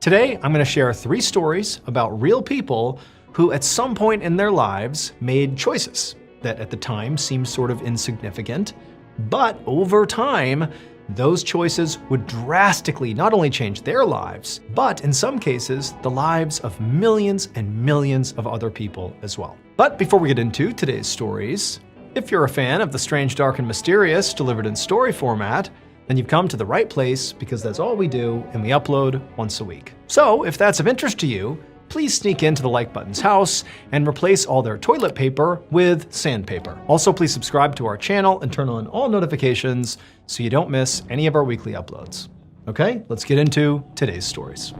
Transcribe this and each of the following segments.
Today, I'm going to share 3 stories about real people who at some point in their lives made choices that at the time seemed sort of insignificant, but over time, those choices would drastically not only change their lives, but in some cases, the lives of millions and millions of other people as well. But before we get into today's stories, if you're a fan of the strange, dark, and mysterious delivered in story format, then you've come to the right place because that's all we do and we upload once a week. So if that's of interest to you, please sneak into the like button's house and replace all their toilet paper with sandpaper. Also, please subscribe to our channel and turn on all notifications so you don't miss any of our weekly uploads. Okay, let's get into today's stories.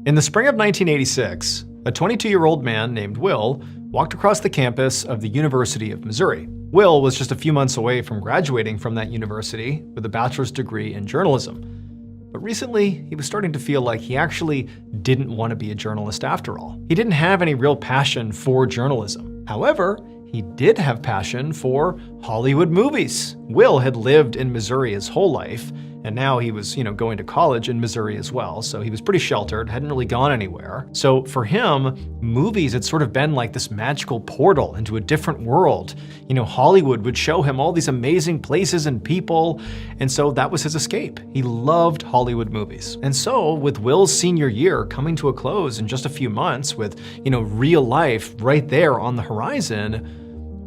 In the spring of 1986, a 22-year-old man named Will walked across the campus of the University of Missouri. Will was just a few months away from graduating from that university with a bachelor's degree in journalism. But recently, he was starting to feel like he actually didn't want to be a journalist after all. He didn't have any real passion for journalism. However, he did have passion for Hollywood movies. Will had lived in Missouri his whole life, and now he was, going to college in Missouri as well, so he was pretty sheltered, hadn't really gone anywhere. So for him, movies had sort of been like this magical portal into a different world. Hollywood would show him all these amazing places and people, and so that was his escape. He loved Hollywood movies. And so with Will's senior year coming to a close in just a few months with, real life right there on the horizon,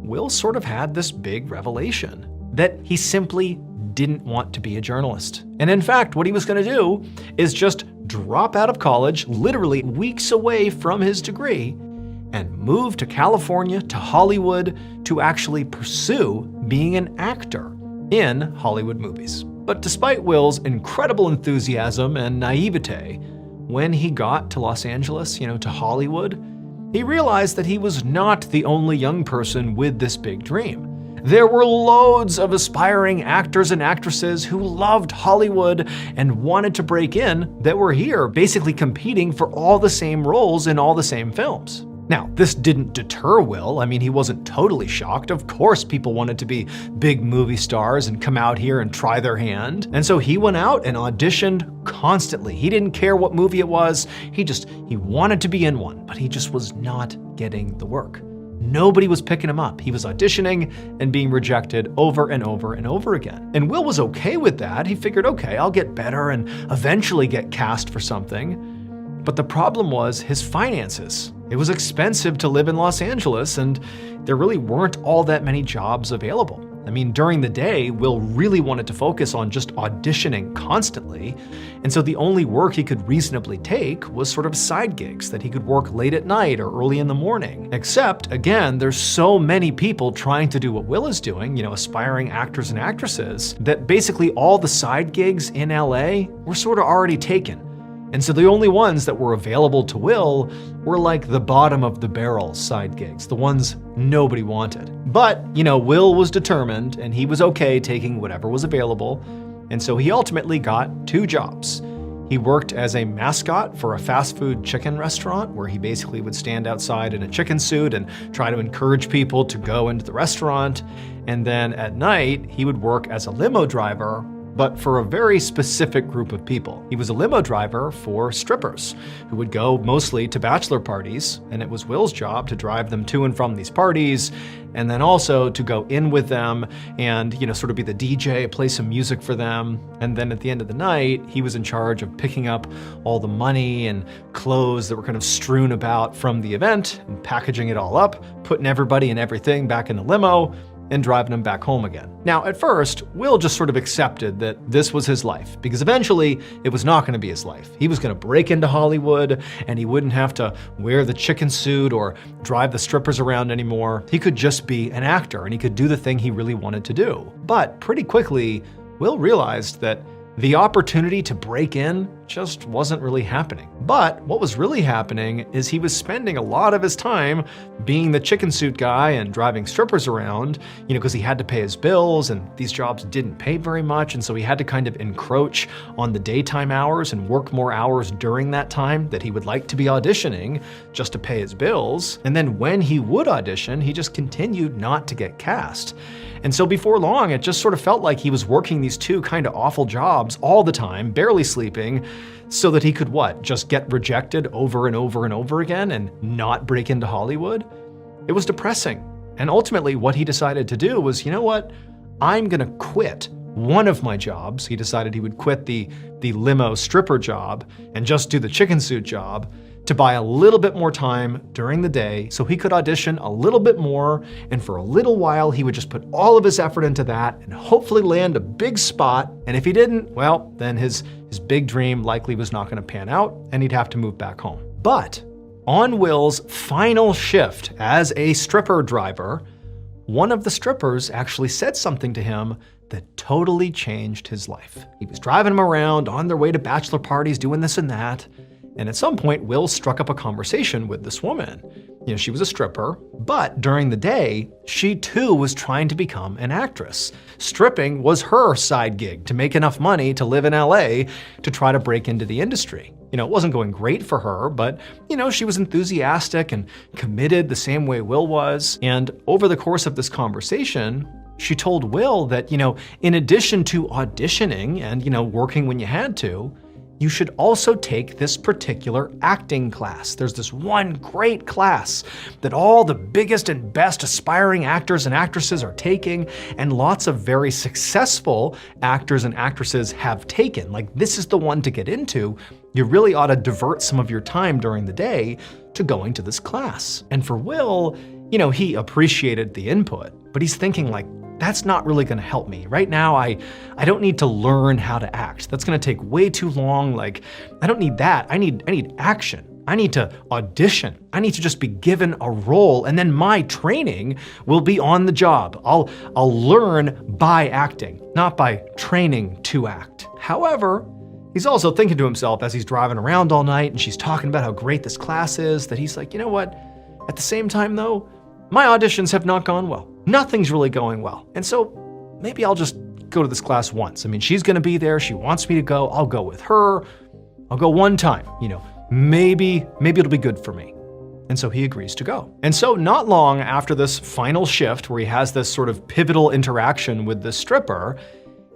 Will sort of had this big revelation that he simply didn't want to be a journalist. And in fact, what he was going to do is just drop out of college, literally weeks away from his degree, and move to California, to Hollywood, to actually pursue being an actor in Hollywood movies. But despite Will's incredible enthusiasm and naivete, when he got to Los Angeles, to Hollywood, he realized that he was not the only young person with this big dream. There were loads of aspiring actors and actresses who loved Hollywood and wanted to break in that were here, basically competing for all the same roles in all the same films. Now, this didn't deter Will. He wasn't totally shocked. Of course, people wanted to be big movie stars and come out here and try their hand. And so he went out and auditioned constantly. He didn't care what movie it was. He wanted to be in one, but he just was not getting the work. Nobody was picking him up. He was auditioning and being rejected over and over and over again. And Will was okay with that. He figured, okay, I'll get better and eventually get cast for something. But the problem was his finances. It was expensive to live in Los Angeles, and there really weren't all that many jobs available. During the day, Will really wanted to focus on just auditioning constantly, and so the only work he could reasonably take was sort of side gigs that he could work late at night or early in the morning. Except, again, there's so many people trying to do what Will is doing, aspiring actors and actresses, that basically all the side gigs in LA were sort of already taken. And so the only ones that were available to Will were like the bottom of the barrel side gigs, the ones nobody wanted. But, Will was determined and he was okay taking whatever was available. And so he ultimately got 2 jobs. He worked as a mascot for a fast food chicken restaurant where he basically would stand outside in a chicken suit and try to encourage people to go into the restaurant. And then at night, he would work as a limo driver, but for a very specific group of people. He was a limo driver for strippers who would go mostly to bachelor parties, and it was Will's job to drive them to and from these parties, and then also to go in with them and, sort of be the DJ, play some music for them. And then at the end of the night, he was in charge of picking up all the money and clothes that were kind of strewn about from the event and packaging it all up, putting everybody and everything back in the limo, and driving him back home again. Now, at first, Will just sort of accepted that this was his life, because eventually it was not going to be his life. He was going to break into Hollywood, and he wouldn't have to wear the chicken suit or drive the strippers around anymore. He could just be an actor, and he could do the thing he really wanted to do. But pretty quickly, Will realized that the opportunity to break in just wasn't really happening. But what was really happening is he was spending a lot of his time being the chicken suit guy and driving strippers around, because he had to pay his bills and these jobs didn't pay very much. And so he had to kind of encroach on the daytime hours and work more hours during that time that he would like to be auditioning just to pay his bills. And then when he would audition, he just continued not to get cast. And so before long, it just sort of felt like he was working these two kind of awful jobs all the time, barely sleeping, so that he could just get rejected over and over and over again and not break into Hollywood? It was depressing. And ultimately what he decided to do was, I'm gonna quit one of my jobs. He decided he would quit the limo stripper job and just do the chicken suit job to buy a little bit more time during the day so he could audition a little bit more, and for a little while he would just put all of his effort into that and hopefully land a big spot. And if he didn't, well, then his big dream likely was not gonna pan out and he'd have to move back home. But on Will's final shift as a stripper driver, one of the strippers actually said something to him that totally changed his life. He was driving him around on their way to bachelor parties, doing this and that. And at some point, Will struck up a conversation with this woman. She was a stripper, but during the day, she too was trying to become an actress. Stripping was her side gig to make enough money to live in LA to try to break into the industry. It wasn't going great for her, but she was enthusiastic and committed the same way Will was. And over the course of this conversation, she told Will that, in addition to auditioning and, working when you had to, you should also take this particular acting class. There's this one great class that all the biggest and best aspiring actors and actresses are taking, and lots of very successful actors and actresses have taken. Like, this is the one to get into. You really ought to divert some of your time during the day to going to this class. And for Will, he appreciated the input, but he's thinking like, that's not really gonna help me. Right now, I don't need to learn how to act. That's gonna take way too long. Like, I don't need that. I need action. I need to audition. I need to just be given a role, and then my training will be on the job. I'll learn by acting, not by training to act. However, he's also thinking to himself as he's driving around all night and she's talking about how great this class is, that he's like, you know what? At the same time though, my auditions have not gone well. Nothing's really going well. And so maybe I'll just go to this class once. I mean, she's gonna be there. She wants me to go. I'll go with her. I'll go one time, maybe it'll be good for me. And so he agrees to go. And so not long after this final shift where he has this sort of pivotal interaction with the stripper,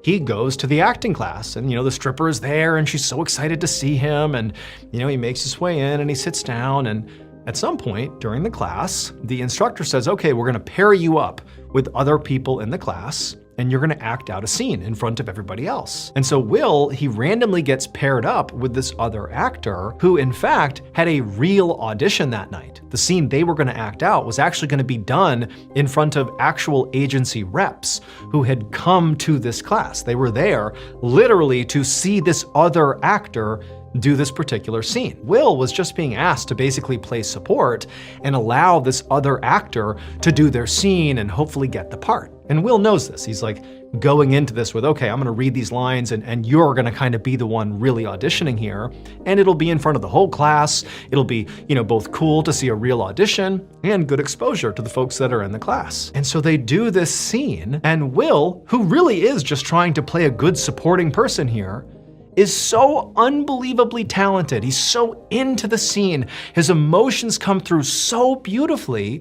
he goes to the acting class and, the stripper is there and she's so excited to see him. And, he makes his way in and he sits down, and at some point during the class, the instructor says, okay, we're gonna pair you up with other people in the class and you're gonna act out a scene in front of everybody else. And so Will, he randomly gets paired up with this other actor who in fact had a real audition that night. The scene they were gonna act out was actually gonna be done in front of actual agency reps who had come to this class. They were there literally to see this other actor do this particular scene. Will was just being asked to basically play support and allow this other actor to do their scene and hopefully get the part. And Will knows this. He's like going into this with, okay, I'm gonna read these lines and you're gonna kind of be the one really auditioning here. And it'll be in front of the whole class. It'll be, both cool to see a real audition and good exposure to the folks that are in the class. And so they do this scene, and Will, who really is just trying to play a good supporting person here, is so unbelievably talented. He's so into the scene. His emotions come through so beautifully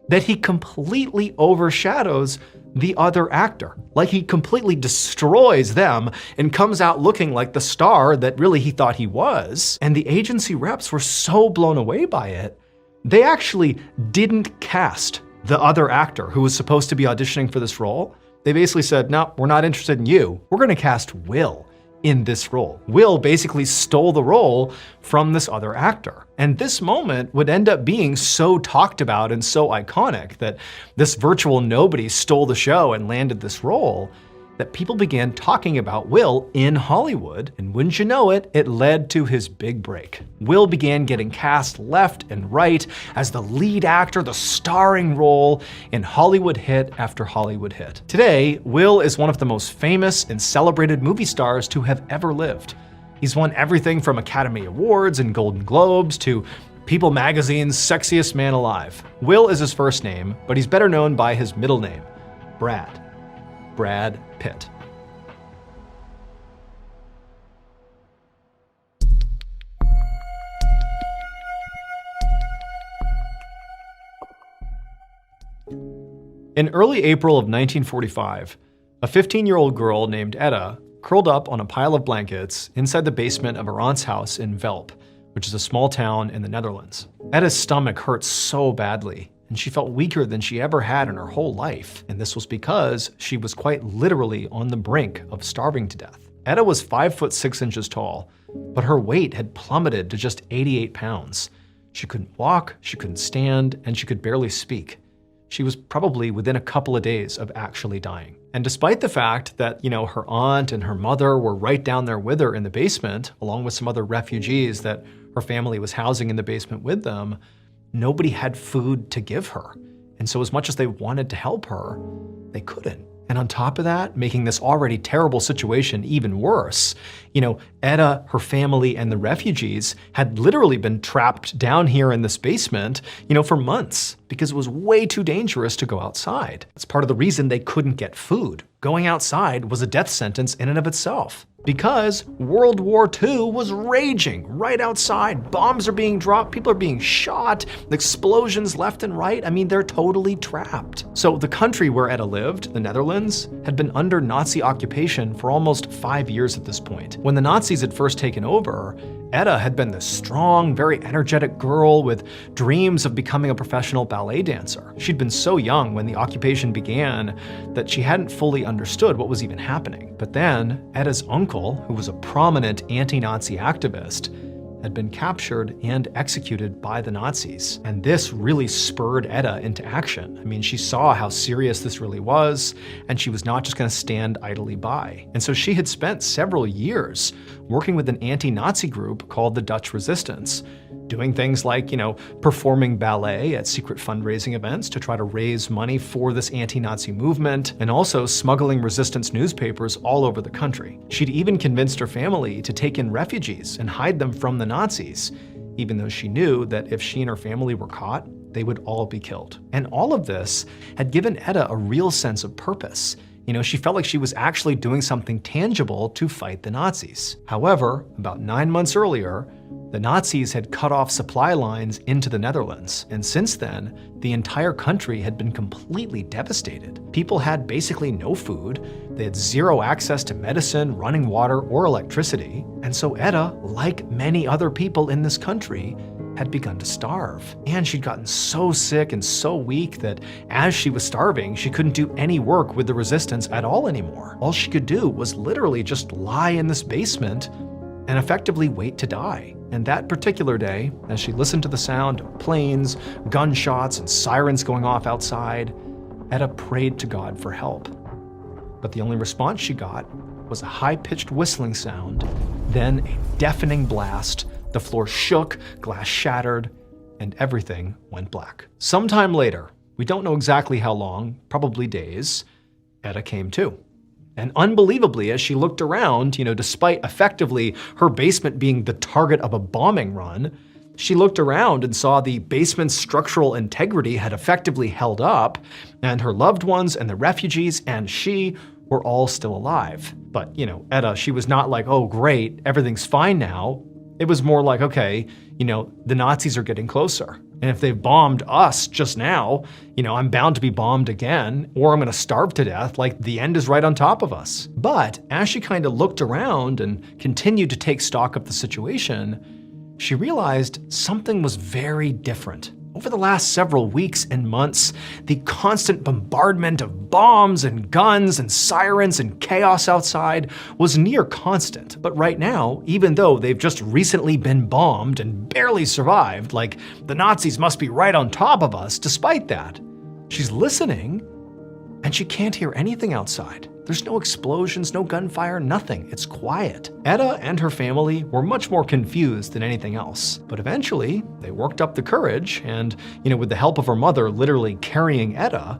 that he completely overshadows the other actor. Like, he completely destroys them and comes out looking like the star that really he thought he was. And the agency reps were so blown away by it, they actually didn't cast the other actor who was supposed to be auditioning for this role. They basically said, no, we're not interested in you. We're gonna cast Will in this role. Will basically stole the role from this other actor. And this moment would end up being so talked about and so iconic that this virtual nobody stole the show and landed this role, that people began talking about Will in Hollywood, and wouldn't you know it, it led to his big break. Will began getting cast left and right as the lead actor, the starring role in Hollywood hit after Hollywood hit. Today, Will is one of the most famous and celebrated movie stars to have ever lived. He's won everything from Academy Awards and Golden Globes to People Magazine's Sexiest Man Alive. Will is his first name, but he's better known by his middle name, Brad. Brad Pitt. In early April of 1945, a 15-year-old girl named Etta curled up on a pile of blankets inside the basement of her aunt's house in Velp, which is a small town in the Netherlands. Etta's stomach hurt so badly, and she felt weaker than she ever had in her whole life, and this was because she was quite literally on the brink of starving to death. Etta was 5 foot 6 inches tall, but her weight had plummeted to just 88 pounds. She couldn't walk, she couldn't stand, and she could barely speak. She was probably within a couple of days of actually dying. And despite the fact that, her aunt and her mother were right down there with her in the basement, along with some other refugees that her family was housing in the basement with them, nobody had food to give her. And so as much as they wanted to help her, they couldn't. And on top of that, making this already terrible situation even worse, Etta, her family, and the refugees had literally been trapped down here in this basement, for months because it was way too dangerous to go outside. That's part of the reason they couldn't get food. Going outside was a death sentence in and of itself. Because World War II was raging right outside. Bombs are being dropped, people are being shot, explosions left and right. I mean, they're totally trapped. So the country where Etta lived, the Netherlands, had been under Nazi occupation for almost 5 years at this point. When the Nazis had first taken over, Etta had been this strong, very energetic girl with dreams of becoming a professional ballet dancer. She'd been so young when the occupation began that she hadn't fully understood what was even happening. But then, Etta's uncle, who was a prominent anti-Nazi activist, had been captured and executed by the Nazis. And this really spurred Etta into action. I mean, she saw how serious this really was, and she was not just gonna stand idly by. And so she had spent several years working with an anti-Nazi group called the Dutch Resistance, doing things like, performing ballet at secret fundraising events to try to raise money for this anti-Nazi movement, and also smuggling resistance newspapers all over the country. She'd even convinced her family to take in refugees and hide them from the Nazis, even though she knew that if she and her family were caught, they would all be killed. And all of this had given Etta a real sense of purpose. She felt like she was actually doing something tangible to fight the Nazis. However, about 9 months earlier, the Nazis had cut off supply lines into the Netherlands, and since then, the entire country had been completely devastated. People had basically no food, they had zero access to medicine, running water, or electricity, and so Etta, like many other people in this country, had begun to starve. And she'd gotten so sick and so weak that as she was starving, she couldn't do any work with the resistance at all anymore. All she could do was literally just lie in this basement and effectively wait to die. And that particular day, as she listened to the sound of planes, gunshots, and sirens going off outside, Etta prayed to God for help. But the only response she got was a high-pitched whistling sound, then a deafening blast. The floor shook, glass shattered, and everything went black. Sometime later, we don't know exactly how long, probably days, Etta came to. And unbelievably, as she looked around, despite effectively her basement being the target of a bombing run, she looked around and saw the basement's structural integrity had effectively held up, and her loved ones and the refugees and she were all still alive. But, Etta, she was not like, oh great, everything's fine now. It was more like, okay, the Nazis are getting closer. And if they've bombed us just now, I'm bound to be bombed again, or I'm gonna starve to death, like the end is right on top of us. But as she kind of looked around and continued to take stock of the situation, she realized something was very different. Over the last several weeks and months, the constant bombardment of bombs and guns and sirens and chaos outside was near constant. But right now, even though they've just recently been bombed and barely survived, like the Nazis must be right on top of us, despite that, she's listening and she can't hear anything outside. There's no explosions, no gunfire, nothing. It's quiet. Etta and her family were much more confused than anything else. But eventually, they worked up the courage and, with the help of her mother literally carrying Etta,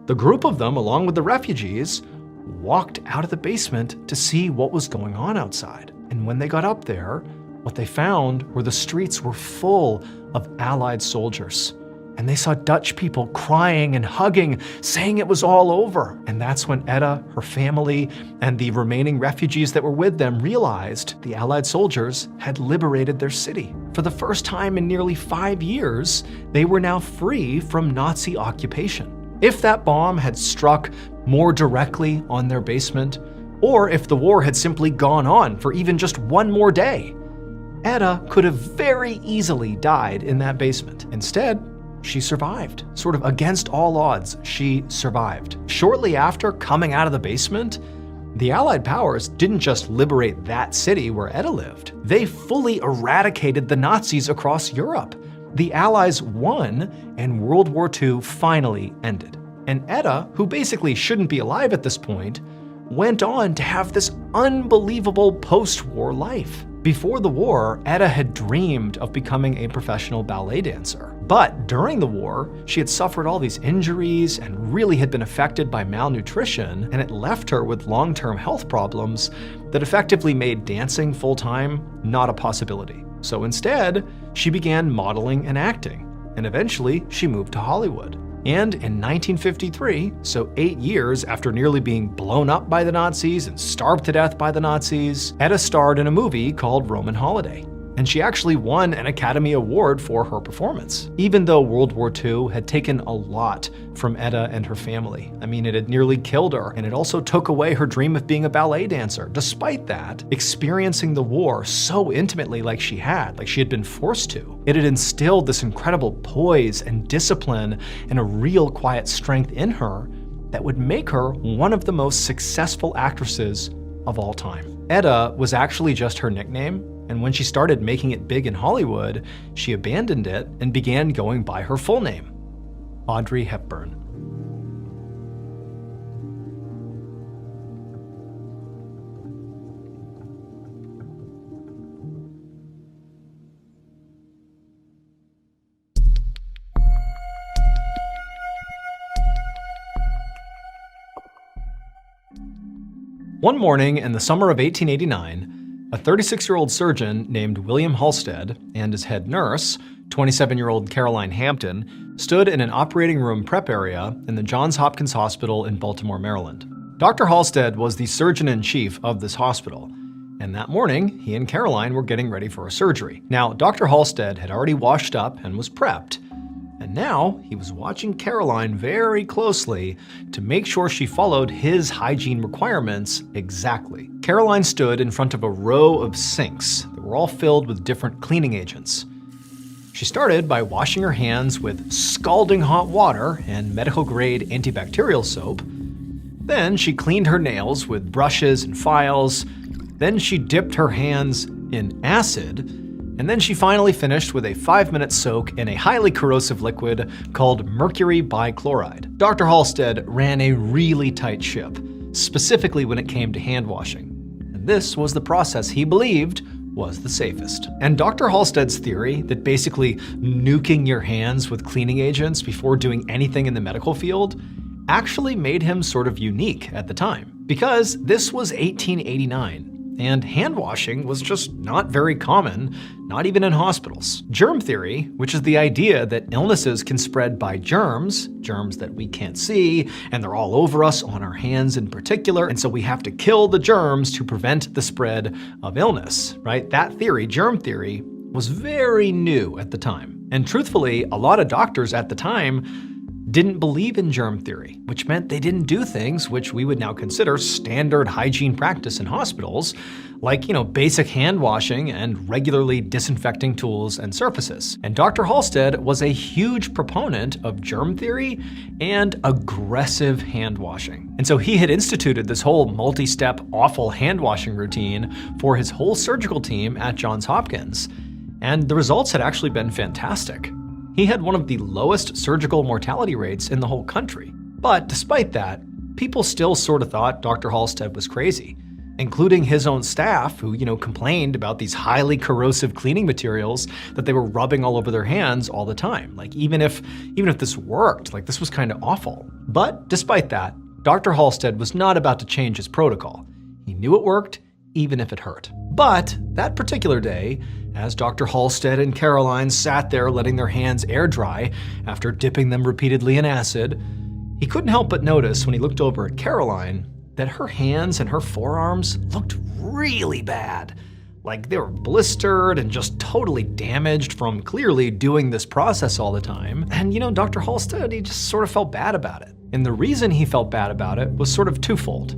the group of them, along with the refugees, walked out of the basement to see what was going on outside. And when they got up there, what they found were the streets were full of Allied soldiers. And they saw Dutch people crying and hugging, saying it was all over. And that's when Etta, her family, and the remaining refugees that were with them realized the Allied soldiers had liberated their city. For the first time in nearly 5 years, they were now free from Nazi occupation. If that bomb had struck more directly on their basement, or if the war had simply gone on for even just one more day, Etta could have very easily died in that basement. Instead, she survived. Sort of against all odds, she survived. Shortly after coming out of the basement, the Allied powers didn't just liberate that city where Etta lived. They fully eradicated the Nazis across Europe. The Allies won, and World War II finally ended. And Etta, who basically shouldn't be alive at this point, went on to have this unbelievable post-war life. Before the war, Etta had dreamed of becoming a professional ballet dancer. But during the war, she had suffered all these injuries and really had been affected by malnutrition, and it left her with long-term health problems that effectively made dancing full-time not a possibility. So instead, she began modeling and acting, and eventually she moved to Hollywood. And in 1953, so 8 years after nearly being blown up by the Nazis and starved to death by the Nazis, Etta starred in a movie called Roman Holiday. And she actually won an Academy Award for her performance, even though World War II had taken a lot from Etta and her family. I mean, it had nearly killed her, and it also took away her dream of being a ballet dancer. Despite that, experiencing the war so intimately like she had been forced to, it had instilled this incredible poise and discipline and a real quiet strength in her that would make her one of the most successful actresses of all time. Etta was actually just her nickname, and when she started making it big in Hollywood, she abandoned it and began going by her full name, Audrey Hepburn. One morning in the summer of 1889, a 36-year-old surgeon named William Halstead and his head nurse, 27-year-old Caroline Hampton, stood in an operating room prep area in the Johns Hopkins Hospital in Baltimore, Maryland. Dr. Halstead was the surgeon-in-chief of this hospital, and that morning, he and Caroline were getting ready for a surgery. Now, Dr. Halstead had already washed up and was prepped, and now he was watching Caroline very closely to make sure she followed his hygiene requirements exactly. Caroline stood in front of a row of sinks that were all filled with different cleaning agents. She started by washing her hands with scalding hot water and medical-grade antibacterial soap. Then she cleaned her nails with brushes and files. Then she dipped her hands in acid. And then she finally finished with a 5-minute soak in a highly corrosive liquid called mercury bichloride. Dr. Halstead ran a really tight ship, specifically when it came to hand washing. And this was the process he believed was the safest. And Dr. Halstead's theory that basically nuking your hands with cleaning agents before doing anything in the medical field actually made him sort of unique at the time. Because this was 1889. And hand washing was just not very common, not even in hospitals. Germ theory, which is the idea that illnesses can spread by germs that we can't see, and they're all over us on our hands in particular, and so we have to kill the germs to prevent the spread of illness, right? That theory, germ theory, was very new at the time. And truthfully, a lot of doctors at the time didn't believe in germ theory, which meant they didn't do things which we would now consider standard hygiene practice in hospitals, like, basic hand washing and regularly disinfecting tools and surfaces. And Dr. Halstead was a huge proponent of germ theory and aggressive hand washing. And so he had instituted this whole multi-step awful hand washing routine for his whole surgical team at Johns Hopkins. And the results had actually been fantastic. He had one of the lowest surgical mortality rates in the whole country. But despite that, people still sort of thought Dr. Halstead was crazy, including his own staff who, complained about these highly corrosive cleaning materials that they were rubbing all over their hands all the time. Like even if this worked, this was kind of awful. But despite that, Dr. Halstead was not about to change his protocol. He knew it worked, even if it hurt. But that particular day, as Dr. Halstead and Caroline sat there letting their hands air dry after dipping them repeatedly in acid, he couldn't help but notice when he looked over at Caroline that her hands and her forearms looked really bad. Like they were blistered and just totally damaged from clearly doing this process all the time. And Dr. Halstead, he just sort of felt bad about it. And the reason he felt bad about it was sort of twofold.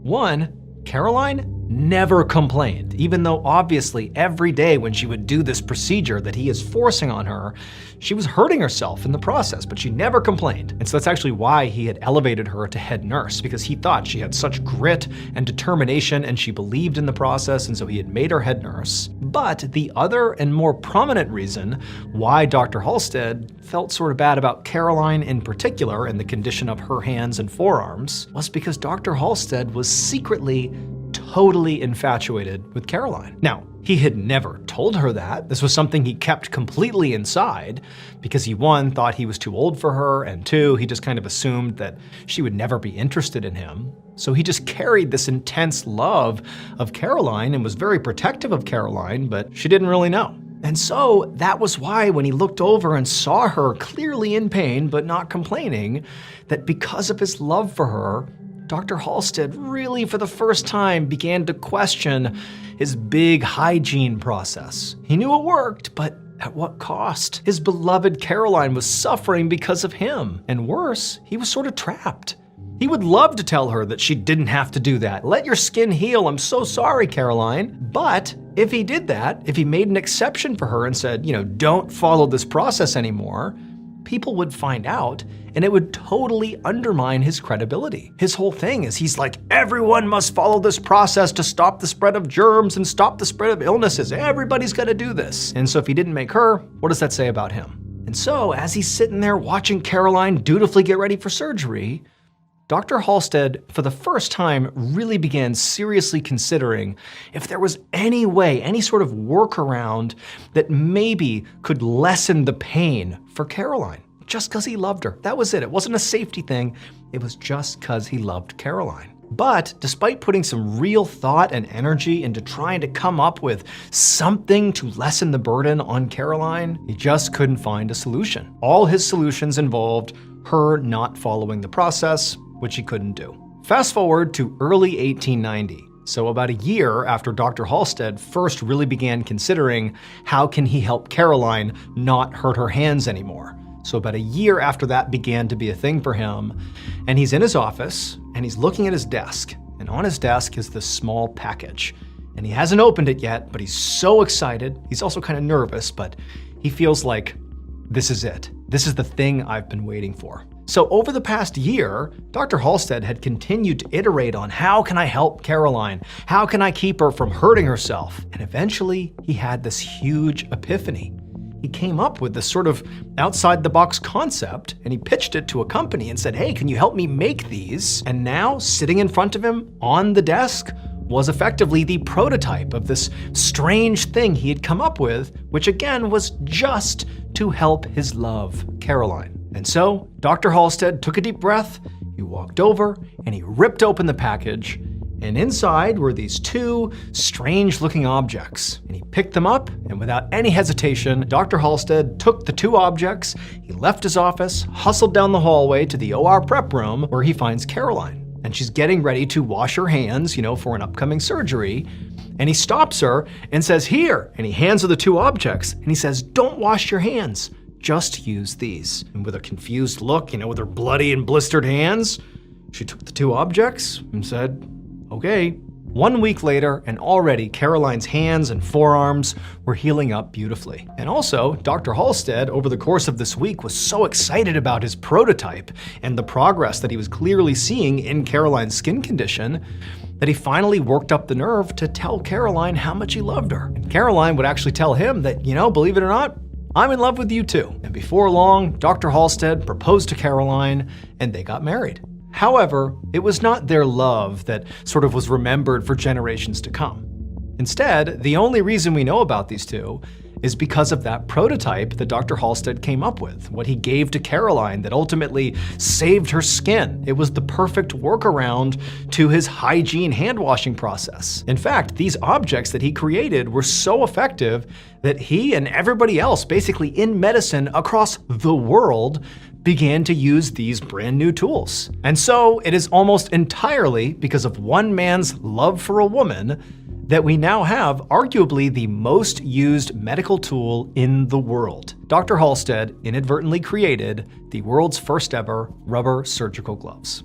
One, Caroline never complained, even though obviously every day when she would do this procedure that he is forcing on her, she was hurting herself in the process, but she never complained. And so that's actually why he had elevated her to head nurse, because he thought she had such grit and determination and she believed in the process, and so he had made her head nurse. But the other and more prominent reason why Dr. Halstead felt sort of bad about Caroline in particular and the condition of her hands and forearms was because Dr. Halstead was secretly totally infatuated with Caroline. Now, he had never told her that. This was something he kept completely inside because he, one, thought he was too old for her, and two, he just kind of assumed that she would never be interested in him. So he just carried this intense love of Caroline and was very protective of Caroline, but she didn't really know. And so that was why when he looked over and saw her clearly in pain but not complaining, that because of his love for her, Dr. Halstead really, for the first time, began to question his big hygiene process. He knew it worked, but at what cost? His beloved Caroline was suffering because of him. And worse, he was sort of trapped. He would love to tell her that she didn't have to do that. Let your skin heal. I'm so sorry, Caroline. But if he did that, if he made an exception for her and said, don't follow this process anymore, people would find out, and it would totally undermine his credibility. His whole thing is he's like, everyone must follow this process to stop the spread of germs and stop the spread of illnesses. Everybody's got to do this. And so if he didn't make her, what does that say about him? And so as he's sitting there watching Caroline dutifully get ready for surgery, Dr. Halstead, for the first time, really began seriously considering if there was any way, any sort of workaround that maybe could lessen the pain for Caroline, just because he loved her. That was it. It wasn't a safety thing. It was just because he loved Caroline. But despite putting some real thought and energy into trying to come up with something to lessen the burden on Caroline, he just couldn't find a solution. All his solutions involved her not following the process, which he couldn't do. Fast forward to early 1890. So about a year after Dr. Halstead first really began considering how can he help Caroline not hurt her hands anymore. So about a year after that began to be a thing for him, and he's in his office and he's looking at his desk, and on his desk is this small package. And he hasn't opened it yet, but he's so excited. He's also kind of nervous, but he feels like this is it. This is the thing I've been waiting for. So over the past year, Dr. Halstead had continued to iterate on how can I help Caroline? How can I keep her from hurting herself? And eventually he had this huge epiphany. He came up with this sort of outside the box concept and he pitched it to a company and said, hey, can you help me make these? And now sitting in front of him on the desk was effectively the prototype of this strange thing he had come up with, which again was just to help his love, Caroline. And so Dr. Halstead took a deep breath, he walked over and he ripped open the package, and inside were these two strange looking objects. And he picked them up, and without any hesitation, Dr. Halstead took the two objects, he left his office, hustled down the hallway to the OR prep room where he finds Caroline. And she's getting ready to wash her hands, for an upcoming surgery. And he stops her and says, here, and he hands her the two objects, and he says, don't wash your hands. Just use these. And with a confused look, with her bloody and blistered hands, she took the two objects and said, okay. 1 week later, and already Caroline's hands and forearms were healing up beautifully. And also, Dr. Halstead, over the course of this week, was so excited about his prototype and the progress that he was clearly seeing in Caroline's skin condition that he finally worked up the nerve to tell Caroline how much he loved her. And Caroline would actually tell him that, believe it or not, I'm in love with you too. And before long, Dr. Halstead proposed to Caroline and they got married. However, it was not their love that sort of was remembered for generations to come. Instead, the only reason we know about these two is because of that prototype that Dr. Halstead came up with, what he gave to Caroline that ultimately saved her skin. It was the perfect workaround to his hygiene hand washing process. In fact, these objects that he created were so effective that he and everybody else basically in medicine across the world began to use these brand new tools. And so it is almost entirely because of one man's love for a woman that we now have arguably the most used medical tool in the world. Dr. Halstead inadvertently created the world's first ever rubber surgical gloves.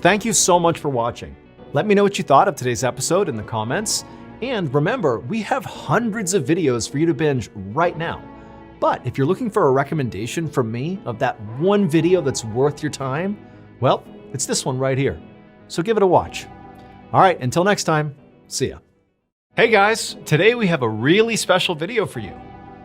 Thank you so much for watching. Let me know what you thought of today's episode in the comments. And remember, we have hundreds of videos for you to binge right now. But if you're looking for a recommendation from me of that one video that's worth your time, well, it's this one right here. So give it a watch. All right, until next time, see ya. Hey guys, today we have a really special video for you.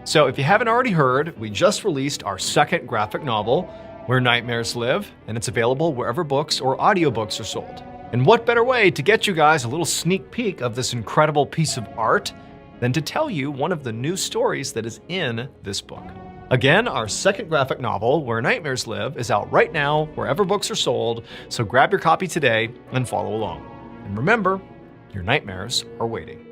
So if you haven't already heard, we just released our second graphic novel, Where Nightmares Live, and it's available wherever books or audiobooks are sold. And what better way to get you guys a little sneak peek of this incredible piece of art than to tell you one of the new stories that is in this book. Again, our second graphic novel, Where Nightmares Live, is out right now wherever books are sold, so grab your copy today and follow along. And remember, your nightmares are waiting.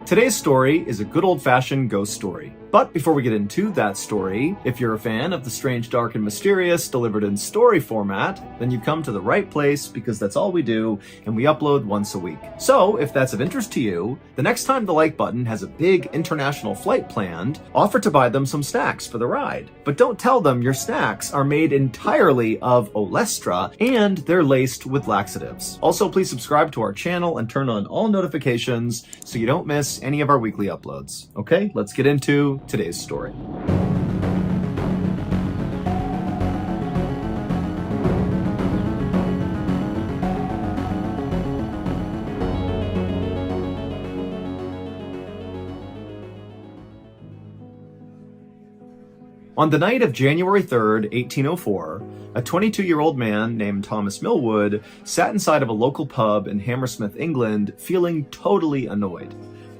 Today's story is a good old-fashioned ghost story. But before we get into that story, if you're a fan of the strange, dark, and mysterious delivered in story format, then you've come to the right place because that's all we do, and we upload once a week. So, if that's of interest to you, the next time the like button has a big international flight planned, offer to buy them some snacks for the ride. But don't tell them your snacks are made entirely of Olestra, and they're laced with laxatives. Also, please subscribe to our channel and turn on all notifications so you don't miss any of our weekly uploads. Okay, let's get into today's story. On the night of January 3rd, 1804, a 22-year-old man named Thomas Millwood sat inside of a local pub in Hammersmith, England, feeling totally annoyed.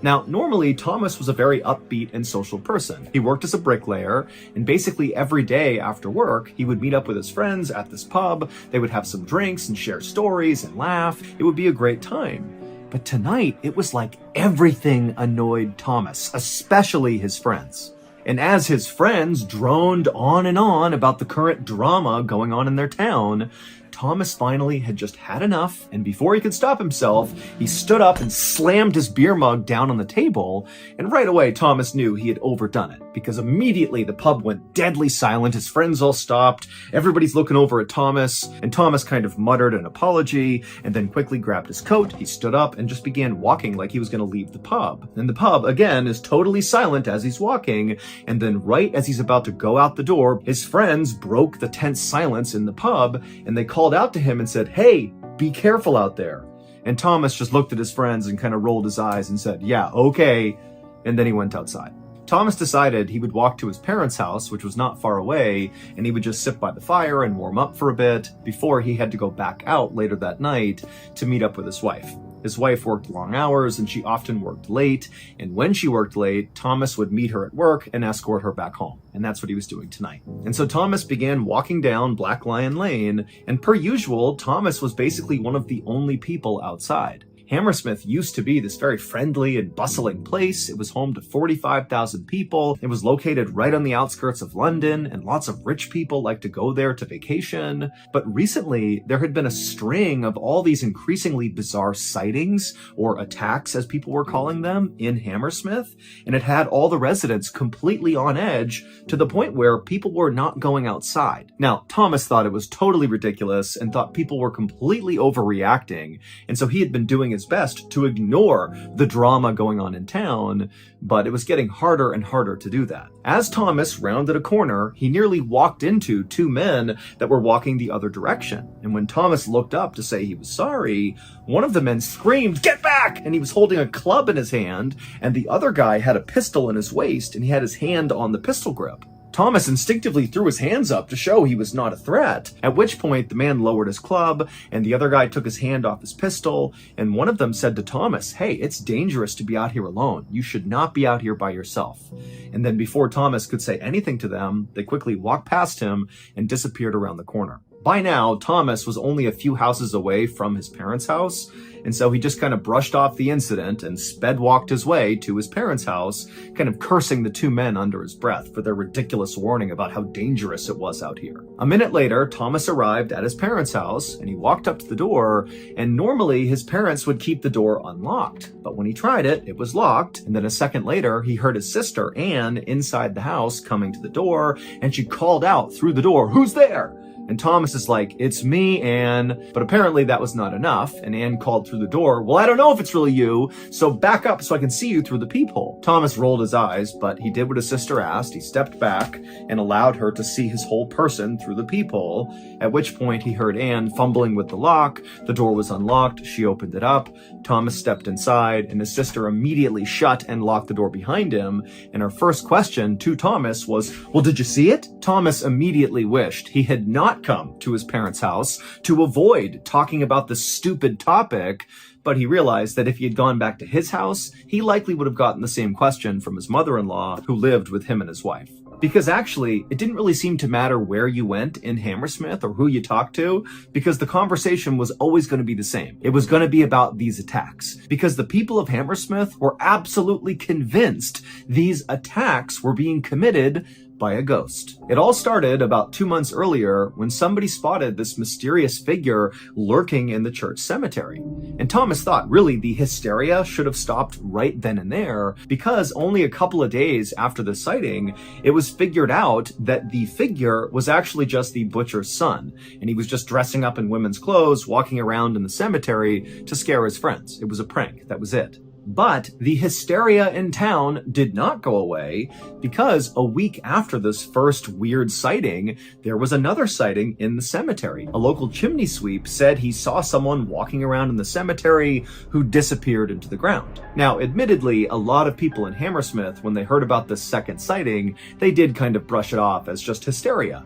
Now, normally, Thomas was a very upbeat and social person. He worked as a bricklayer, and basically every day after work, he would meet up with his friends at this pub. They would have some drinks and share stories and laugh. It would be a great time. But tonight, it was like everything annoyed Thomas, especially his friends. And as his friends droned on and on about the current drama going on in their town, Thomas finally had just had enough, and before he could stop himself, he stood up and slammed his beer mug down on the table, and right away Thomas knew he had overdone it, because immediately the pub went deadly silent, his friends all stopped, everybody's looking over at Thomas, and Thomas kind of muttered an apology, and then quickly grabbed his coat, he stood up, and just began walking like he was going to leave the pub. And the pub, again, is totally silent as he's walking, and then right as he's about to go out the door, his friends broke the tense silence in the pub, and they called out to him and said, "Hey, be careful out there." And Thomas just looked at his friends and kind of rolled his eyes and said, "Yeah, okay." And then he went outside. Thomas decided he would walk to his parents' house, which was not far away, and he would just sit by the fire and warm up for a bit before he had to go back out later that night to meet up with his wife. His wife worked long hours and she often worked late, and when she worked late, Thomas would meet her at work and escort her back home. And that's what he was doing tonight. And so Thomas began walking down Black Lion Lane, and per usual, Thomas was basically one of the only people outside. Hammersmith used to be this very friendly and bustling place. It was home to 45,000 people. It was located right on the outskirts of London, and lots of rich people like to go there to vacation. But recently, there had been a string of all these increasingly bizarre sightings, or attacks as people were calling them, in Hammersmith, and it had all the residents completely on edge to the point where people were not going outside. Now, Thomas thought it was totally ridiculous and thought people were completely overreacting, and so he had been doing his best to ignore the drama going on in town, but it was getting harder and harder to do that. As Thomas rounded a corner, he nearly walked into two men that were walking the other direction. And when Thomas looked up to say he was sorry, one of the men screamed, "Get back!" And he was holding a club in his hand, and the other guy had a pistol in his waist, and he had his hand on the pistol grip. Thomas instinctively threw his hands up to show he was not a threat, at which point the man lowered his club, and the other guy took his hand off his pistol, and one of them said to Thomas, "Hey, it's dangerous to be out here alone. You should not be out here by yourself." And then before Thomas could say anything to them, they quickly walked past him and disappeared around the corner. By now, Thomas was only a few houses away from his parents' house, and so he just kind of brushed off the incident and sped walked his way to his parents' house, kind of cursing the two men under his breath for their ridiculous warning about how dangerous it was out here. A minute later, Thomas arrived at his parents' house, and he walked up to the door, and normally his parents would keep the door unlocked, but when he tried it, it was locked, and then a second later, he heard his sister, Anne, inside the house coming to the door, and she called out through the door, "Who's there?" And Thomas is like, "It's me, Anne." But apparently that was not enough, and Anne called through the door, "Well, I don't know if it's really you, so back up so I can see you through the peephole." Thomas rolled his eyes, but he did what his sister asked. He stepped back and allowed her to see his whole person through the peephole, at which point he heard Anne fumbling with the lock. The door was unlocked. She opened it up. Thomas stepped inside, and his sister immediately shut and locked the door behind him. And her first question to Thomas was, "Well, did you see it?" Thomas immediately wished he had not come to his parents' house to avoid talking about this stupid topic, but he realized that if he had gone back to his house, he likely would have gotten the same question from his mother-in-law, who lived with him and his wife. Because actually, it didn't really seem to matter where you went in Hammersmith or who you talked to, because the conversation was always going to be the same. It was going to be about these attacks, because the people of Hammersmith were absolutely convinced these attacks were being committed by a ghost. It all started about 2 months earlier when somebody spotted this mysterious figure lurking in the church cemetery. And Thomas thought really the hysteria should have stopped right then and there, because only a couple of days after the sighting, it was figured out that the figure was actually just the butcher's son, and he was just dressing up in women's clothes, walking around in the cemetery to scare his friends. It was a prank. That was it. But the hysteria in town did not go away, because a week after this first weird sighting, there was another sighting in the cemetery. A local chimney sweep said he saw someone walking around in the cemetery who disappeared into the ground. Now, admittedly, a lot of people in Hammersmith, when they heard about this second sighting, they did kind of brush it off as just hysteria.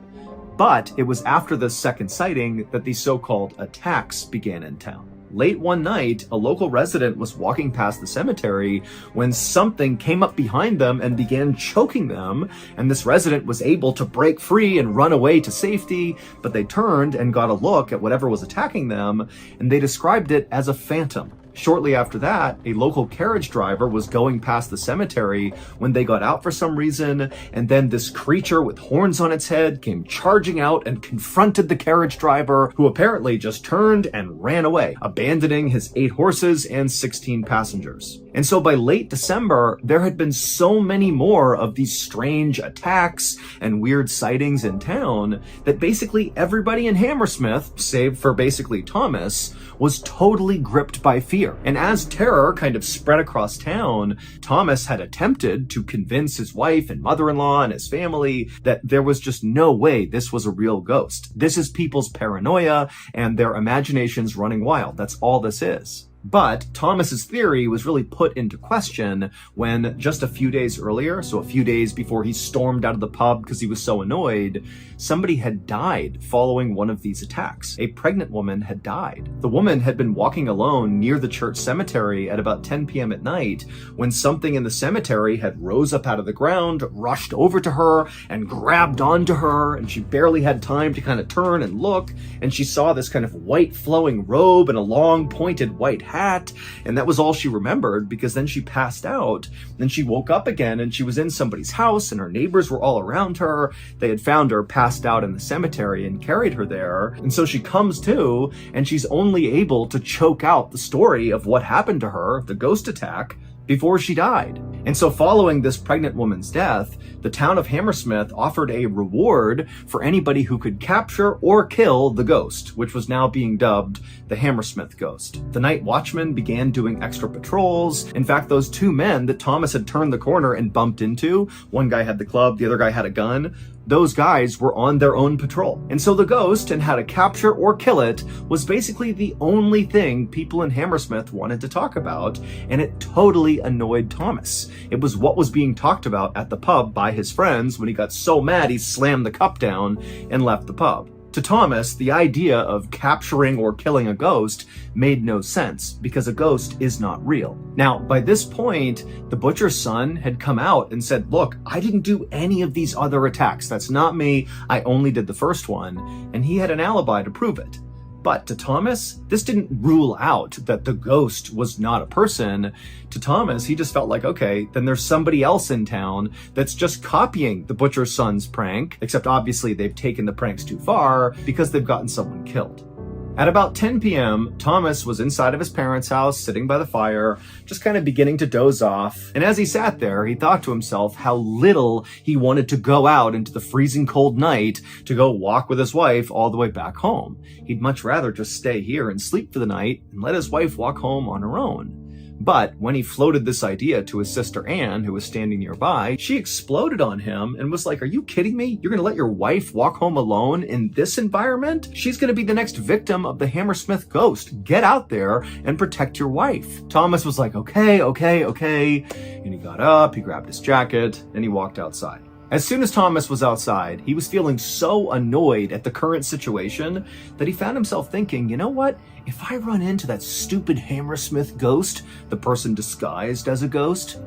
But it was after this second sighting that the so-called attacks began in town. Late one night, a local resident was walking past the cemetery when something came up behind them and began choking them, and this resident was able to break free and run away to safety, but they turned and got a look at whatever was attacking them, and they described it as a phantom. Shortly after that, a local carriage driver was going past the cemetery when they got out for some reason, and then this creature with horns on its head came charging out and confronted the carriage driver, who apparently just turned and ran away, abandoning his 8 horses and 16 passengers. And so by late December, there had been so many more of these strange attacks and weird sightings in town that basically everybody in Hammersmith, save for basically Thomas, was totally gripped by fear. And as terror kind of spread across town, Thomas had attempted to convince his wife and mother-in-law and his family that there was just no way this was a real ghost. This is people's paranoia and their imaginations running wild. That's all this is. But Thomas's theory was really put into question when just a few days earlier, so a few days before he stormed out of the pub because he was so annoyed, somebody had died following one of these attacks. A pregnant woman had died. The woman had been walking alone near the church cemetery at about 10 p.m. at night when something in the cemetery had rose up out of the ground, rushed over to her, and grabbed onto her, and she barely had time to kind of turn and look, and she saw this kind of white flowing robe and a long pointed white hat, and that was all she remembered, because then she passed out. Then she woke up again and she was in somebody's house and her neighbors were all around her. They had found her passed out in the cemetery and carried her there. And so she comes to, and she's only able to choke out the story of what happened to her, the ghost attack, before she died. And so following this pregnant woman's death, the town of Hammersmith offered a reward for anybody who could capture or kill the ghost, which was now being dubbed the Hammersmith Ghost. The night watchmen began doing extra patrols. In fact, those 2 men that Thomas had turned the corner and bumped into, one guy had the club, the other guy had a gun, those guys were on their own patrol. And so the ghost and how to capture or kill it was basically the only thing people in Hammersmith wanted to talk about, and it totally annoyed Thomas. It was what was being talked about at the pub by his friends when he got so mad he slammed the cup down and left the pub. To Thomas, the idea of capturing or killing a ghost made no sense because a ghost is not real. Now, by this point, the butcher's son had come out and said, look, I didn't do any of these other attacks. That's not me. I only did the first one. And he had an alibi to prove it. But to Thomas, this didn't rule out that the ghost was not a person. To Thomas, he just felt like, okay, then there's somebody else in town that's just copying the butcher's son's prank, except obviously they've taken the pranks too far because they've gotten someone killed. At about 10 p.m., Thomas was inside of his parents' house, sitting by the fire, just kind of beginning to doze off. And as he sat there, he thought to himself how little he wanted to go out into the freezing cold night to go walk with his wife all the way back home. He'd much rather just stay here and sleep for the night and let his wife walk home on her own. But when he floated this idea to his sister Anne, who was standing nearby, she exploded on him and was like, are you kidding me? You're going to let your wife walk home alone in this environment? She's going to be the next victim of the Hammersmith Ghost. Get out there and protect your wife. Thomas was like, okay. And he got up, he grabbed his jacket, and he walked outside. As soon as Thomas was outside, he was feeling so annoyed at the current situation that he found himself thinking, you know what? If I run into that stupid Hammersmith ghost, the person disguised as a ghost,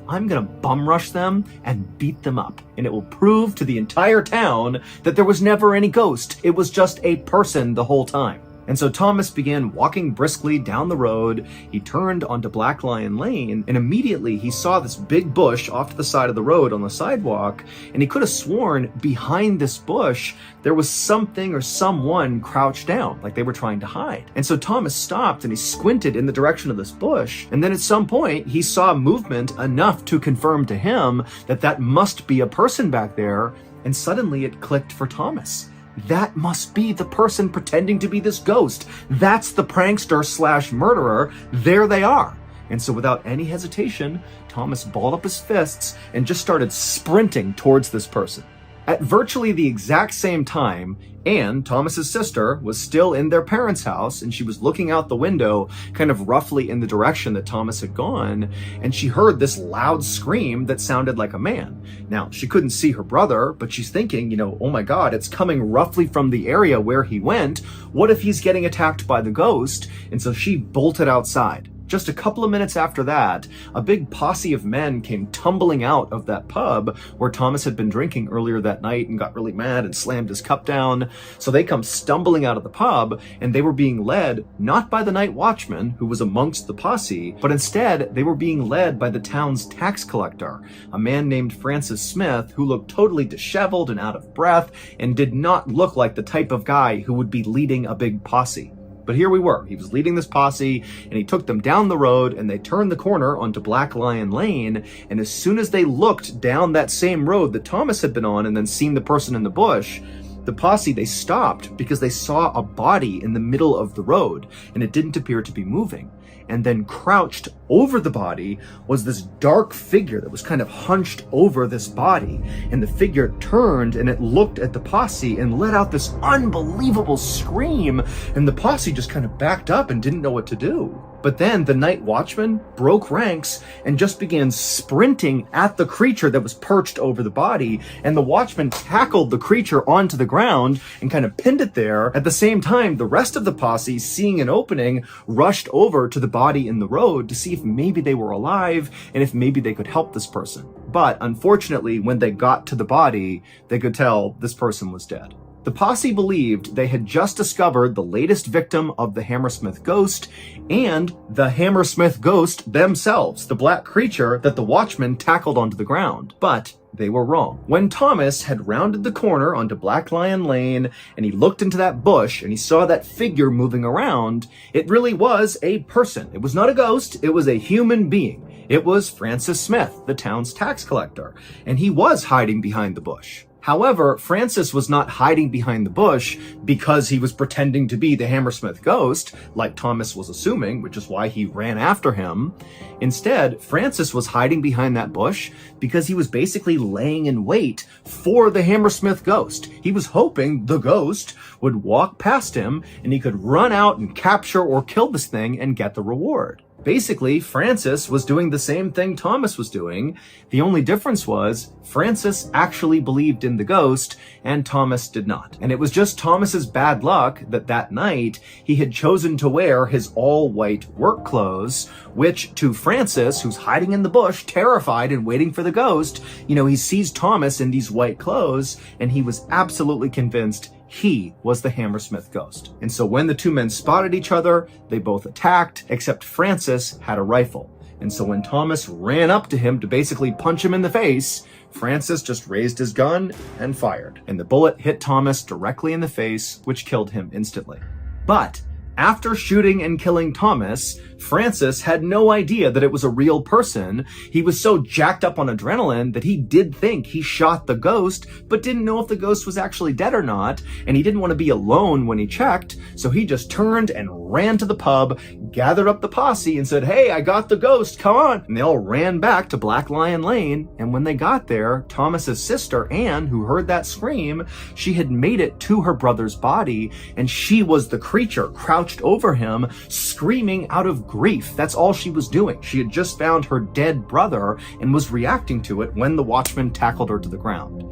I'm gonna bum rush them and beat them up. And it will prove to the entire town that there was never any ghost. It was just a person the whole time. And so Thomas began walking briskly down the road. He turned onto Black Lion Lane, and immediately he saw this big bush off to the side of the road on the sidewalk, and he could have sworn behind this bush there was something or someone crouched down, like they were trying to hide. And so Thomas stopped and he squinted in the direction of this bush, and then at some point he saw movement enough to confirm to him that that must be a person back there, and suddenly it clicked for Thomas. That must be the person pretending to be this ghost. That's the prankster / murderer. There they are. And so without any hesitation, Thomas balled up his fists and just started sprinting towards this person. At virtually the exact same time, Anne, Thomas's sister, was still in their parents' house, and she was looking out the window kind of roughly in the direction that Thomas had gone, and she heard this loud scream that sounded like a man. Now, she couldn't see her brother, but she's thinking, oh my God, it's coming roughly from the area where he went. What if he's getting attacked by the ghost? And so she bolted outside. Just a couple of minutes after that, a big posse of men came tumbling out of that pub where Thomas had been drinking earlier that night and got really mad and slammed his cup down. So they come stumbling out of the pub, and they were being led not by the night watchman, who was amongst the posse, but instead they were being led by the town's tax collector, a man named Francis Smith, who looked totally disheveled and out of breath and did not look like the type of guy who would be leading a big posse. But here we were. He was leading this posse, and he took them down the road, and they turned the corner onto Black Lion Lane, and as soon as they looked down that same road that Thomas had been on and then seen the person in the bush, the posse, they stopped because they saw a body in the middle of the road, and it didn't appear to be moving. And then crouched over the body was this dark figure that was kind of hunched over this body. And the figure turned and it looked at the posse and let out this unbelievable scream. And the posse just kind of backed up and didn't know what to do. But then the night watchman broke ranks and just began sprinting at the creature that was perched over the body. And the watchman tackled the creature onto the ground and kind of pinned it there. At the same time, the rest of the posse, seeing an opening, rushed over to the body in the road to see if maybe they were alive and if maybe they could help this person. But unfortunately, when they got to the body, they could tell this person was dead. The posse believed they had just discovered the latest victim of the Hammersmith Ghost and the Hammersmith Ghost themselves, the black creature that the watchman tackled onto the ground. But they were wrong. When Thomas had rounded the corner onto Black Lion Lane and he looked into that bush and he saw that figure moving around, it really was a person. It was not a ghost, it was a human being. It was Francis Smith, the town's tax collector, and he was hiding behind the bush. However, Francis was not hiding behind the bush because he was pretending to be the Hammersmith Ghost, like Thomas was assuming, which is why he ran after him. Instead, Francis was hiding behind that bush because he was basically laying in wait for the Hammersmith Ghost. He was hoping the ghost would walk past him and he could run out and capture or kill this thing and get the reward. Basically, Francis was doing the same thing Thomas was doing. The only difference was Francis actually believed in the ghost and Thomas did not. And it was just Thomas's bad luck that that night he had chosen to wear his all-white work clothes, which to Francis, who's hiding in the bush, terrified and waiting for the ghost, he sees Thomas in these white clothes and he was absolutely convinced he was the Hammersmith Ghost. And so when the two men spotted each other, they both attacked, except Francis had a rifle. And so when Thomas ran up to him to basically punch him in the face, Francis just raised his gun and fired. And the bullet hit Thomas directly in the face, which killed him instantly. But after shooting and killing Thomas, Francis had no idea that it was a real person. He was so jacked up on adrenaline that he did think he shot the ghost, but didn't know if the ghost was actually dead or not, and he didn't want to be alone when he checked, so he just turned and ran to the pub, gathered up the posse, and said, "Hey, I got the ghost, come on!" And they all ran back to Black Lion Lane, and when they got there, Thomas's sister, Anne, who heard that scream, she had made it to her brother's body, and she was the creature crouched over him, screaming out of grief. That's all she was doing. She had just found her dead brother and was reacting to it when the watchman tackled her to the ground.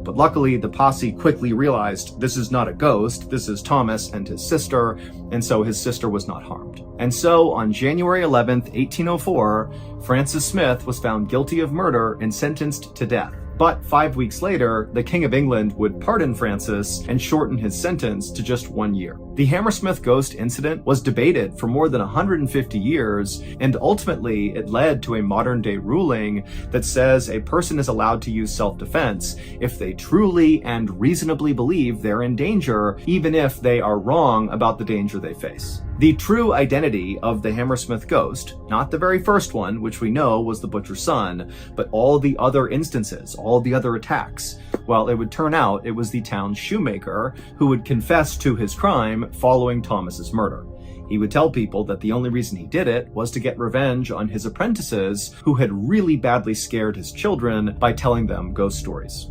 But luckily, the posse quickly realized this is not a ghost, this is Thomas and his sister, and so his sister was not harmed. And so, on January 11th, 1804, Francis Smith was found guilty of murder and sentenced to death. But 5 weeks later, the King of England would pardon Francis and shorten his sentence to just 1 year. The Hammersmith Ghost incident was debated for more than 150 years, and ultimately it led to a modern-day ruling that says a person is allowed to use self-defense if they truly and reasonably believe they're in danger, even if they are wrong about the danger they face. The true identity of the Hammersmith Ghost, not the very first one, which we know was the butcher's son, but all the other instances, all the other attacks, well, it would turn out it was the town's shoemaker who would confess to his crime following Thomas's murder. He would tell people that the only reason he did it was to get revenge on his apprentices who had really badly scared his children by telling them ghost stories.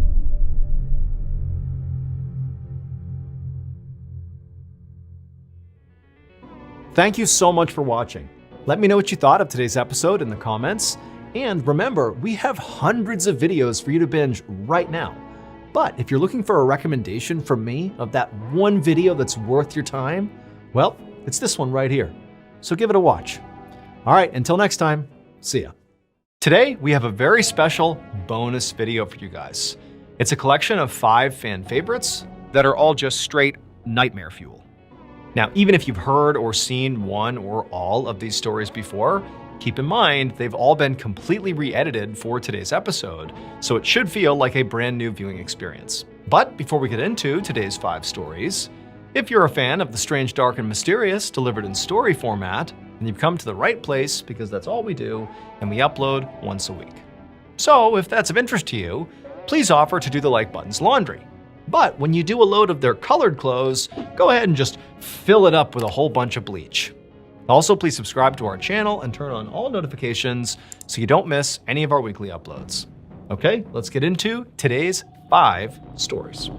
Thank you so much for watching. Let me know what you thought of today's episode in the comments. And remember, we have hundreds of videos for you to binge right now. But if you're looking for a recommendation from me of that one video that's worth your time, well, it's this one right here. So give it a watch. All right, until next time, see ya. Today, we have a very special bonus video for you guys. It's a collection of 5 fan favorites that are all just straight nightmare fuel. Now, even if you've heard or seen one or all of these stories before, keep in mind they've all been completely re-edited for today's episode, so it should feel like a brand new viewing experience. But before we get into today's 5 stories, if you're a fan of the strange, dark, and mysterious delivered in story format, then you've come to the right place because that's all we do, and we upload once a week. So if that's of interest to you, please offer to do the like button's laundry. But when you do a load of their colored clothes, go ahead and just fill it up with a whole bunch of bleach. Also, please subscribe to our channel and turn on all notifications so you don't miss any of our weekly uploads. Okay, let's get into today's 5 stories.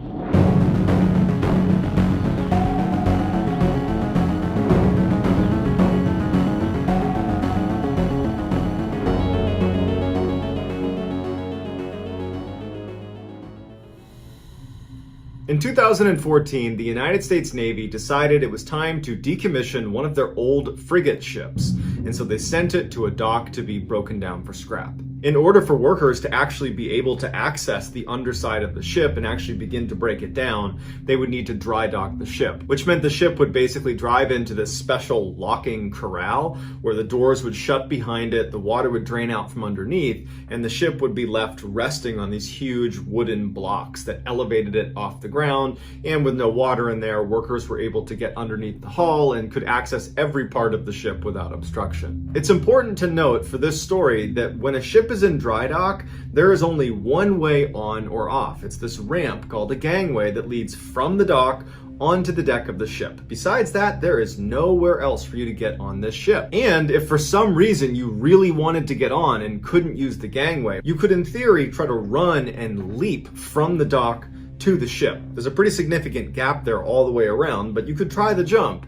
In 2014, the United States Navy decided it was time to decommission one of their old frigate ships, and so they sent it to a dock to be broken down for scrap. In order for workers to actually be able to access the underside of the ship and actually begin to break it down, they would need to dry dock the ship, which meant the ship would basically drive into this special locking corral where the doors would shut behind it, the water would drain out from underneath, and the ship would be left resting on these huge wooden blocks that elevated it off the ground. And with no water in there, workers were able to get underneath the hull and could access every part of the ship without obstruction. It's important to note for this story that when a ship is is in dry dock, there is only one way on or off. It's this ramp called a gangway that leads from the dock onto the deck of the ship. Besides that, there is nowhere else for you to get on this ship. And if for some reason you really wanted to get on and couldn't use the gangway, you could in theory try to run and leap from the dock to the ship. There's a pretty significant gap there all the way around, but you could try the jump.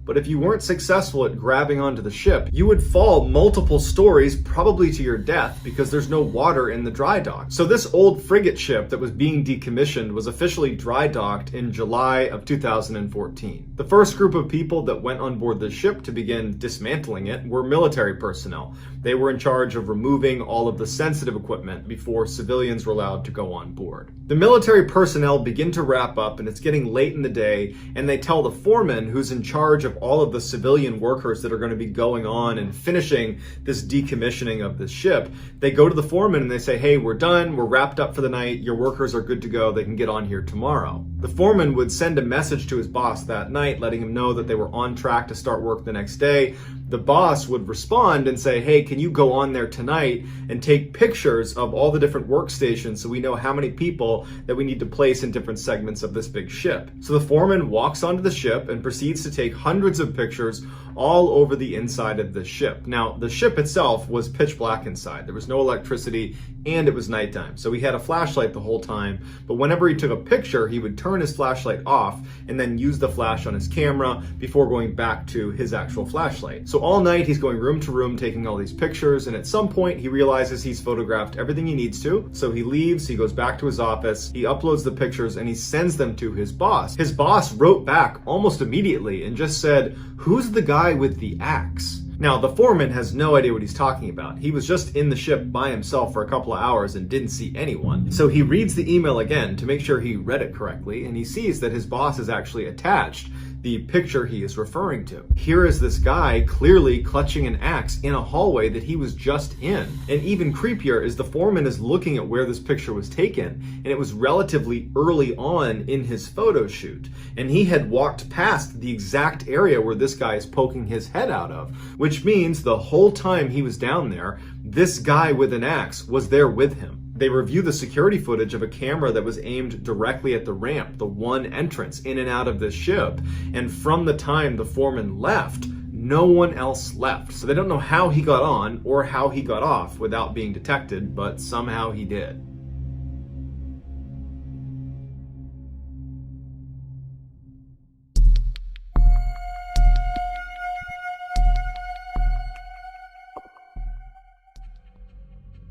But if you weren't successful at grabbing onto the ship, you would fall multiple stories, probably to your death, because there's no water in the dry dock. So this old frigate ship that was being decommissioned was officially dry docked in July of 2014. The first group of people that went on board the ship to begin dismantling it were military personnel. They were in charge of removing all of the sensitive equipment before civilians were allowed to go on board. The military personnel begin to wrap up, and it's getting late in the day, and they tell the foreman, who's in charge of all of the civilian workers that are going to be going on and finishing this decommissioning of this ship, they go to the foreman and they say, hey, we're done, we're wrapped up for the night, your workers are good to go, they can get on here tomorrow. The foreman would send a message to his boss that night, letting him know that they were on track to start work the next day. The boss would respond and say, hey, can you go on there tonight and take pictures of all the different workstations so we know how many people that we need to place in different segments of this big ship. So the foreman walks onto the ship and proceeds to take hundreds of pictures all over the inside of the ship. Now, the ship itself was pitch black inside. There was no electricity and it was nighttime. So he had a flashlight the whole time, but whenever he took a picture, he would turn his flashlight off and then use the flash on his camera before going back to his actual flashlight. So all night he's going room to room taking all these pictures, and at some point he realizes he's photographed everything he needs to. So he leaves, he goes back to his office, he uploads the pictures and he sends them to his boss. His boss wrote back almost immediately and just said, who's the guy with the axe? Now, the foreman has no idea what he's talking about. He was just in the ship by himself for a couple of hours and didn't see anyone. So he reads the email again to make sure he read it correctly, and he sees that his boss has actually attached the picture he is referring to. Here is this guy clearly clutching an axe in a hallway that he was just in. And even creepier is the foreman is looking at where this picture was taken, and it was relatively early on in his photo shoot. And he had walked past the exact area where this guy is poking his head out of, which means the whole time he was down there, this guy with an axe was there with him. They review the security footage of a camera that was aimed directly at the ramp, the one entrance in and out of this ship. And from the time the foreman left, no one else left. So they don't know how he got on or how he got off without being detected, but somehow he did.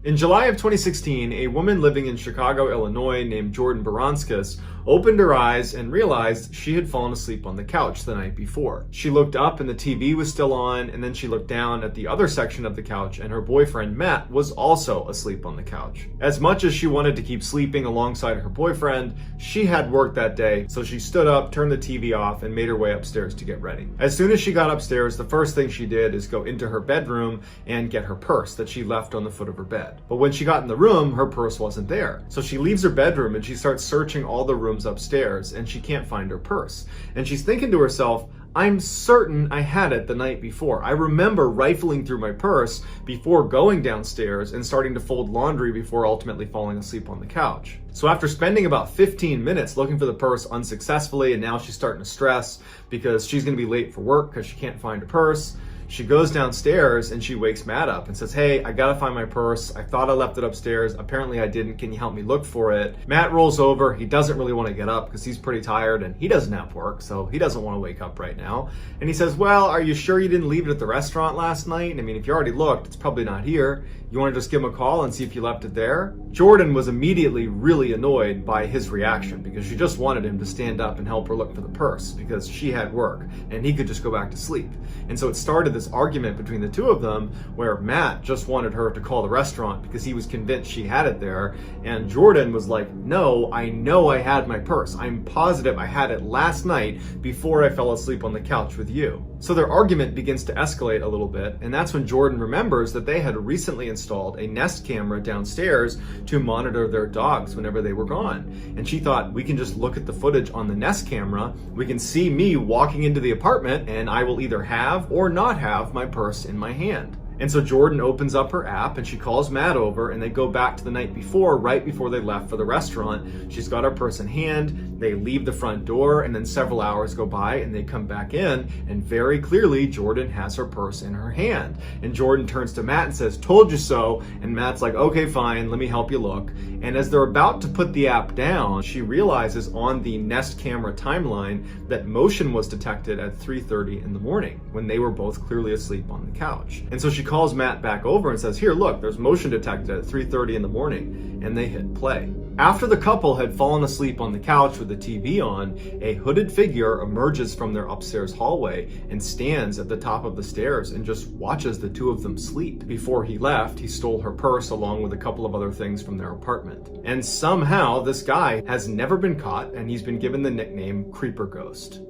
In July of 2016, a woman living in Chicago, Illinois named Jordan Baranskis opened her eyes and realized she had fallen asleep on the couch the night before. She looked up and the TV was still on, and then she looked down at the other section of the couch and her boyfriend, Matt, was also asleep on the couch. As much as she wanted to keep sleeping alongside her boyfriend, she had work that day, so she stood up, turned the TV off, and made her way upstairs to get ready. As soon as she got upstairs, the first thing she did is go into her bedroom and get her purse that she left on the foot of her bed. But when she got in the room, her purse wasn't there. So she leaves her bedroom and she starts searching all the rooms upstairs, and she can't find her purse. And she's thinking to herself, I'm certain I had it the night before. I remember rifling through my purse before going downstairs and starting to fold laundry before ultimately falling asleep on the couch. So after spending about 15 minutes looking for the purse unsuccessfully, and now she's starting to stress because she's going to be late for work because she can't find her purse, she goes downstairs and she wakes Matt up and says, hey, I gotta find my purse. I thought I left it upstairs. Apparently I didn't. Can you help me look for it? Matt rolls over. He doesn't really want to get up because he's pretty tired and he doesn't have work, so he doesn't want to wake up right now. And he says, well, are you sure you didn't leave it at the restaurant last night? I mean, if you already looked, it's probably not here. You want to just give him a call and see if you left it there? Jordan was immediately really annoyed by his reaction because she just wanted him to stand up and help her look for the purse because she had work and he could just go back to sleep. And so it started this argument between the two of them where Matt just wanted her to call the restaurant because he was convinced she had it there, and Jordan was like, no, I know I had my purse. I'm positive I had it last night before I fell asleep on the couch with you. So their argument begins to escalate a little bit, and that's when Jordan remembers that they had recently installed a Nest camera downstairs to monitor their dogs whenever they were gone. And she thought, we can just look at the footage on the Nest camera, we can see me walking into the apartment, and I will either have or not have my purse in my hand. And so Jordan opens up her app and she calls Matt over, and they go back to the night before, right before they left for the restaurant. She's got her purse in hand, they leave the front door, and then several hours go by and they come back in, and very clearly Jordan has her purse in her hand. And Jordan turns to Matt and says, "Told you so." And Matt's like, "Okay, fine, let me help you look." And as they're about to put the app down, she realizes on the Nest camera timeline that motion was detected at 3:30 in the morning when they were both clearly asleep on the couch. And so she calls Matt back over and says, "Here, look, there's motion detected at 3:30 in the morning," and they hit play. After the couple had fallen asleep on the couch with the TV on, a hooded figure emerges from their upstairs hallway and stands at the top of the stairs and just watches the two of them sleep. Before he left, he stole her purse along with a couple of other things from their apartment. And somehow this guy has never been caught, and he's been given the nickname Creeper Ghost.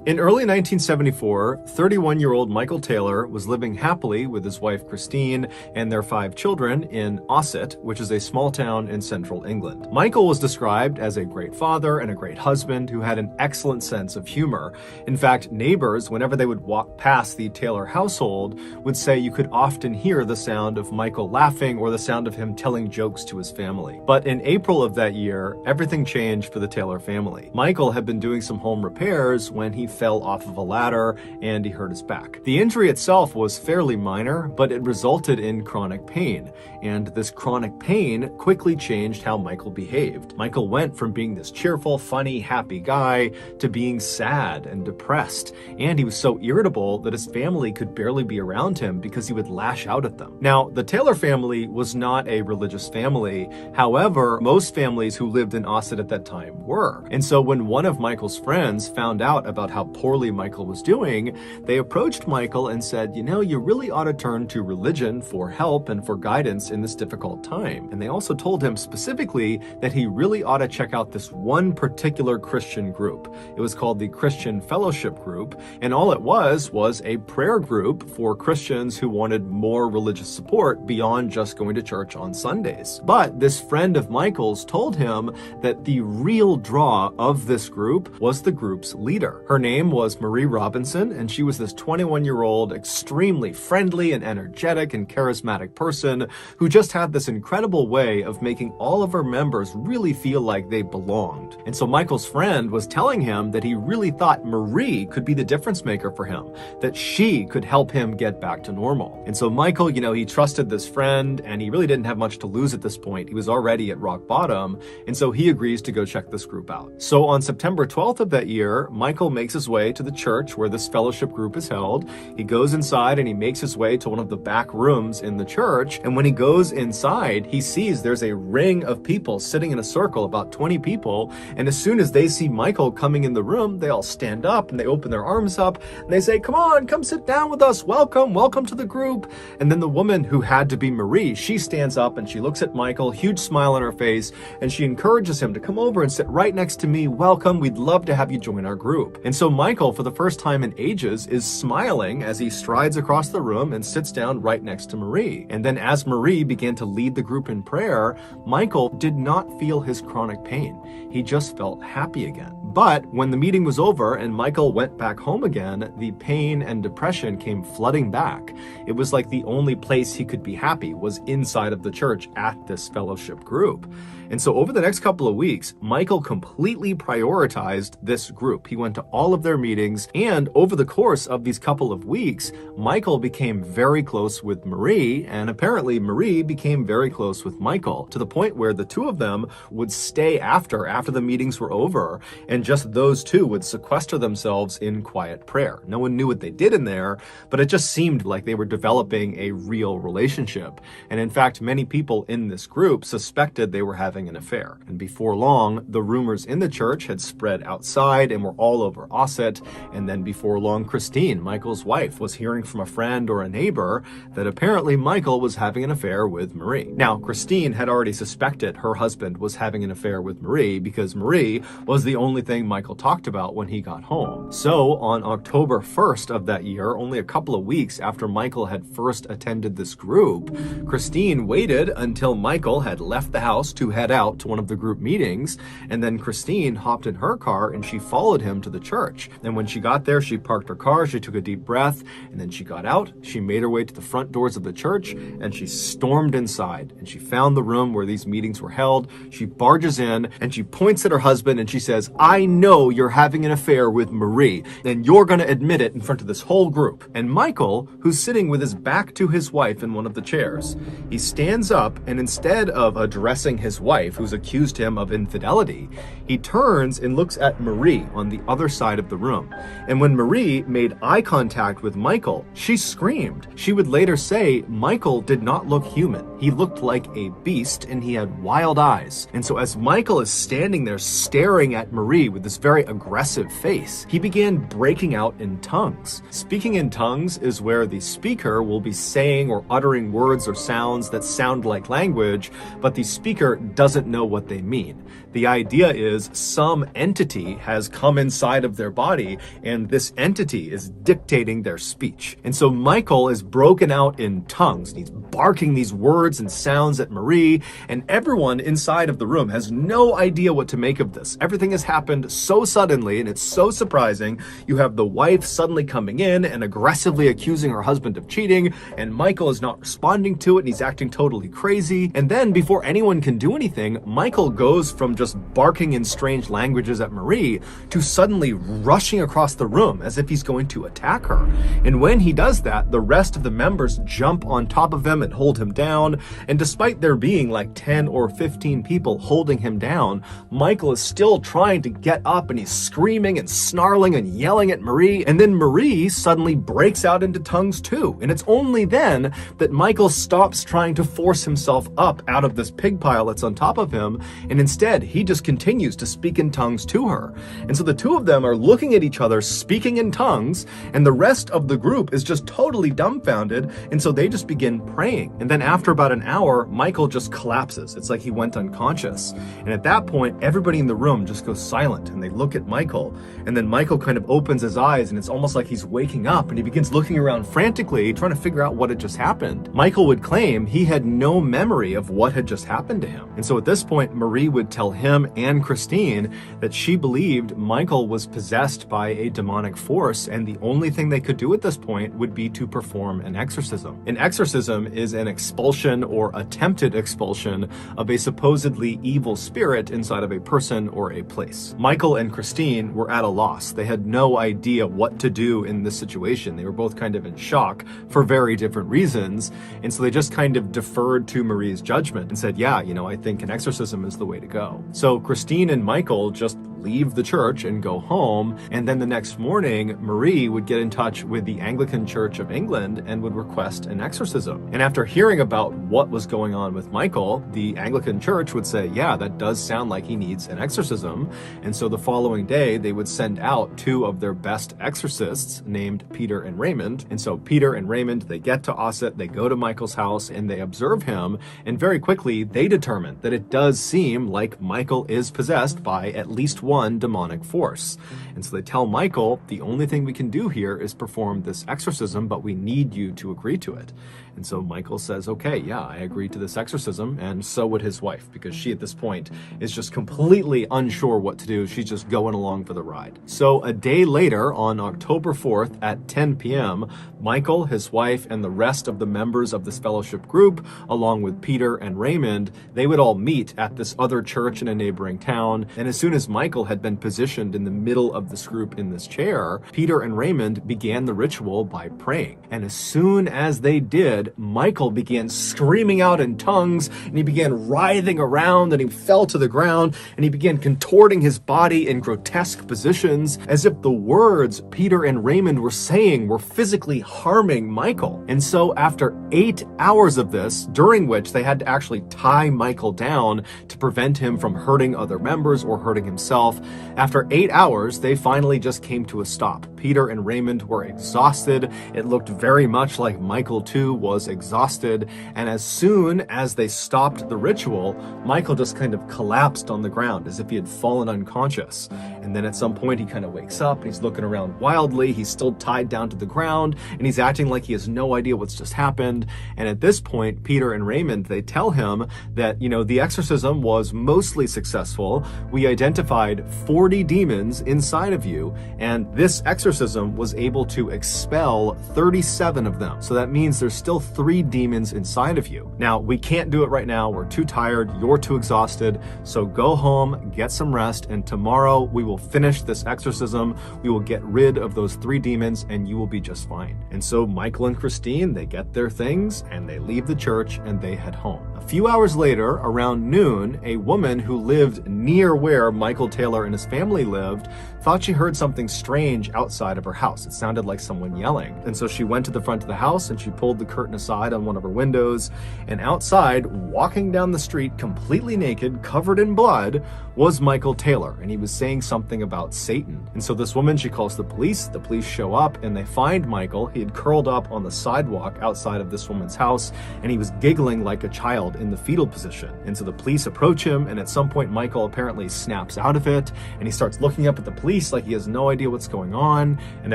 In early 1974, 31-year-old Michael Taylor was living happily with his wife Christine and their 5 children in Ossett, which is a small town in central England. Michael was described as a great father and a great husband who had an excellent sense of humor. In fact, neighbors, whenever they would walk past the Taylor household, would say you could often hear the sound of Michael laughing or the sound of him telling jokes to his family. But in April of that year, everything changed for the Taylor family. Michael had been doing some home repairs when he fell off of a ladder and he hurt his back. The injury itself was fairly minor, but it resulted in chronic pain. And this chronic pain quickly changed how Michael behaved. Michael went from being this cheerful, funny, happy guy to being sad and depressed. And he was so irritable that his family could barely be around him because he would lash out at them. Now, the Taylor family was not a religious family. However, most families who lived in Ossett at that time were. And so when one of Michael's friends found out about how poorly Michael was doing, they approached Michael and said, "You know, you really ought to turn to religion for help and for guidance in this difficult time." And they also told him specifically that he really ought to check out this one particular Christian group. It was called the Christian Fellowship Group, and all it was a prayer group for Christians who wanted more religious support beyond just going to church on Sundays. But this friend of Michael's told him that the real draw of this group was the group's leader. Her name was Marie Robinson, and she was this 21-year-old, extremely friendly and energetic and charismatic person who just had this incredible way of making all of her members really feel like they belonged. And so Michael's friend was telling him that he really thought Marie could be the difference maker for him, that she could help him get back to normal. And so Michael, he trusted this friend, and he really didn't have much to lose at this point. He was already at rock bottom, and so he agrees to go check this group out. So on September 12th of that year, Michael makes his way to the church where this fellowship group is held. He goes inside and he makes his way to one of the back rooms in the church. And when he goes inside, he sees there's a ring of people sitting in a circle, about 20 people. And as soon as they see Michael coming in the room, they all stand up and they open their arms up and they say, "Come on, come sit down with us. Welcome to the group." And then the woman who had to be Marie, she stands up and she looks at Michael, huge smile on her face, and she encourages him to come over and sit right next to me. "Welcome, we'd love to have you join our group." And so Michael, for the first time in ages, is smiling as he strides across the room and sits down right next to Marie. And then as Marie began to lead the group in prayer, Michael did not feel his chronic pain. He just felt happy again. But when the meeting was over and Michael went back home again, the pain and depression came flooding back. It was like the only place he could be happy was inside of the church at this fellowship group. And so over the next couple of weeks, Michael completely prioritized this group. He went to all of their meetings, and over the course of these couple of weeks, Michael became very close with Marie, and apparently Marie became very close with Michael, to the point where the two of them would stay after the meetings were over, and just those two would sequester themselves in quiet prayer. No one knew what they did in there, but it just seemed like they were developing a real relationship. And in fact, many people in this group suspected they were having an affair. And before long, the rumors in the church had spread outside and were all over Ossett. Ossett, and then before long, Christine, Michael's wife, was hearing from a friend or a neighbor that apparently Michael was having an affair with Marie. Now, Christine had already suspected her husband was having an affair with Marie because Marie was the only thing Michael talked about when he got home. So, on October 1st of that year, only a couple of weeks after Michael had first attended this group, Christine waited until Michael had left the house to head out to one of the group meetings, and then Christine hopped in her car and she followed him to the church. And when she got there, she parked her car, she took a deep breath, and then she got out, she made her way to the front doors of the church, and she stormed inside, and she found the room where these meetings were held. She barges in, and she points at her husband, and she says, "I know you're having an affair with Marie, and you're gonna admit it in front of this whole group." And Michael, who's sitting with his back to his wife in one of the chairs, he stands up, and instead of addressing his wife, who's accused him of infidelity, he turns and looks at Marie on the other side of the room. And when Marie made eye contact with Michael, she screamed. She would later say Michael did not look human. He looked like a beast and he had wild eyes. And so as Michael is standing there staring at Marie with this very aggressive face, he began breaking out in tongues. Speaking in tongues is where the speaker will be saying or uttering words or sounds that sound like language, but the speaker doesn't know what they mean. The idea is some entity has come inside of their body and this entity is dictating their speech. And so Michael is broken out in tongues. He's barking these words and sounds at Marie, and everyone inside of the room has no idea what to make of this. Everything has happened so suddenly and it's so surprising. You have the wife suddenly coming in and aggressively accusing her husband of cheating, and Michael is not responding to it and he's acting totally crazy. And then before anyone can do anything, Michael goes from just barking in strange languages at Marie to suddenly rushing across the room as if he's going to attack her. And when he does that, the rest of the members jump on top of him and hold him down. And despite there being like 10 or 15 people holding him down, Michael is still trying to get up and he's screaming and snarling and yelling at Marie. And then Marie suddenly breaks out into tongues too. And it's only then that Michael stops trying to force himself up out of this pig pile that's on top of him, and instead he just continues to speak in tongues to her. And so the two of them are looking at each other speaking in tongues, and the rest of the group is just totally dumbfounded, and so they just begin praying. And then after about an hour, Michael just collapses. It's like he went unconscious. And at that point, everybody in the room just goes silent and they look at Michael, and then Michael kind of opens his eyes and it's almost like he's waking up, and he begins looking around frantically trying to figure out what had just happened. Michael would claim he had no memory of what had just happened to him. And so at this point, Marie would tell him and Christine that she believed Michael was possessed by a demonic force, and the only thing they could do at this point would be to perform an exorcism. An exorcism is an expulsion or attempted expulsion of a supposedly evil spirit inside of a person or a place. Michael and Christine were at a loss. They had no idea what to do in this situation. They were both kind of in shock for very different reasons, and so they just kind of deferred to Marie's judgment and said, yeah, I think an exorcism is the way to go. So Christine and Michael just leave the church and go home, and then the next morning, Marie would get in touch with the Anglican Church of England and would request an exorcism. And after hearing about what was going on with Michael, the Anglican Church would say, yeah, that does sound like he needs an exorcism. And so the following day, they would send out two of their best exorcists named Peter and Raymond. And so Peter and Raymond, they get to Ossett, they go to Michael's house, and they observe him, and very quickly, they determine that it does seem like Michael is possessed by at least one demonic force. And so they tell Michael, the only thing we can do here is perform this exorcism, but we need you to agree to it. And so Michael says, okay, yeah, I agree to this exorcism, and so would his wife, because she at this point is just completely unsure what to do. She's just going along for the ride. So a day later, on October 4th at 10 p.m., Michael, his wife, and the rest of the members of this fellowship group, along with Peter and Raymond, they would all meet at this other church in a neighboring town. And as soon as Michael had been positioned in the middle of this group in this chair, Peter and Raymond began the ritual by praying. And as soon as they did, Michael began screaming out in tongues, and he began writhing around, and he fell to the ground, and he began contorting his body in grotesque positions, as if the words Peter and Raymond were saying were physically harming Michael. And so after 8 hours of this, during which they had to actually tie Michael down to prevent him from hurting other members or hurting himself, himself. After 8 hours, they finally just came to a stop. Peter and Raymond were exhausted. It looked very much like Michael too was exhausted. And as soon as they stopped the ritual, Michael just kind of collapsed on the ground as if he had fallen unconscious. And then at some point he kind of wakes up and he's looking around wildly. He's still tied down to the ground and he's acting like he has no idea what's just happened. And at this point, Peter and Raymond, they tell him that, the exorcism was mostly successful. We identified 40 demons inside of you, and this exorcism was able to expel 37 of them. So that means there's still 3 demons inside of you. Now, we can't do it right now. We're too tired. You're too exhausted. So go home, get some rest, and tomorrow we will finish this exorcism. We will get rid of those 3 demons, and you will be just fine. And so Michael and Christine, they get their things, and they leave the church, and they head home. A few hours later, around noon, a woman who lived near where Michael Taylor and his family lived thought she heard something strange outside of her house. It sounded like someone yelling. And so she went to the front of the house and she pulled the curtain aside on one of her windows. And outside, walking down the street completely naked, covered in blood, was Michael Taylor. And he was saying something about Satan. And so this woman, she calls the police. The police show up and they find Michael. He had curled up on the sidewalk outside of this woman's house and he was giggling like a child in the fetal position. And so the police approach him, and at some point Michael apparently snaps out of it and he starts looking up at the police like he has no idea what's going on. And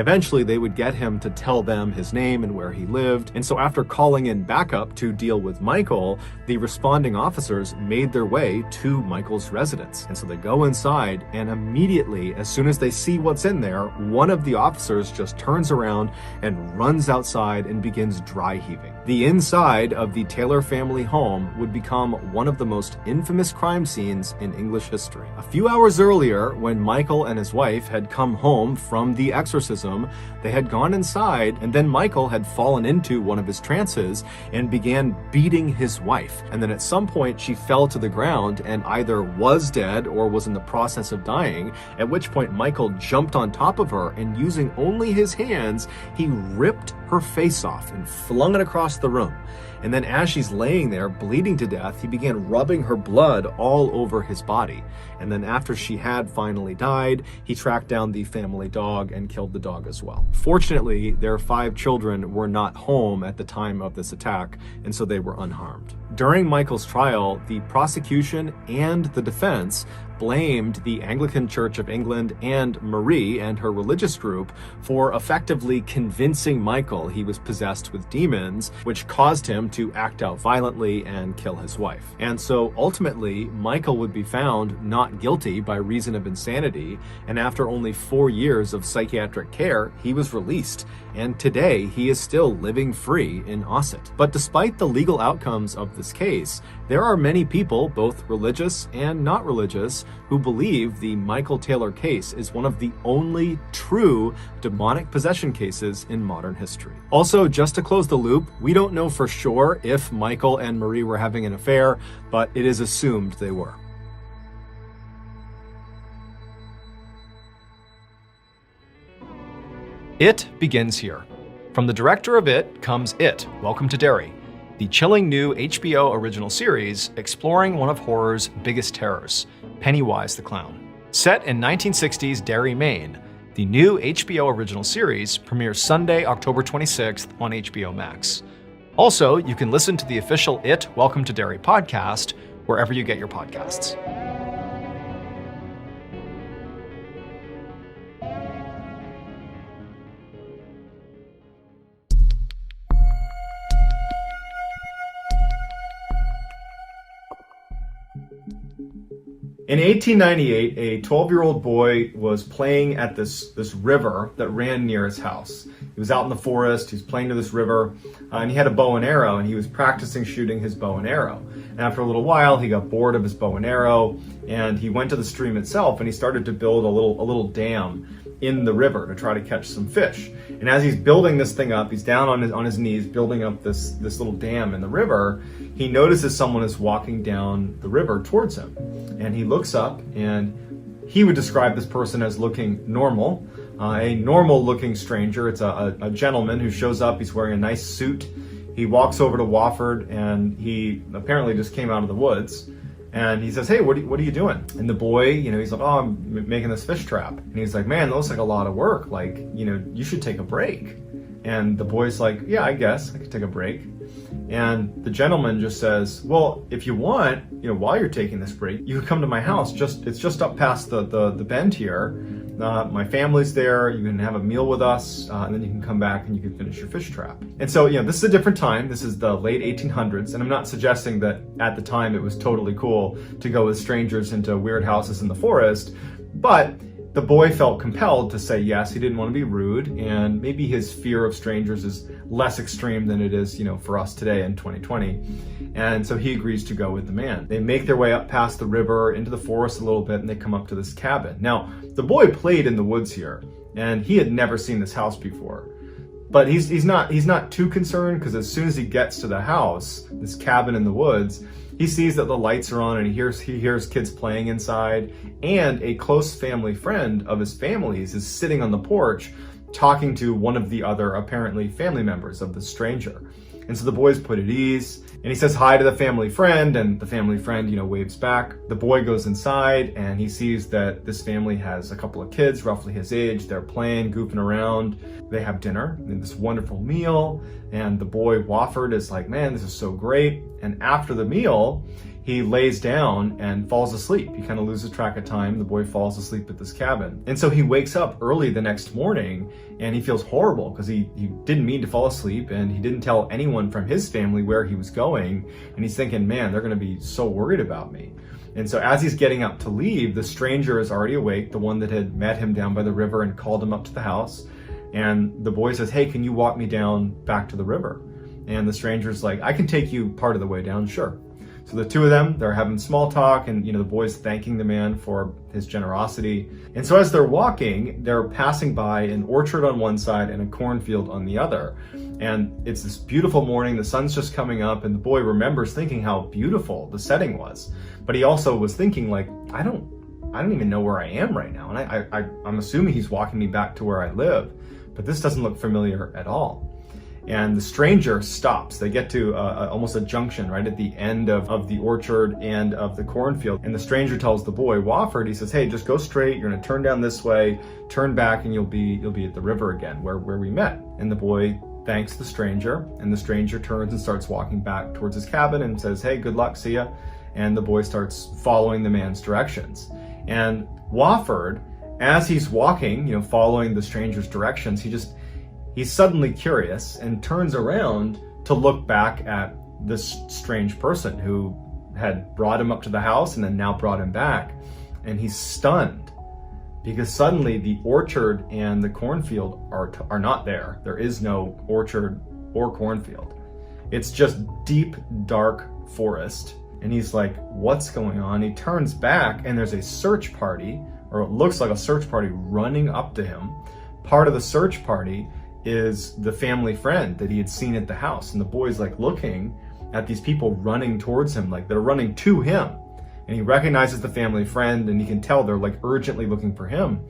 eventually they would get him to tell them his name and where he lived. And so after calling in backup to deal with Michael, the responding officers made their way to Michael's residence. And so they go inside, and immediately, as soon as they see what's in there, one of the officers just turns around and runs outside and begins dry heaving. The inside of the Taylor family home would become one of the most infamous crime scenes in English history. A few hours earlier, when Michael and his wife had come home from the exorcism, they had gone inside, and then Michael had fallen into one of his trances and began beating his wife. And then at some point she fell to the ground and either was dead or was in the process of dying, at which point Michael jumped on top of her and using only his hands, he ripped her face off and flung it across the room. And then as she's laying there bleeding to death, he began rubbing her blood all over his body. And then after she had finally died, he tracked down the family dog and killed the dog as well. Fortunately, their 5 children were not home at the time of this attack, and so they were unharmed. During Michael's trial, the prosecution and the defense blamed the Anglican Church of England and Marie and her religious group for effectively convincing Michael he was possessed with demons, which caused him to act out violently and kill his wife. And so ultimately, Michael would be found not guilty by reason of insanity, and after only 4 years of psychiatric care, he was released. And today, he is still living free in Ossett. But despite the legal outcomes of this case, there are many people, both religious and not religious, who believe the Michael Taylor case is one of the only true demonic possession cases in modern history. Also, just to close the loop, we don't know for sure if Michael and Marie were having an affair, but it is assumed they were. It begins here. From the director of It comes It, Welcome to Derry, the chilling new HBO original series exploring one of horror's biggest terrors, Pennywise the Clown. Set in 1960s Derry, Maine, the new HBO original series premieres Sunday, October 26th on HBO Max. Also, you can listen to the official It, Welcome to Derry podcast wherever you get your podcasts. In 1898, a 12-year-old boy was playing at this river that ran near his house. He was out in the forest, he was playing to this river, and he had a bow and arrow, and he was practicing shooting his bow and arrow. And after a little while, he got bored of his bow and arrow, and he went to the stream itself, and he started to build a little dam in the river to try to catch some fish. And as he's building this thing up, he's down on his knees building up this little dam in the river, he notices someone is walking down the river towards him. And he looks up, and he would describe this person as looking normal, a normal looking stranger. It's a gentleman who shows up, he's wearing a nice suit. He walks over to Wofford, and he apparently just came out of the woods. And he says, hey, what are you doing? And the boy, he's like, oh, I'm making this fish trap. And he's like, man, that looks like a lot of work. Like, you should take a break. And the boy's like, yeah, I guess I could take a break. And the gentleman just says, well, if you want, while you're taking this break, you can come to my house. It's just up past the bend here. My family's there. You can have a meal with us, and then you can come back and you can finish your fish trap. And so, this is a different time. This is the late 1800s, and I'm not suggesting that at the time it was totally cool to go with strangers into weird houses in the forest, but the boy felt compelled to say yes. He didn't want to be rude, and maybe his fear of strangers is less extreme than it is, for us today in 2020. And so he agrees to go with the man. They make their way up past the river into the forest a little bit, and they come up to this cabin. Now, the boy played in the woods here, and he had never seen this house before. But he's not too concerned, because as soon as he gets to the house, this cabin in the woods, he sees that the lights are on, and he hears kids playing inside, and a close family friend of his family's is sitting on the porch talking to one of the other apparently family members of the stranger. And so the boy's put at ease, and he says hi to the family friend, and the family friend, waves back. The boy goes inside, and he sees that this family has a couple of kids roughly his age. They're playing, goofing around. They have dinner and this wonderful meal, and the boy Wofford is like, man, this is so great. And after the meal, he lays down and falls asleep. He kind of loses track of time. The boy falls asleep at this cabin. And so he wakes up early the next morning, and he feels horrible because he didn't mean to fall asleep, and he didn't tell anyone from his family where he was going. And he's thinking, man, they're going to be so worried about me. And so as he's getting up to leave, the stranger is already awake, the one that had met him down by the river and called him up to the house. And the boy says, hey, can you walk me down back to the river? And the stranger's like, I can take you part of the way down, sure. So the two of them, they're having small talk, and the boy's thanking the man for his generosity. And so as they're walking, they're passing by an orchard on one side and a cornfield on the other. And it's this beautiful morning, the sun's just coming up, and the boy remembers thinking how beautiful the setting was. But he also was thinking, like, I don't even know where I am right now. And I'm assuming he's walking me back to where I live, but this doesn't look familiar at all. And the stranger stops. They get to almost a junction right at the end of the orchard and of the cornfield. And the stranger tells the boy, Wofford, he says, hey, just go straight. You're gonna turn down this way, turn back, and you'll be at the river again, where we met. And the boy thanks the stranger, and the stranger turns and starts walking back towards his cabin and says, hey, good luck, see ya. And the boy starts following the man's directions. And Wofford, as he's walking, following the stranger's directions, he's suddenly curious and turns around to look back at this strange person who had brought him up to the house and then now brought him back. And he's stunned because suddenly the orchard and the cornfield are not there. There is no orchard or cornfield. It's just deep, dark forest. And he's like, what's going on? He turns back, and there's a search party, or it looks like a search party, running up to him. Part of the search party is the family friend that he had seen at the house. And the boy's like looking at these people running towards him, like they're running to him. And he recognizes the family friend, and he can tell they're like urgently looking for him.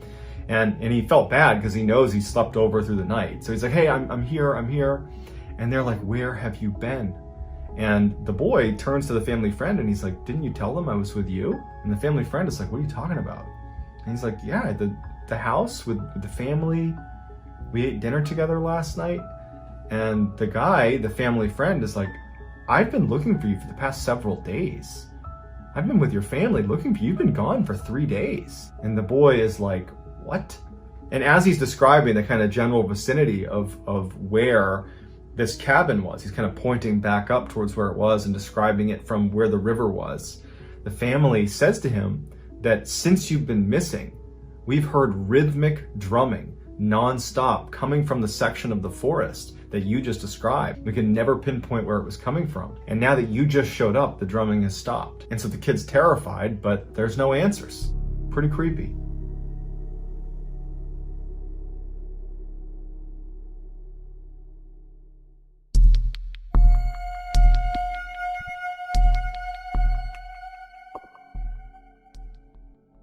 And he felt bad because he knows he slept over through the night. So he's like, hey, I'm here. And they're like, where have you been? And the boy turns to the family friend, and he's like, didn't you tell them I was with you? And the family friend is like, what are you talking about? And he's like, yeah, the house with the family. We ate dinner together last night. And the guy, the family friend, is like, I've been looking for you for the past several days. I've been with your family looking for you. You've been gone for 3 days. And the boy is like, what? And as he's describing the kind of general vicinity of where this cabin was, he's kind of pointing back up towards where it was and describing it from where the river was. The family says to him that since you've been missing, we've heard rhythmic drumming non-stop coming from the section of the forest that you just described. We can never pinpoint where it was coming from. And now that you just showed up, the drumming has stopped. And so the kid's terrified, but there's no answers. Pretty creepy.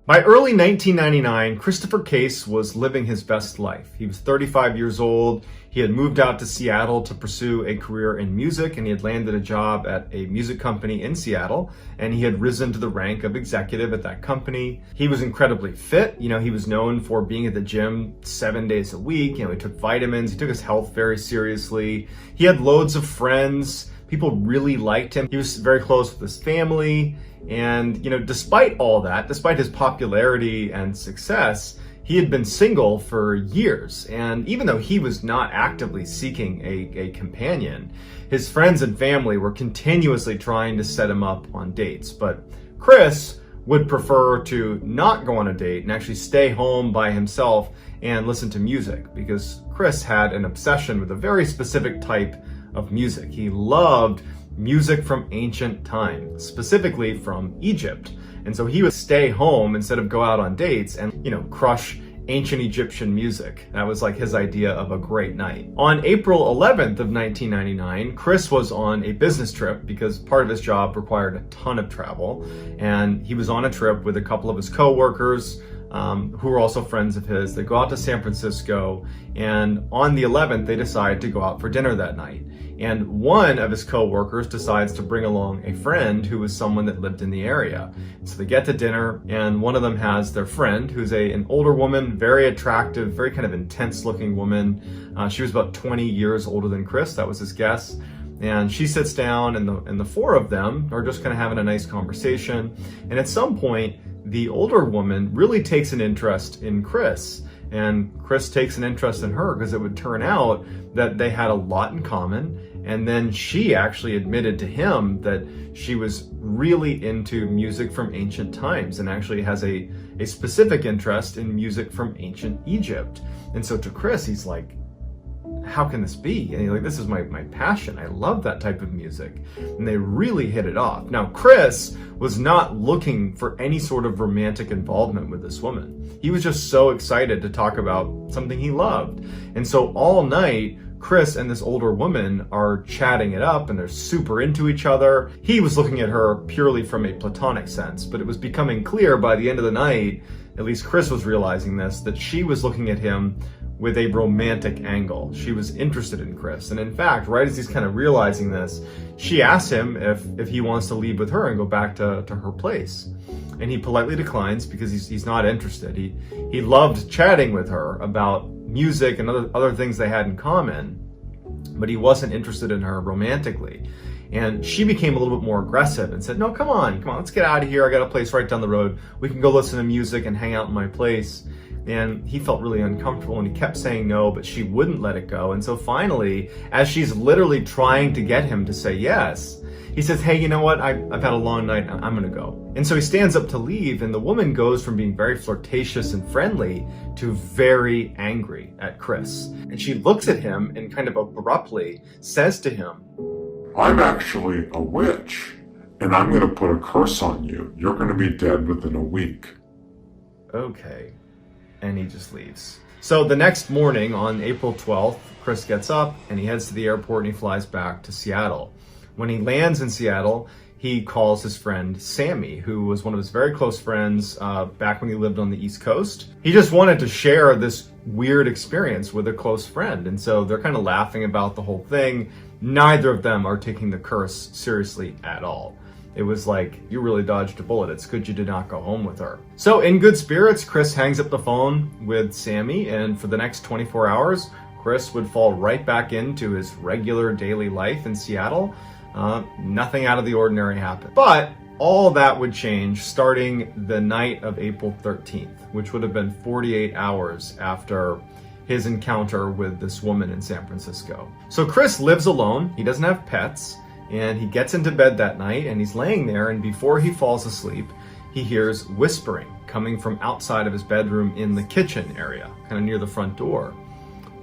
By early 1999, Christopher Case was living his best life. He was 35 years old. He had moved out to Seattle to pursue a career in music, and he had landed a job at a music company in Seattle, and he had risen to the rank of executive at that company. He was incredibly fit. He was known for being at the gym 7 days a week. He took vitamins. He took his health very seriously. He had loads of friends. People really liked him. He was very close with his family. And, despite all that, despite his popularity and success, he had been single for years. And even though he was not actively seeking a companion, his friends and family were continuously trying to set him up on dates. But Chris would prefer to not go on a date and actually stay home by himself and listen to music, because Chris had an obsession with a very specific type of music. He loved music from ancient times, specifically from Egypt. And so he would stay home instead of go out on dates and, crush ancient Egyptian music. That was like his idea of a great night. On April 11th of 1999, Chris was on a business trip because part of his job required a ton of travel. And he was on a trip with a couple of his coworkers, who were also friends of his. They go out to San Francisco, and on the 11th, they decide to go out for dinner that night. And one of his coworkers decides to bring along a friend who was someone that lived in the area. So they get to dinner, and one of them has their friend, who's an older woman, very attractive, very kind of intense looking woman. She was about 20 years older than Chris. That was his guess. And she sits down, and the four of them are just kind of having a nice conversation. And at some point, the older woman really takes an interest in Chris, and Chris takes an interest in her because it would turn out that they had a lot in common. And then she actually admitted to him that she was really into music from ancient times and actually has a specific interest in music from ancient Egypt. And so to Chris, he's like, how can this be? And he's like, this is my passion. I love that type of music. And they really hit it off. Now, Chris was not looking for any sort of romantic involvement with this woman. He was just so excited to talk about something he loved. And so all night, Chris and this older woman are chatting it up, and they're super into each other. He was looking at her purely from a platonic sense, but it was becoming clear by the end of the night, at least Chris was realizing this, that she was looking at him with a romantic angle. She was interested in Chris. And in fact, right as he's kind of realizing this, she asks him if he wants to leave with her and go back to her place. And he politely declines because he's not interested. He loved chatting with her about music and other things they had in common, but he wasn't interested in her romantically. And she became a little bit more aggressive and said, no, come on, let's get out of here. I got a place right down the road. We can go listen to music and hang out in my place. And he felt really uncomfortable, and he kept saying no, but she wouldn't let it go. And so finally, as she's literally trying to get him to say yes, he says, hey, you know what? I've had a long night. I'm going to go. And so he stands up to leave, and the woman goes from being very flirtatious and friendly to very angry at Chris. And she looks at him and kind of abruptly says to him, I'm actually a witch, and I'm going to put a curse on you. You're going to be dead within a week. Okay. And he just leaves. So the next morning, on April 12th, Chris gets up and he heads to the airport and he flies back to Seattle. When he lands in Seattle, he calls his friend Sammy, who was one of his very close friends back when he lived on the East Coast. He just wanted to share this weird experience with a close friend. And so they're kind of laughing about the whole thing. Neither of them are taking the curse seriously at all. It was like, you really dodged a bullet. It's good you did not go home with her. So in good spirits, Chris hangs up the phone with Sammy, and for the next 24 hours, Chris would fall right back into his regular daily life in Seattle. Nothing out of the ordinary happened. But all that would change starting the night of April 13th, which would have been 48 hours after his encounter with this woman in San Francisco. So Chris lives alone. He doesn't have pets. And he gets into bed that night, and he's laying there, and before he falls asleep, he hears whispering coming from outside of his bedroom in the kitchen area, kind of near the front door.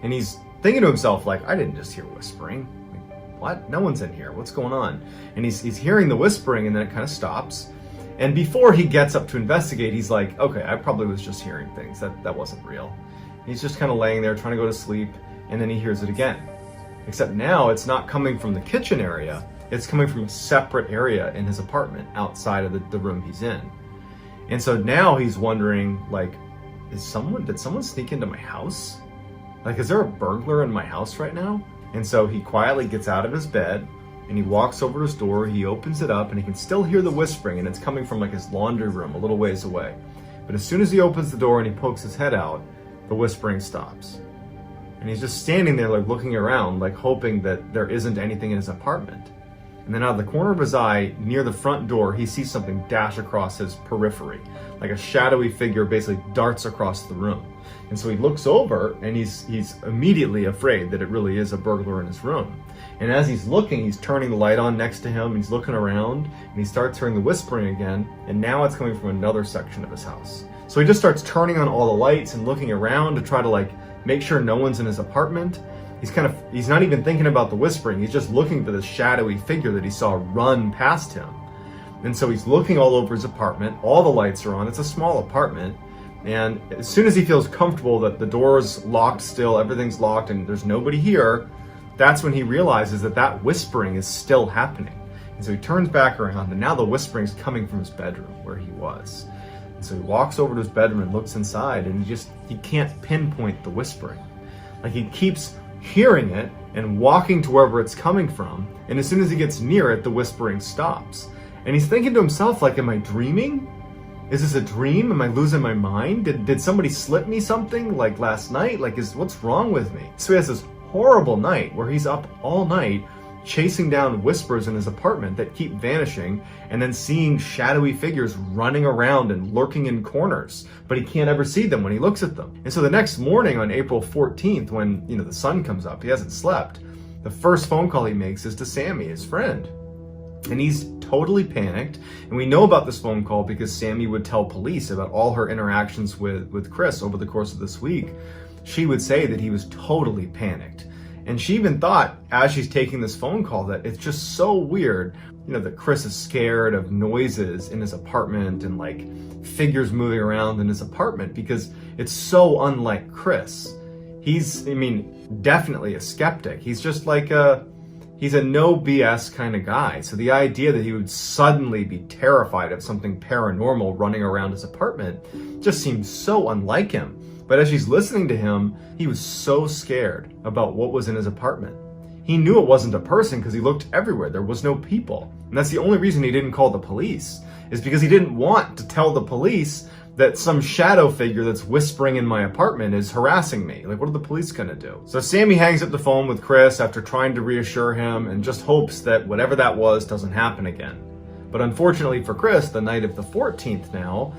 And he's thinking to himself, like, I didn't just hear whispering. Like, what? No one's in here. What's going on? And he's hearing the whispering, and then it kind of stops. And before he gets up to investigate, he's like, okay, I probably was just hearing things. That wasn't real. And he's just kind of laying there trying to go to sleep, and then he hears it again. Except now it's not coming from the kitchen area. It's coming from a separate area in his apartment outside of the room he's in. And so now he's wondering, like, did someone sneak into my house? Like, is there a burglar in my house right now? And so he quietly gets out of his bed and he walks over to his door, he opens it up, and he can still hear the whispering, and it's coming from like his laundry room a little ways away. But as soon as he opens the door and he pokes his head out, the whispering stops. And he's just standing there like looking around, like hoping that there isn't anything in his apartment. And then out of the corner of his eye, near the front door, he sees something dash across his periphery. Like a shadowy figure basically darts across the room. And so he looks over and he's immediately afraid that it really is a burglar in his room. And as he's looking, he's turning the light on next to him, he's looking around, and he starts hearing the whispering again, and now it's coming from another section of his house. So he just starts turning on all the lights and looking around to try to like make sure no one's in his apartment. He's not even thinking about the whispering, he's just looking for this shadowy figure that he saw run past him. And so he's looking all over his apartment, all the lights are on, it's a small apartment, and as soon as he feels comfortable that the door's locked still, everything's locked, and there's nobody here, that's when he realizes that that whispering is still happening. And so he turns back around, and now the whispering's coming from his bedroom where he was. And so he walks over to his bedroom and looks inside, and he can't pinpoint the whispering. Like, he keeps hearing it and walking to wherever it's coming from, and as soon as he gets near it, the whispering stops. And he's thinking to himself, like, am I dreaming? Is this a dream? Am I losing my mind? Did somebody slip me something like last night? Like, what's wrong with me? So he has this horrible night where he's up all night chasing down whispers in his apartment that keep vanishing, and then seeing shadowy figures running around and lurking in corners, but he can't ever see them when he looks at them. And so the next morning on April 14th, when the sun comes up, he hasn't slept, the first phone call he makes is to Sammy, his friend. And he's totally panicked, and we know about this phone call because Sammy would tell police about all her interactions with Chris over the course of this week. She would say that he was totally panicked. And she even thought, as she's taking this phone call, that it's just so weird, that Chris is scared of noises in his apartment and like figures moving around in his apartment, because it's so unlike Chris. He's, definitely a skeptic. He's just like he's a no BS kind of guy. So the idea that he would suddenly be terrified of something paranormal running around his apartment just seems so unlike him. But as she's listening to him, he was so scared about what was in his apartment. He knew it wasn't a person because he looked everywhere. There was no people. And that's the only reason he didn't call the police, is because he didn't want to tell the police that some shadow figure that's whispering in my apartment is harassing me. Like, what are the police gonna do? So Sammy hangs up the phone with Chris after trying to reassure him and just hopes that whatever that was doesn't happen again. But unfortunately for Chris, the night of the 14th now,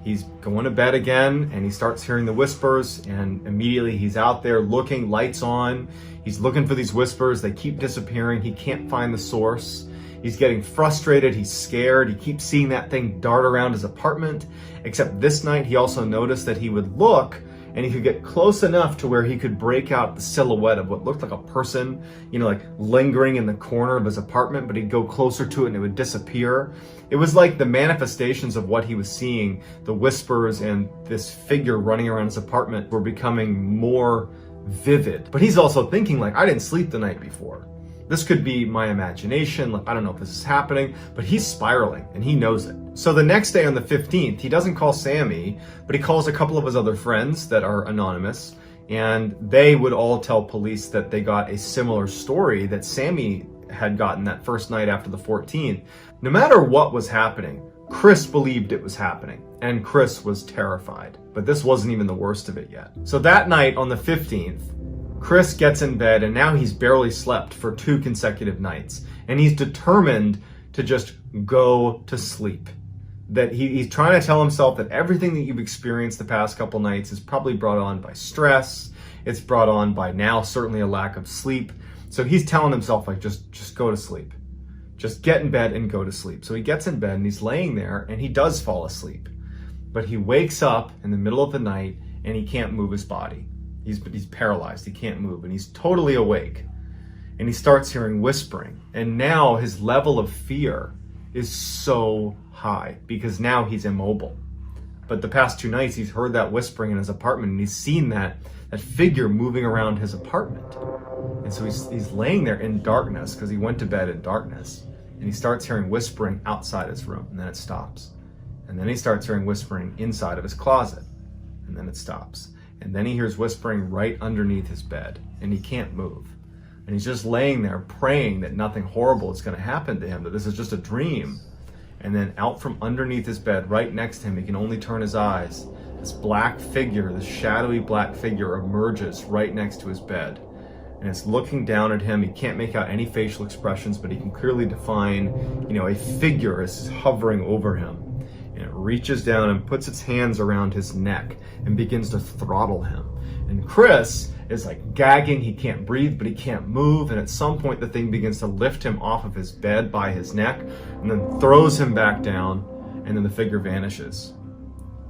he's going to bed again, and he starts hearing the whispers, and immediately he's out there looking, lights on. He's looking for these whispers. They keep disappearing. He can't find the source. He's getting frustrated. He's scared. He keeps seeing that thing dart around his apartment. Except this night, he also noticed that he would look, and he could get close enough to where he could break out the silhouette of what looked like a person, like lingering in the corner of his apartment, but he'd go closer to it and it would disappear. It was like the manifestations of what he was seeing, the whispers and this figure running around his apartment, were becoming more vivid. But he's also thinking, like, I didn't sleep the night before. This could be my imagination. Like, I don't know if this is happening, but he's spiraling and he knows it. So the next day on the 15th, he doesn't call Sammy, but he calls a couple of his other friends that are anonymous, and they would all tell police that they got a similar story that Sammy had gotten that first night after the 14th. No matter what was happening, Chris believed it was happening, and Chris was terrified. But this wasn't even the worst of it yet. So that night on the 15th, Chris gets in bed, and now he's barely slept for 2 consecutive nights, and he's determined to just go to sleep. That he's trying to tell himself that everything that you've experienced the past couple nights is probably brought on by stress. It's brought on by now certainly a lack of sleep. So he's telling himself, like, just go to sleep. Just get in bed and go to sleep. So he gets in bed and he's laying there, and he does fall asleep. But he wakes up in the middle of the night and he can't move his body. He's paralyzed, he can't move, and he's totally awake. And he starts hearing whispering. And now his level of fear is so high because now he's immobile. But the past 2 nights he's heard that whispering in his apartment, and he's seen that figure moving around his apartment. And so he's laying there in darkness because he went to bed in darkness. And he starts hearing whispering outside his room, and then it stops. And then he starts hearing whispering inside of his closet. And then it stops. And then he hears whispering right underneath his bed, and he can't move. And he's just laying there praying that nothing horrible is going to happen to him, that this is just a dream. And then out from underneath his bed, right next to him, he can only turn his eyes. This black figure, this shadowy black figure emerges right next to his bed. And it's looking down at him. He can't make out any facial expressions, but he can clearly define, a figure is hovering over him. And it reaches down and puts its hands around his neck and begins to throttle him. And Chris is like gagging, he can't breathe, but he can't move. And at some point, the thing begins to lift him off of his bed by his neck and then throws him back down. And then the figure vanishes.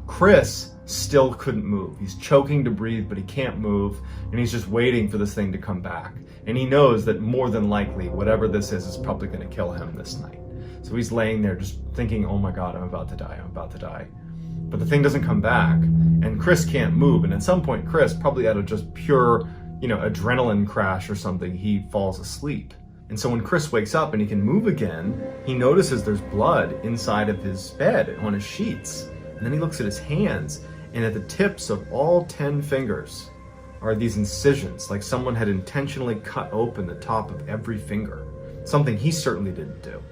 Chris still couldn't move. He's choking to breathe, but he can't move. And he's just waiting for this thing to come back. And he knows that more than likely, whatever this is probably going to kill him this night. So he's laying there just thinking, oh my God, I'm about to die. I'm about to die. But the thing doesn't come back, and Chris can't move. And at some point, Chris, probably out of just pure, adrenaline crash or something, he falls asleep. And so when Chris wakes up and he can move again, he notices there's blood inside of his bed on his sheets. And then he looks at his hands, and at the tips of all 10 fingers are these incisions, like someone had intentionally cut open the top of every finger, something he certainly didn't do.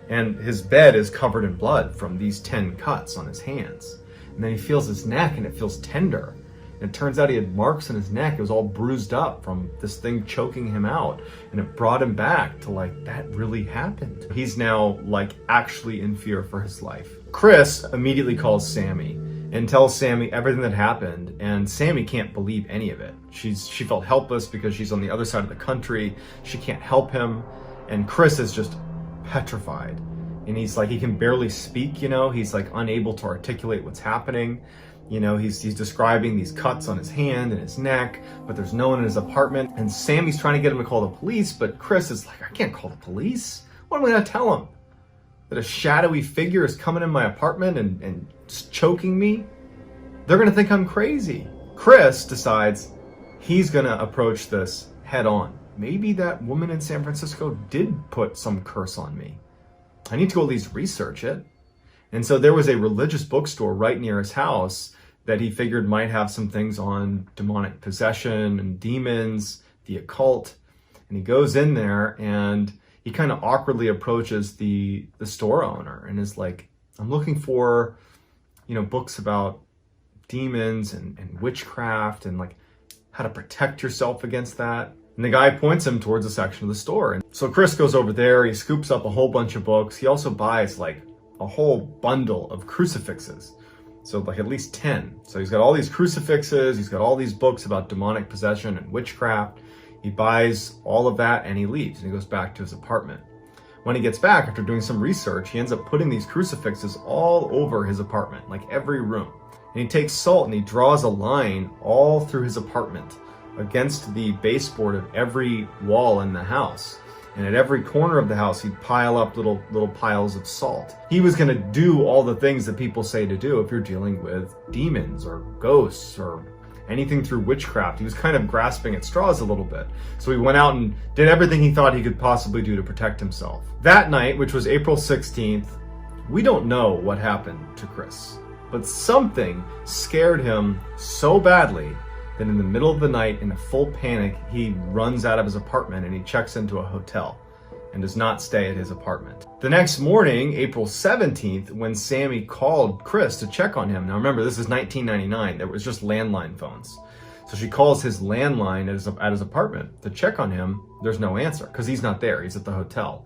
And his bed is covered in blood from these 10 cuts on his hands. And then he feels his neck, and it feels tender. And it turns out he had marks on his neck. It was all bruised up from this thing choking him out. And it brought him back to that really happened. He's now actually in fear for his life. Chris immediately calls Sammy and tells Sammy everything that happened. And Sammy can't believe any of it. She felt helpless because she's on the other side of the country. She can't help him. And Chris is just petrified. And he's he can barely speak, he's unable to articulate what's happening. He's describing these cuts on his hand and his neck, but there's no one in his apartment. And Sammy's trying to get him to call the police, but Chris is I can't call the police. What am I going to tell him? That a shadowy figure is coming in my apartment and just choking me? They're going to think I'm crazy. Chris decides he's going to approach this head on. Maybe that woman in San Francisco did put some curse on me. I need to go at least research it. And so there was a religious bookstore right near his house that he figured might have some things on demonic possession and demons, the occult. And he goes in there and he kind of awkwardly approaches the store owner and is like, I'm looking for, books about demons and witchcraft and how to protect yourself against that. And the guy points him towards a section of the store. And so Chris goes over there, he scoops up a whole bunch of books. He also buys a whole bundle of crucifixes. So at least 10. So he's got all these crucifixes, he's got all these books about demonic possession and witchcraft. He buys all of that and he leaves and he goes back to his apartment. When he gets back, after doing some research, he ends up putting these crucifixes all over his apartment, every room. And he takes salt and he draws a line all through his apartment against the baseboard of every wall in the house. And at every corner of the house, he'd pile up little piles of salt. He was going to do all the things that people say to do if you're dealing with demons or ghosts or anything through witchcraft. He was kind of grasping at straws a little bit. So he went out and did everything he thought he could possibly do to protect himself. That night, which was April 16th, we don't know what happened to Chris. But something scared him so badly that in the middle of the night, in a full panic, he runs out of his apartment and he checks into a hotel and does not stay at his apartment. The next morning, April 17th, when Sammy called Chris to check on him. Now remember, this is 1999. There was just landline phones. So she calls his landline at his apartment to check on him. There's no answer because he's not there. He's at the hotel.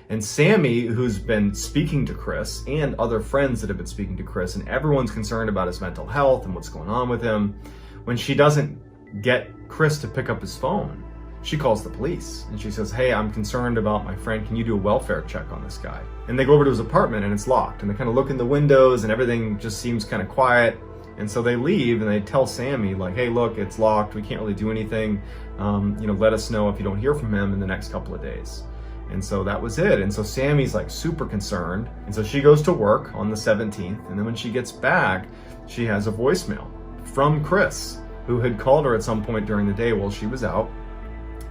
And Sammy, who's been speaking to Chris and other friends that have been speaking to Chris, and everyone's concerned about his mental health and what's going on with him, when she doesn't get Chris to pick up his phone, she calls the police and she says, hey, I'm concerned about my friend. Can you do a welfare check on this guy? And they go over to his apartment and it's locked. And they kind of look in the windows and everything just seems kind of quiet. And so they leave and they tell Sammy hey, look, it's locked. We can't really do anything. Let us know if you don't hear from him in the next couple of days. And so that was it. And so Sammy's super concerned. And so she goes to work on the 17th. And then when she gets back, she has a voicemail from Chris, who had called her at some point during the day while she was out.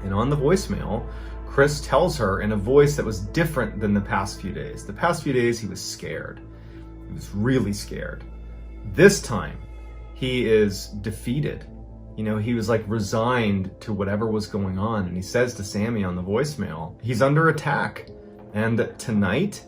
And on the voicemail, Chris tells her in a voice that was different than the past few days. The past few days, he was scared. He was really scared. This time, he is defeated. You know, he was like resigned to whatever was going on. And he says to Sammy on the voicemail, he's under attack. And that tonight,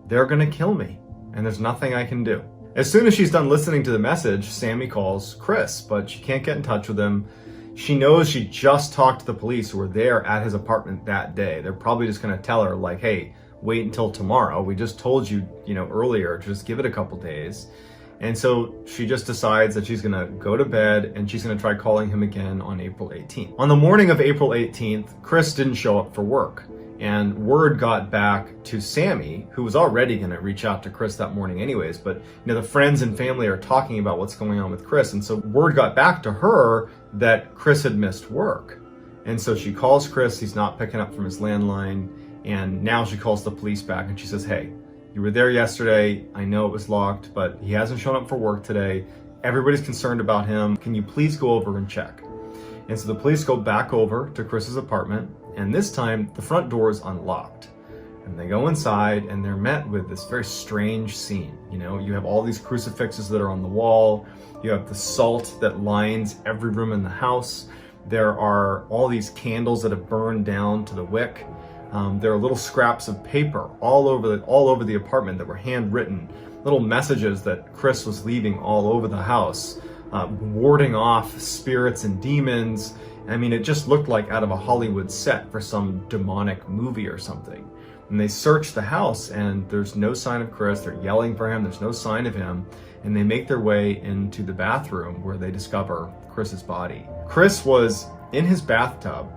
they're gonna kill me. And there's nothing I can do. As soon as she's done listening to the message, Sammy calls Chris, but she can't get in touch with him. She knows she just talked to the police who were there at his apartment that day. They're probably just gonna tell her like, hey, wait until tomorrow. We just told you, earlier, just give it a couple days. And so she just decides that she's gonna go to bed and she's gonna try calling him again on April 18th. On the morning of April 18th, Chris didn't show up for work. And word got back to Sammy, who was already gonna reach out to Chris that morning anyways, but the friends and family are talking about what's going on with Chris. And so word got back to her that Chris had missed work. And so she calls Chris, he's not picking up from his landline. And now she calls the police back and she says, hey, you were there yesterday. I know it was locked, but he hasn't shown up for work today. Everybody's concerned about him. Can you please go over and check? And so the police go back over to Chris's apartment, and this time the front door is unlocked. And they go inside and they're met with this very strange scene. You have all these crucifixes that are on the wall. You have the salt that lines every room in the house. There are all these candles that have burned down to the wick. There are little scraps of paper all over the apartment that were handwritten, little messages that Chris was leaving all over the house, warding off spirits and demons. I mean, it just looked like out of a Hollywood set for some demonic movie or something. And they search the house and there's no sign of Chris. They're yelling for him. There's no sign of him. And they make their way into the bathroom where they discover Chris's body. Chris was in his bathtub.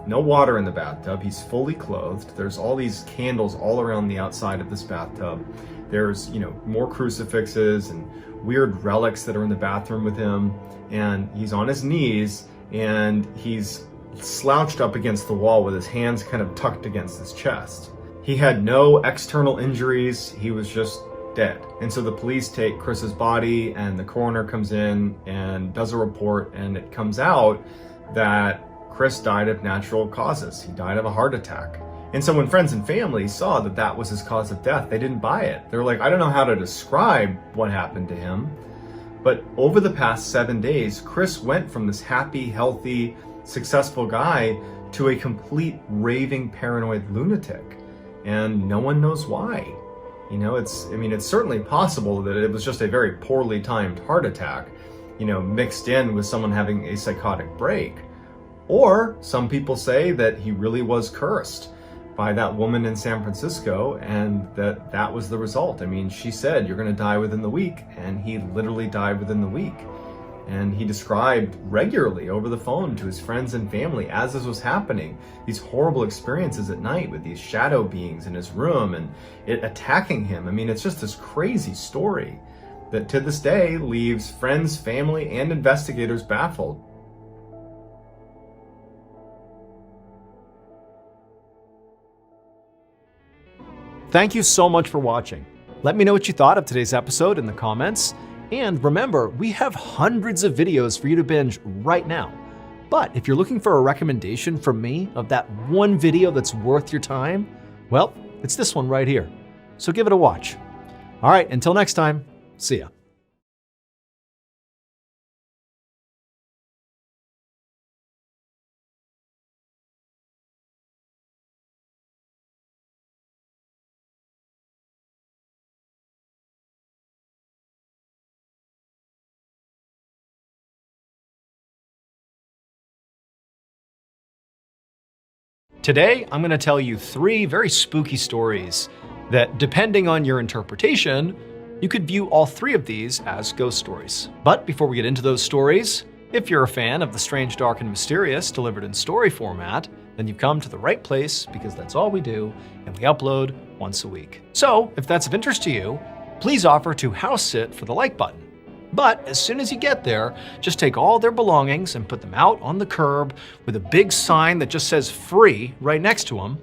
No water in the bathtub. He's fully clothed. There's all these candles all around the outside of this bathtub. There's, more crucifixes and weird relics that are in the bathroom with him. And he's on his knees and he's slouched up against the wall with his hands kind of tucked against his chest. He had no external injuries. He was just dead. And so the police take Chris's body and the coroner comes in and does a report, and it comes out that Chris died of natural causes. He died of a heart attack. And so when friends and family saw that that was his cause of death, they didn't buy it. They were like, I don't know how to describe what happened to him. But over the past 7 days, Chris went from this happy, healthy, successful guy to a complete raving paranoid lunatic. And no one knows why. It's certainly possible that it was just a very poorly timed heart attack, mixed in with someone having a psychotic break. Or some people say that he really was cursed by that woman in San Francisco and that was the result. She said, you're going to die within the week, and he literally died within the week. And he described regularly over the phone to his friends and family as this was happening, these horrible experiences at night with these shadow beings in his room and it attacking him. It's just this crazy story that to this day leaves friends, family, and investigators baffled. Thank you so much for watching. Let me know what you thought of today's episode in the comments. And remember, we have hundreds of videos for you to binge right now. But if you're looking for a recommendation from me of that one video that's worth your time, well, it's this one right here. So give it a watch. All right, until next time, see ya. Today, I'm going to tell you 3 very spooky stories that, depending on your interpretation, you could view all 3 of these as ghost stories. But before we get into those stories, if you're a fan of the strange, dark, and mysterious delivered in story format, then you've come to the right place because that's all we do, and we upload once a week. So, if that's of interest to you, please offer to house sit for the like button. But as soon as you get there, just take all their belongings and put them out on the curb with a big sign that just says free right next to them,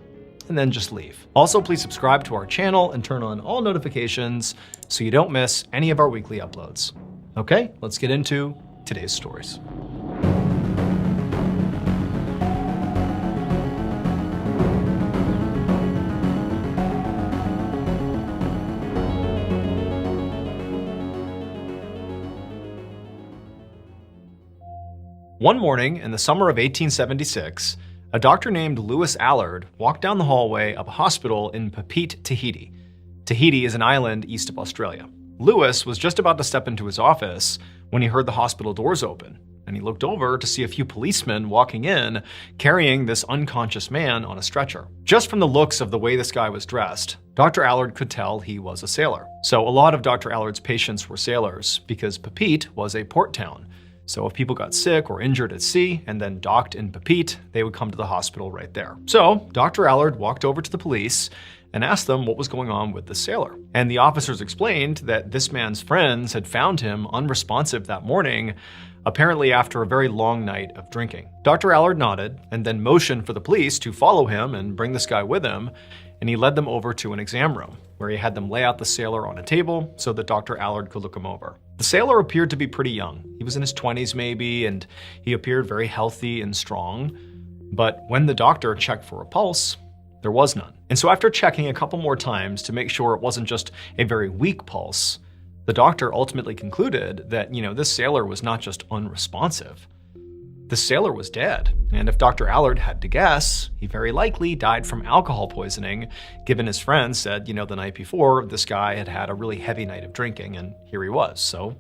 and then just leave. Also, please subscribe to our channel and turn on all notifications so you don't miss any of our weekly uploads. Okay, let's get into today's stories. One morning in the summer of 1876, a doctor named Lewis Allard walked down the hallway of a hospital in Papeete, Tahiti. Tahiti is an island east of Australia. Lewis was just about to step into his office when he heard the hospital doors open, and he looked over to see a few policemen walking in, carrying this unconscious man on a stretcher. Just from the looks of the way this guy was dressed, Dr. Allard could tell he was a sailor. So a lot of Dr. Allard's patients were sailors because Papeete was a port town. So if people got sick or injured at sea and then docked in Papeete, they would come to the hospital right there. So Dr. Allard walked over to the police and asked them what was going on with the sailor. And the officers explained that this man's friends had found him unresponsive that morning, apparently after a very long night of drinking. Dr. Allard nodded and then motioned for the police to follow him and bring this guy with him, and he led them over to an exam room where he had them lay out the sailor on a table so that Dr. Allard could look him over. The sailor appeared to be pretty young. He was in his 20s maybe, and he appeared very healthy and strong. But when the doctor checked for a pulse, there was none. And so after checking a couple more times to make sure it wasn't just a very weak pulse, the doctor ultimately concluded that, this sailor was not just unresponsive. The sailor was dead, and if Dr. Allard had to guess, he very likely died from alcohol poisoning, given his friends said, the night before, this guy had had a really heavy night of drinking, and here he was, so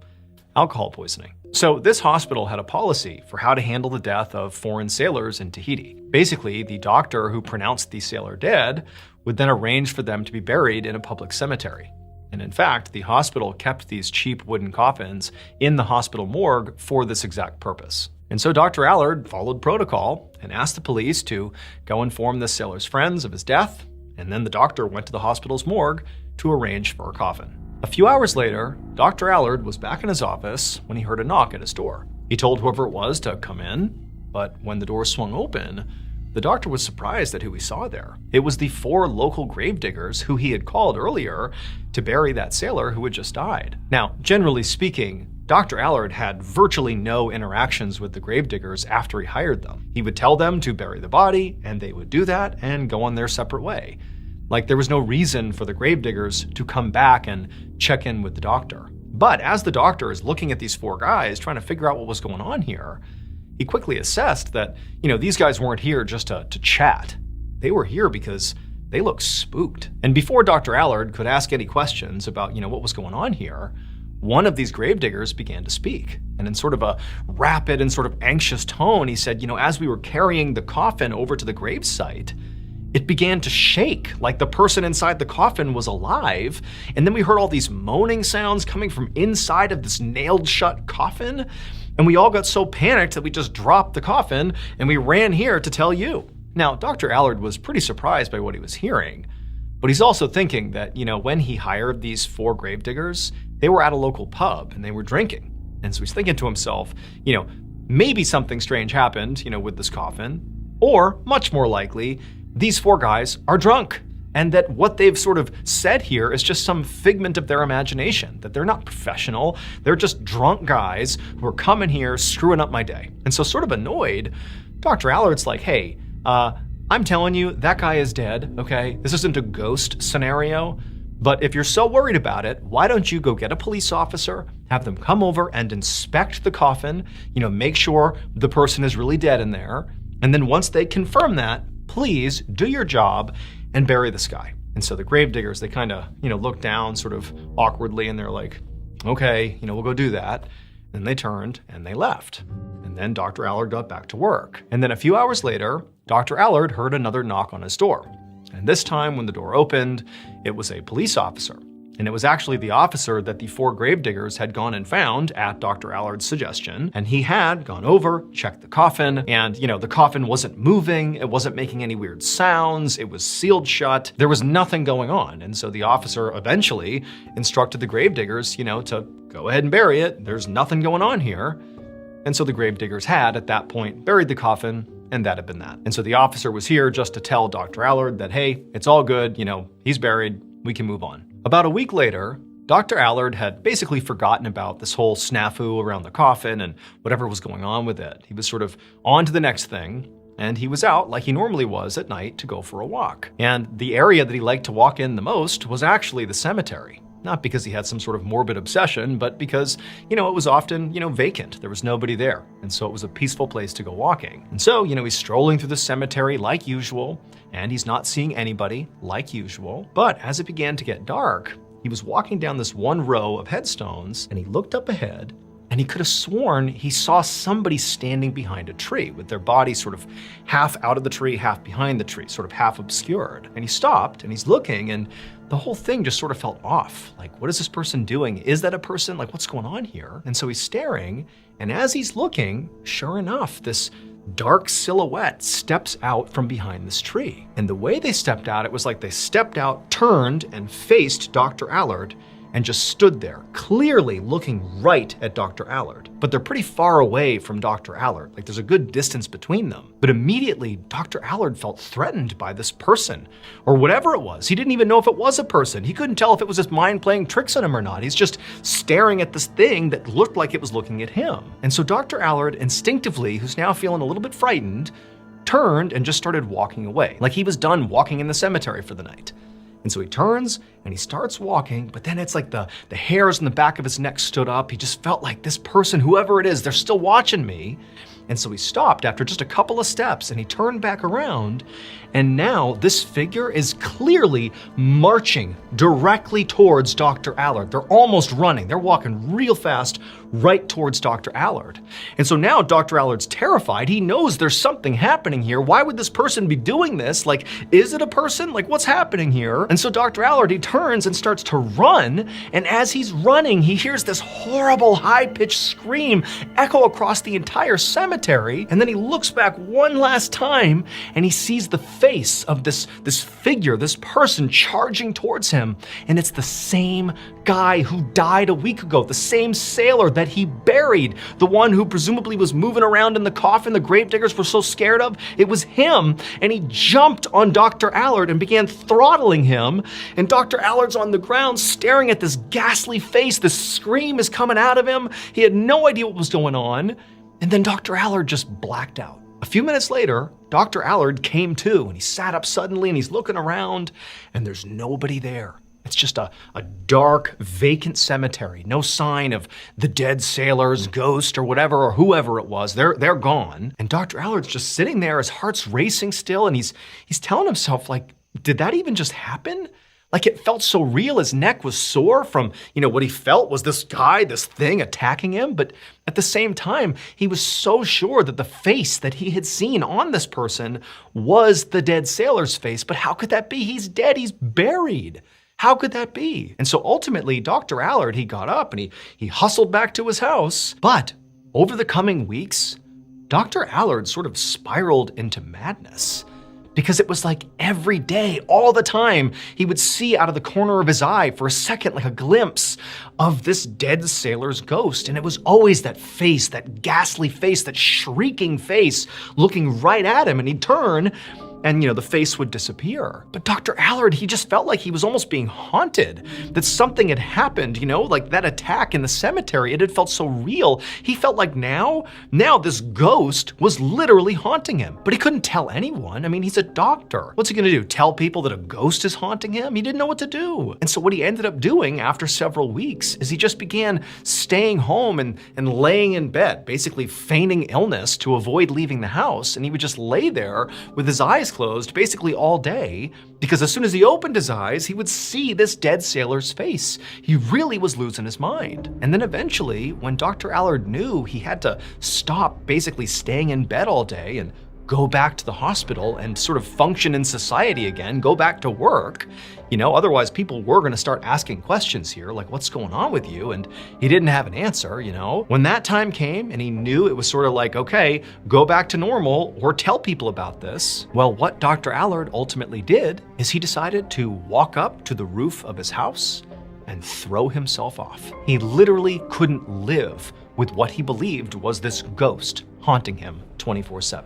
alcohol poisoning. So this hospital had a policy for how to handle the death of foreign sailors in Tahiti. Basically, the doctor who pronounced the sailor dead would then arrange for them to be buried in a public cemetery. And in fact, the hospital kept these cheap wooden coffins in the hospital morgue for this exact purpose. And so Dr. Allard followed protocol and asked the police to go inform the sailor's friends of his death, and then the doctor went to the hospital's morgue to arrange for a coffin. A few hours later, Dr. Allard was back in his office when he heard a knock at his door. He told whoever it was to come in, but when the door swung open, the doctor was surprised at who he saw there. It was the 4 local gravediggers who he had called earlier to bury that sailor who had just died. Now, generally speaking, Dr. Allard had virtually no interactions with the gravediggers after he hired them. He would tell them to bury the body, and they would do that and go on their separate way. Like there was no reason for the gravediggers to come back and check in with the doctor. But as the doctor is looking at these 4 guys trying to figure out what was going on here, he quickly assessed that, these guys weren't here just to chat. They were here because they looked spooked. And before Dr. Allard could ask any questions about, what was going on here, one of these gravediggers began to speak. And in sort of a rapid and sort of anxious tone, he said, as we were carrying the coffin over to the gravesite, it began to shake like the person inside the coffin was alive. And then we heard all these moaning sounds coming from inside of this nailed shut coffin. And we all got so panicked that we just dropped the coffin and we ran here to tell you. Now, Dr. Allard was pretty surprised by what he was hearing, but he's also thinking that, when he hired these 4 gravediggers, they were at a local pub and they were drinking. And so he's thinking to himself, maybe something strange happened, with this coffin, or much more likely, these 4 guys are drunk. And that what they've sort of said here is just some figment of their imagination, that they're not professional, they're just drunk guys who are coming here screwing up my day. And so sort of annoyed, Dr. Allard's like, hey, I'm telling you, that guy is dead, okay? This isn't a ghost scenario, but if you're so worried about it, why don't you go get a police officer, have them come over and inspect the coffin, make sure the person is really dead in there, and then once they confirm that, please do your job and bury this guy. And so the gravediggers, they kind of, looked down sort of awkwardly and they're like, okay, we'll go do that. Then they turned and they left. And then Dr. Allard got back to work. And then a few hours later, Dr. Allard heard another knock on his door. And this time when the door opened, it was a police officer. And it was actually the officer that the 4 gravediggers had gone and found at Dr. Allard's suggestion. And he had gone over, checked the coffin, and the coffin wasn't moving, it wasn't making any weird sounds, it was sealed shut, there was nothing going on. And so the officer eventually instructed the gravediggers, to go ahead and bury it, there's nothing going on here. And so the gravediggers had, at that point, buried the coffin, and that had been that. And so the officer was here just to tell Dr. Allard that, hey, it's all good, he's buried, we can move on. About a week later, Dr. Allard had basically forgotten about this whole snafu around the coffin and whatever was going on with it. He was sort of on to the next thing, and he was out like he normally was at night to go for a walk. And the area that he liked to walk in the most was actually the cemetery. Not because he had some sort of morbid obsession, but because, it was often, vacant. There was nobody there. And so it was a peaceful place to go walking. And so, he's strolling through the cemetery like usual, and he's not seeing anybody like usual. But as it began to get dark, he was walking down this one row of headstones, and he looked up ahead, and he could have sworn he saw somebody standing behind a tree with their body sort of half out of the tree, half behind the tree, sort of half obscured. And he stopped and he's looking, and the whole thing just sort of felt off. Like, what is this person doing? Is that a person? Like, what's going on here? And so he's staring, and as he's looking, sure enough, this dark silhouette steps out from behind this tree. And the way they stepped out, it was like they stepped out, turned, and faced Dr. Allard, and just stood there, clearly looking right at Dr. Allard. But they're pretty far away from Dr. Allard, like there's a good distance between them. But immediately, Dr. Allard felt threatened by this person, or whatever it was. He didn't even know if it was a person. He couldn't tell if it was his mind playing tricks on him or not. He's just staring at this thing that looked like it was looking at him. And so Dr. Allard instinctively, who's now feeling a little bit frightened, turned and just started walking away, like he was done walking in the cemetery for the night. And so he turns and he starts walking, but then it's like the hairs in the back of his neck stood up. He just felt like this person, whoever it is, they're still watching me. And so he stopped after just a couple of steps and he turned back around. And now this figure is clearly marching directly towards Dr. Allard. They're almost running. They're walking real fast right towards Dr. Allard. And so now Dr. Allard's terrified. He knows there's something happening here. Why would this person be doing this? Like, is it a person? Like, what's happening here? And so Dr. Allard, he turns and starts to run. And as he's running, he hears this horrible high-pitched scream echo across the entire cemetery. And then he looks back one last time and he sees the face of this figure, this person charging towards him. And it's the same guy who died a week ago, the same sailor that he buried, the one who presumably was moving around in the coffin the gravediggers were so scared of. It was him, and he jumped on Dr. Allard and began throttling him. And Dr. Allard's on the ground staring at this ghastly face. This scream is coming out of him. He had no idea what was going on. And then Dr. Allard just blacked out. A few minutes later, Dr. Allard came to, and he sat up suddenly, and he's looking around, and there's nobody there. It's just a dark, vacant cemetery. No sign of the dead sailor's ghost or whatever, or whoever it was. They're gone. And Dr. Allard's just sitting there, his heart's racing still, and he's telling himself, like, did that even just happen? Like, it felt so real. His neck was sore from, what he felt was this guy, this thing attacking him. But at the same time, he was so sure that the face that he had seen on this person was the dead sailor's face. But how could that be? He's dead. He's buried. How could that be? And so ultimately, Dr. Allard, he got up and he hustled back to his house. But over the coming weeks, Dr. Allard sort of spiraled into madness. Because it was like every day, all the time, he would see out of the corner of his eye for a second, like a glimpse of this dead sailor's ghost. And it was always that face, that ghastly face, that shrieking face looking right at him. And he'd turn and, the face would disappear. But Dr. Allard, he just felt like he was almost being haunted, that something had happened, like that attack in the cemetery. It had felt so real. He felt like now this ghost was literally haunting him. But he couldn't tell anyone. I mean, he's a doctor. What's he gonna do? Tell people that a ghost is haunting him? He didn't know what to do. And so what he ended up doing after several weeks is he just began staying home and laying in bed, basically feigning illness to avoid leaving the house. And he would just lay there with his eyes closed basically all day, because as soon as he opened his eyes, he would see this dead sailor's face. He really was losing his mind. And then eventually, when Dr. Allard knew he had to stop basically staying in bed all day and go back to the hospital and sort of function in society again, go back to work, otherwise people were gonna start asking questions here, like, what's going on with you? And he didn't have an answer, When that time came and he knew it was sort of like, okay, go back to normal or tell people about this. Well, what Dr. Allard ultimately did is he decided to walk up to the roof of his house and throw himself off. He literally couldn't live with what he believed was this ghost haunting him 24/7.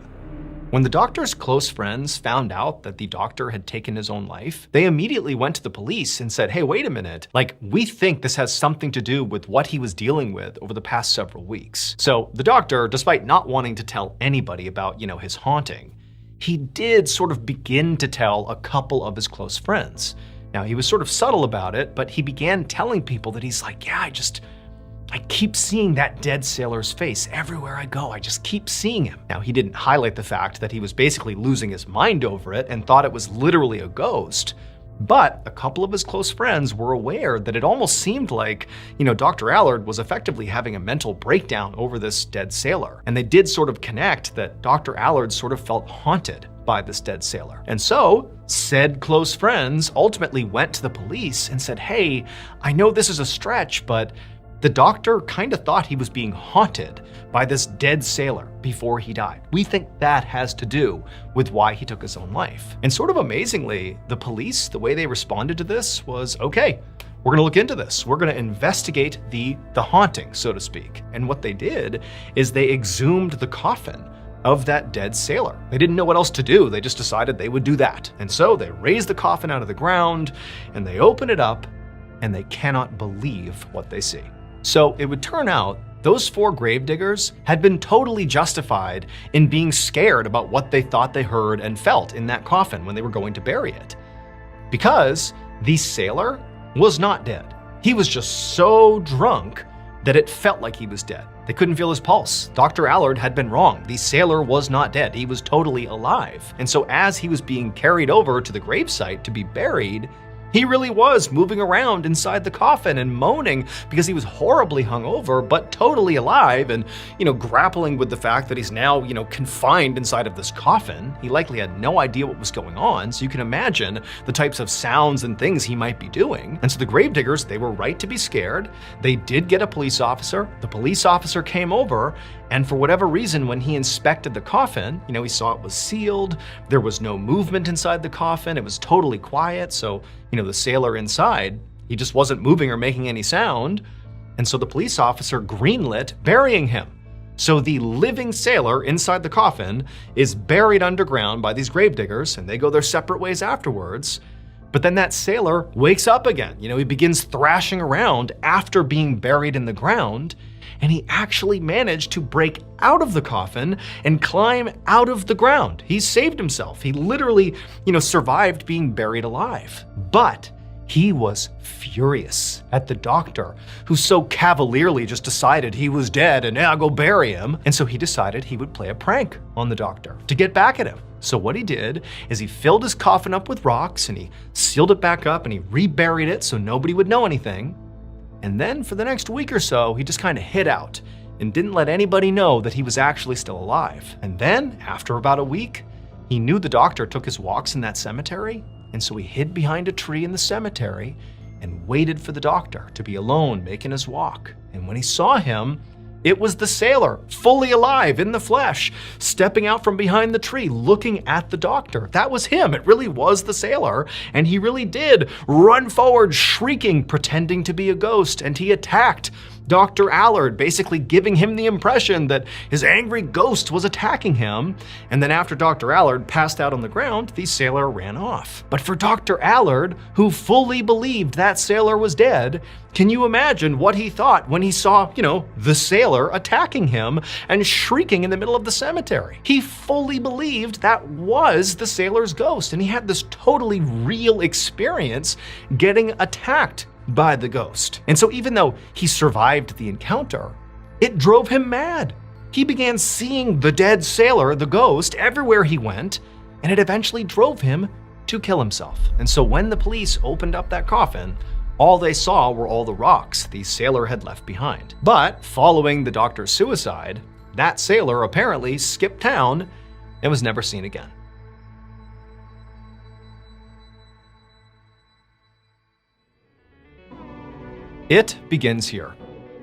When the doctor's close friends found out that the doctor had taken his own life, they immediately went to the police and said, hey, wait a minute, we think this has something to do with what he was dealing with over the past several weeks. So the doctor, despite not wanting to tell anybody about, his haunting, he did sort of begin to tell a couple of his close friends. Now, he was sort of subtle about it, but he began telling people that he's like, yeah, I keep seeing that dead sailor's face everywhere I go. I just keep seeing him. Now, he didn't highlight the fact that he was basically losing his mind over it and thought it was literally a ghost. But a couple of his close friends were aware that it almost seemed like, Dr. Allard was effectively having a mental breakdown over this dead sailor. And they did sort of connect that Dr. Allard sort of felt haunted by this dead sailor. And so, said close friends ultimately went to the police and said, hey, I know this is a stretch, but the doctor kind of thought he was being haunted by this dead sailor before he died. We think that has to do with why he took his own life. And sort of amazingly, the police, the way they responded to this was, okay, we're gonna look into this. We're gonna investigate the haunting, so to speak. And what they did is they exhumed the coffin of that dead sailor. They didn't know what else to do. They just decided they would do that. And so they raised the coffin out of the ground and they open it up and they cannot believe what they see. So it would turn out those 4 gravediggers had been totally justified in being scared about what they thought they heard and felt in that coffin when they were going to bury it. Because the sailor was not dead. He was just so drunk that it felt like he was dead. They couldn't feel his pulse. Dr. Allard had been wrong. The sailor was not dead. He was totally alive. And so as he was being carried over to the gravesite to be buried, he really was moving around inside the coffin and moaning because he was horribly hungover, but totally alive and, grappling with the fact that he's now, confined inside of this coffin. He likely had no idea what was going on, so you can imagine the types of sounds and things he might be doing. And so the gravediggers, they were right to be scared. They did get a police officer. The police officer came over, and for whatever reason, when he inspected the coffin, he saw it was sealed. There was no movement inside the coffin. It was totally quiet. So, the sailor inside, he just wasn't moving or making any sound. And so the police officer greenlit burying him. So the living sailor inside the coffin is buried underground by these gravediggers, and they go their separate ways afterwards. But then that sailor wakes up again. He begins thrashing around after being buried in the ground. And he actually managed to break out of the coffin and climb out of the ground. He saved himself. He literally, survived being buried alive. But he was furious at the doctor, who so cavalierly just decided he was dead and I'll go bury him. And so he decided he would play a prank on the doctor to get back at him. So what he did is he filled his coffin up with rocks and he sealed it back up and he reburied it so nobody would know anything. And then for the next week or so, he just kind of hid out and didn't let anybody know that he was actually still alive. And then, after about a week, he knew the doctor took his walks in that cemetery, and so he hid behind a tree in the cemetery and waited for the doctor to be alone making his walk. And when he saw him, it was the sailor, fully alive in the flesh, stepping out from behind the tree, looking at the doctor. That was him. It really was the sailor. And he really did run forward, shrieking, pretending to be a ghost. And he attacked Dr. Allard, basically giving him the impression that his angry ghost was attacking him. And then after Dr. Allard passed out on the ground, the sailor ran off. But for Dr. Allard, who fully believed that sailor was dead, can you imagine what he thought when he saw, the sailor attacking him and shrieking in the middle of the cemetery? He fully believed that was the sailor's ghost, and he had this totally real experience getting attacked by the ghost. And so even though he survived the encounter, it drove him mad. He began seeing the dead sailor, the ghost, everywhere he went, and it eventually drove him to kill himself. And so when the police opened up that coffin, all they saw were all the rocks the sailor had left behind. But following the doctor's suicide, that sailor apparently skipped town and was never seen again. It begins here.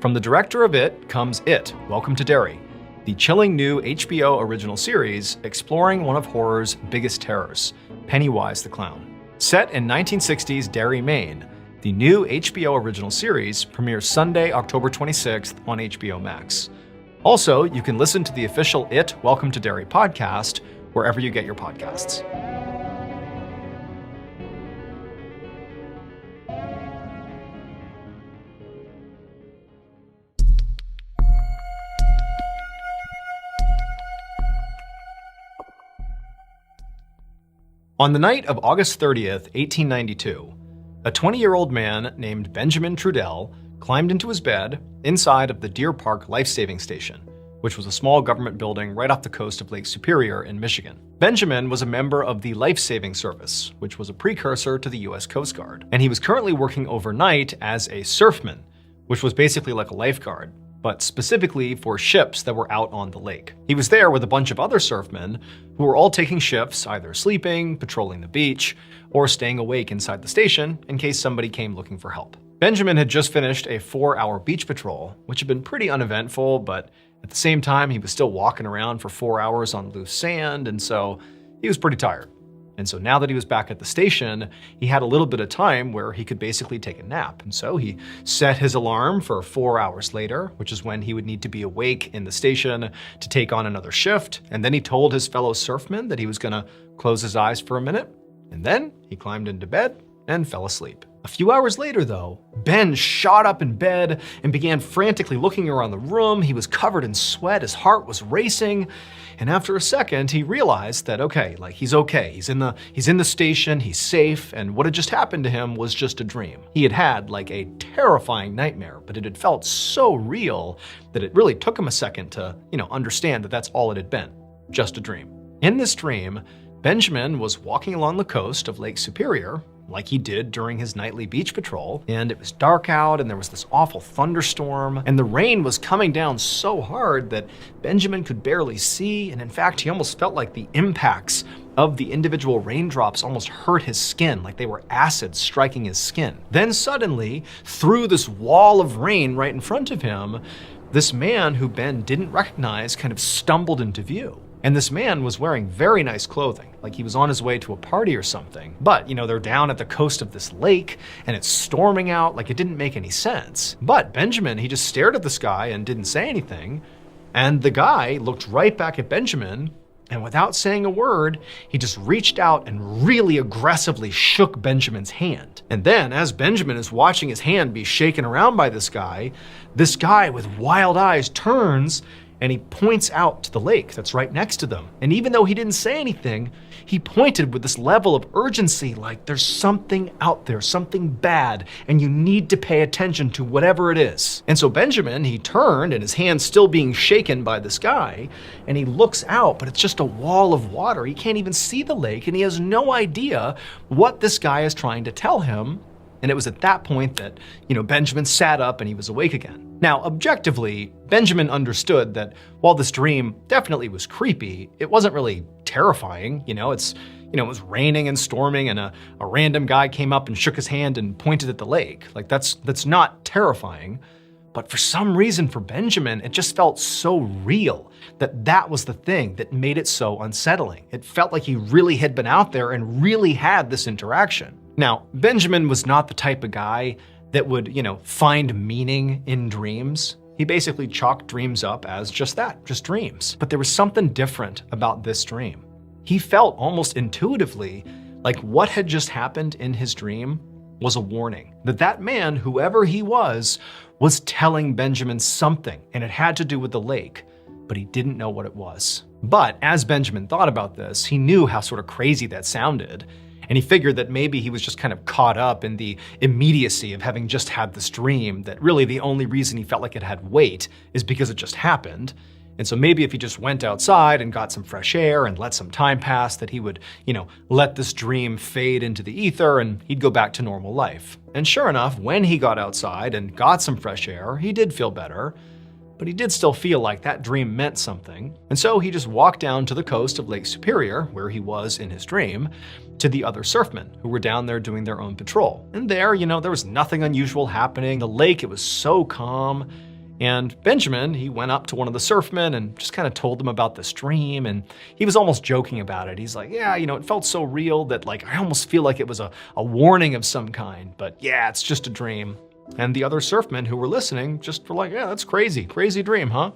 From the director of It comes It, Welcome to Derry, the chilling new HBO original series exploring one of horror's biggest terrors, Pennywise the Clown. Set in 1960s Derry, Maine, the new HBO original series premieres Sunday, October 26th on HBO Max. Also, you can listen to the official It, Welcome to Derry podcast wherever you get your podcasts. On the night of August 30th, 1892, A 20-year-old man named Benjamin Trudell climbed into his bed inside of the Deer Park Life-Saving Station, which was a small government building right off the coast of Lake Superior in Michigan. Benjamin was a member of the Life-Saving Service, which was a precursor to the US Coast Guard, and he was currently working overnight as a surfman, which was basically like a lifeguard, but specifically for ships that were out on the lake. He was there with a bunch of other surfmen who were all taking shifts, either sleeping, patrolling the beach, or staying awake inside the station in case somebody came looking for help. Benjamin had just finished a 4-hour beach patrol, which had been pretty uneventful, but at the same time, he was still walking around for 4 hours on loose sand, and so he was pretty tired. And so now that he was back at the station, he had a little bit of time where he could basically take a nap. And so he set his alarm for 4 hours later, which is when he would need to be awake in the station to take on another shift. And then he told his fellow surfmen that he was gonna close his eyes for a minute. And then he climbed into bed and fell asleep. A few hours later, though, Ben shot up in bed and began frantically looking around the room. He was covered in sweat, his heart was racing, and after a second, he realized that, he's okay. He's in the station, he's safe, and what had just happened to him was just a dream. He had had a terrifying nightmare, but it had felt so real that it really took him a second to, understand that that's all it had been, just a dream. In this dream, Benjamin was walking along the coast of Lake Superior, like he did during his nightly beach patrol, and it was dark out and there was this awful thunderstorm, and the rain was coming down so hard that Benjamin could barely see, and in fact he almost felt like the impacts of the individual raindrops almost hurt his skin, like they were acid striking his skin. Then suddenly, through this wall of rain right in front of him, this man who Ben didn't recognize kind of stumbled into view. And this man was wearing very nice clothing, like he was on his way to a party or something. But, they're down at the coast of this lake, and it's storming out, it didn't make any sense. But Benjamin, he just stared at this guy and didn't say anything. And the guy looked right back at Benjamin, and without saying a word, he just reached out and really aggressively shook Benjamin's hand. And then, as Benjamin is watching his hand be shaken around by this guy with wild eyes turns and he points out to the lake that's right next to them. And even though he didn't say anything, he pointed with this level of urgency, like there's something out there, something bad, and you need to pay attention to whatever it is. And so Benjamin, he turned, and his hand's still being shaken by this guy, and he looks out, but it's just a wall of water. He can't even see the lake, and he has no idea what this guy is trying to tell him. And it was at that point that, Benjamin sat up and he was awake again. Now, objectively, Benjamin understood that while this dream definitely was creepy, it wasn't really terrifying. It was raining and storming, and a random guy came up and shook his hand and pointed at the lake. That's not terrifying. But for some reason for Benjamin, it just felt so real that was the thing that made it so unsettling. It felt like he really had been out there and really had this interaction. Now, Benjamin was not the type of guy that would, find meaning in dreams. He basically chalked dreams up as just that, just dreams. But there was something different about this dream. He felt almost intuitively like what had just happened in his dream was a warning. That man, whoever he was telling Benjamin something, and it had to do with the lake, but he didn't know what it was. But as Benjamin thought about this, he knew how sort of crazy that sounded. And he figured that maybe he was just kind of caught up in the immediacy of having just had this dream, that really the only reason he felt like it had weight is because it just happened. And so maybe if he just went outside and got some fresh air and let some time pass, that he would, let this dream fade into the ether and he'd go back to normal life. And sure enough, when he got outside and got some fresh air, he did feel better. But he did still feel like that dream meant something. And so he just walked down to the coast of Lake Superior, where he was in his dream, to the other surfmen who were down there doing their own patrol. And there, there was nothing unusual happening. The lake, it was so calm. And Benjamin, he went up to one of the surfmen and just kind of told them about this dream. And he was almost joking about it. He's like, yeah, it felt so real that I almost feel like it was a warning of some kind. But yeah, it's just a dream. And the other surfmen who were listening just were like, yeah, that's crazy dream, huh?